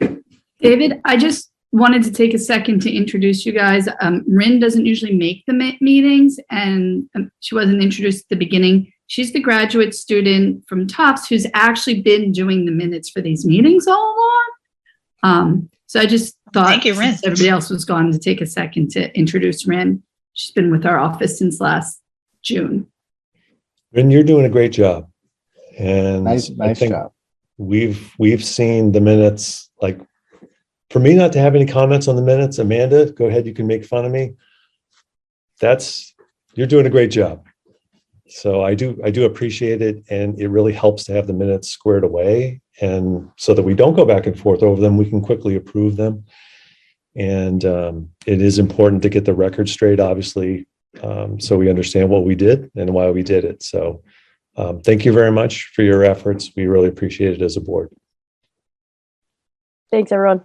David, I just wanted to take a second to introduce you guys. Rin doesn't usually make the meetings, and she wasn't introduced at the beginning. She's the graduate student from Tufts who's actually been doing the minutes for these meetings all along. So I just thought Thank you, Rin. since everybody else was gone to take a second to introduce Rin. She's been with our office since last June. And you're doing a great job. And Nice I think job. we've seen the minutes. Like, for me not to have any comments on the minutes, Amanda, go ahead, you can make fun of me. You're doing a great job. So I do appreciate it, and it really helps to have the minutes squared away, and so that we don't go back and forth over them, we can quickly approve them. And it is important to get the record straight, obviously, so we understand what we did and why we did it. So thank you very much for your efforts. We really appreciate it as a board. Thanks, everyone.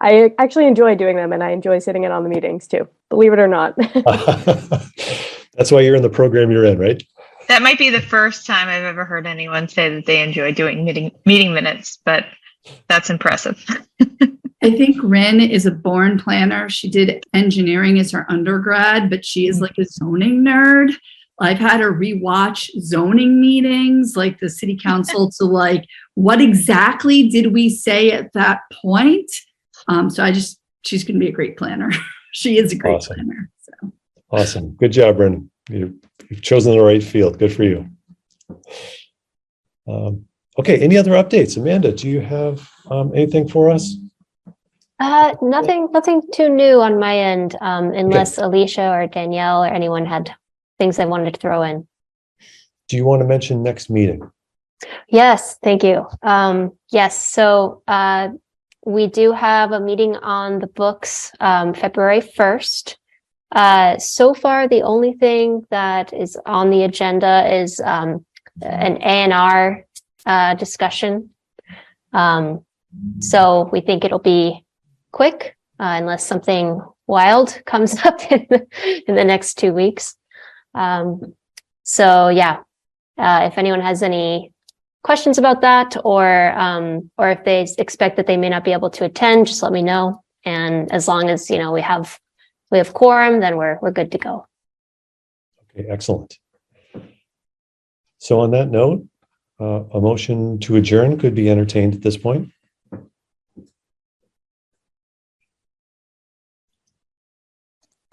I actually enjoy doing them, and I enjoy sitting in on the meetings too, believe it or not. That's why you're in the program you're in, right? That might be the first time I've ever heard anyone say that they enjoy doing meeting minutes, but that's impressive. I think Rin is a born planner. She did engineering as her undergrad, but she is like a zoning nerd. I've had her rewatch zoning meetings, like the city council, to like, what exactly did we say at that point? So she's going to be a great planner. She is a great planner. So. Awesome. Good job, Brendan. You've chosen the right field. Good for you. Okay. Any other updates? Amanda, do you have anything for us? Nothing too new on my end, unless Alicia or Danielle or anyone had things they wanted to throw in. Do you want to mention next meeting? Yes, thank you. Yes, so we do have a meeting on the books, February 1st. So far, the only thing that is on the agenda is an A&R discussion. So we think it'll be quick, unless something wild comes up in the next 2 weeks. So yeah, if anyone has any questions about that, or if they expect that they may not be able to attend, just let me know. And as long as, we have quorum, then we're good to go. Okay, excellent. So on that note, a motion to adjourn could be entertained at this point.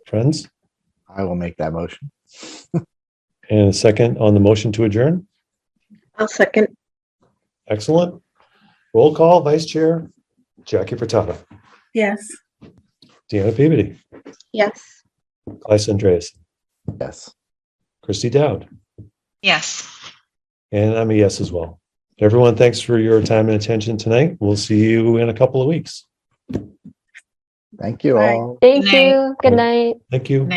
Friends? I will make that motion. And a second on the motion to adjourn? I'll second. Excellent. Roll call, Vice Chair Jackie Furtado. Yes. Deanna Peabody. Yes. Claes Andreas. Yes. Christy Dowd. Yes. And I'm a yes as well. Everyone, thanks for your time and attention tonight. We'll see you in a couple of weeks. Thank you all. Thank you. Good night. Thank you.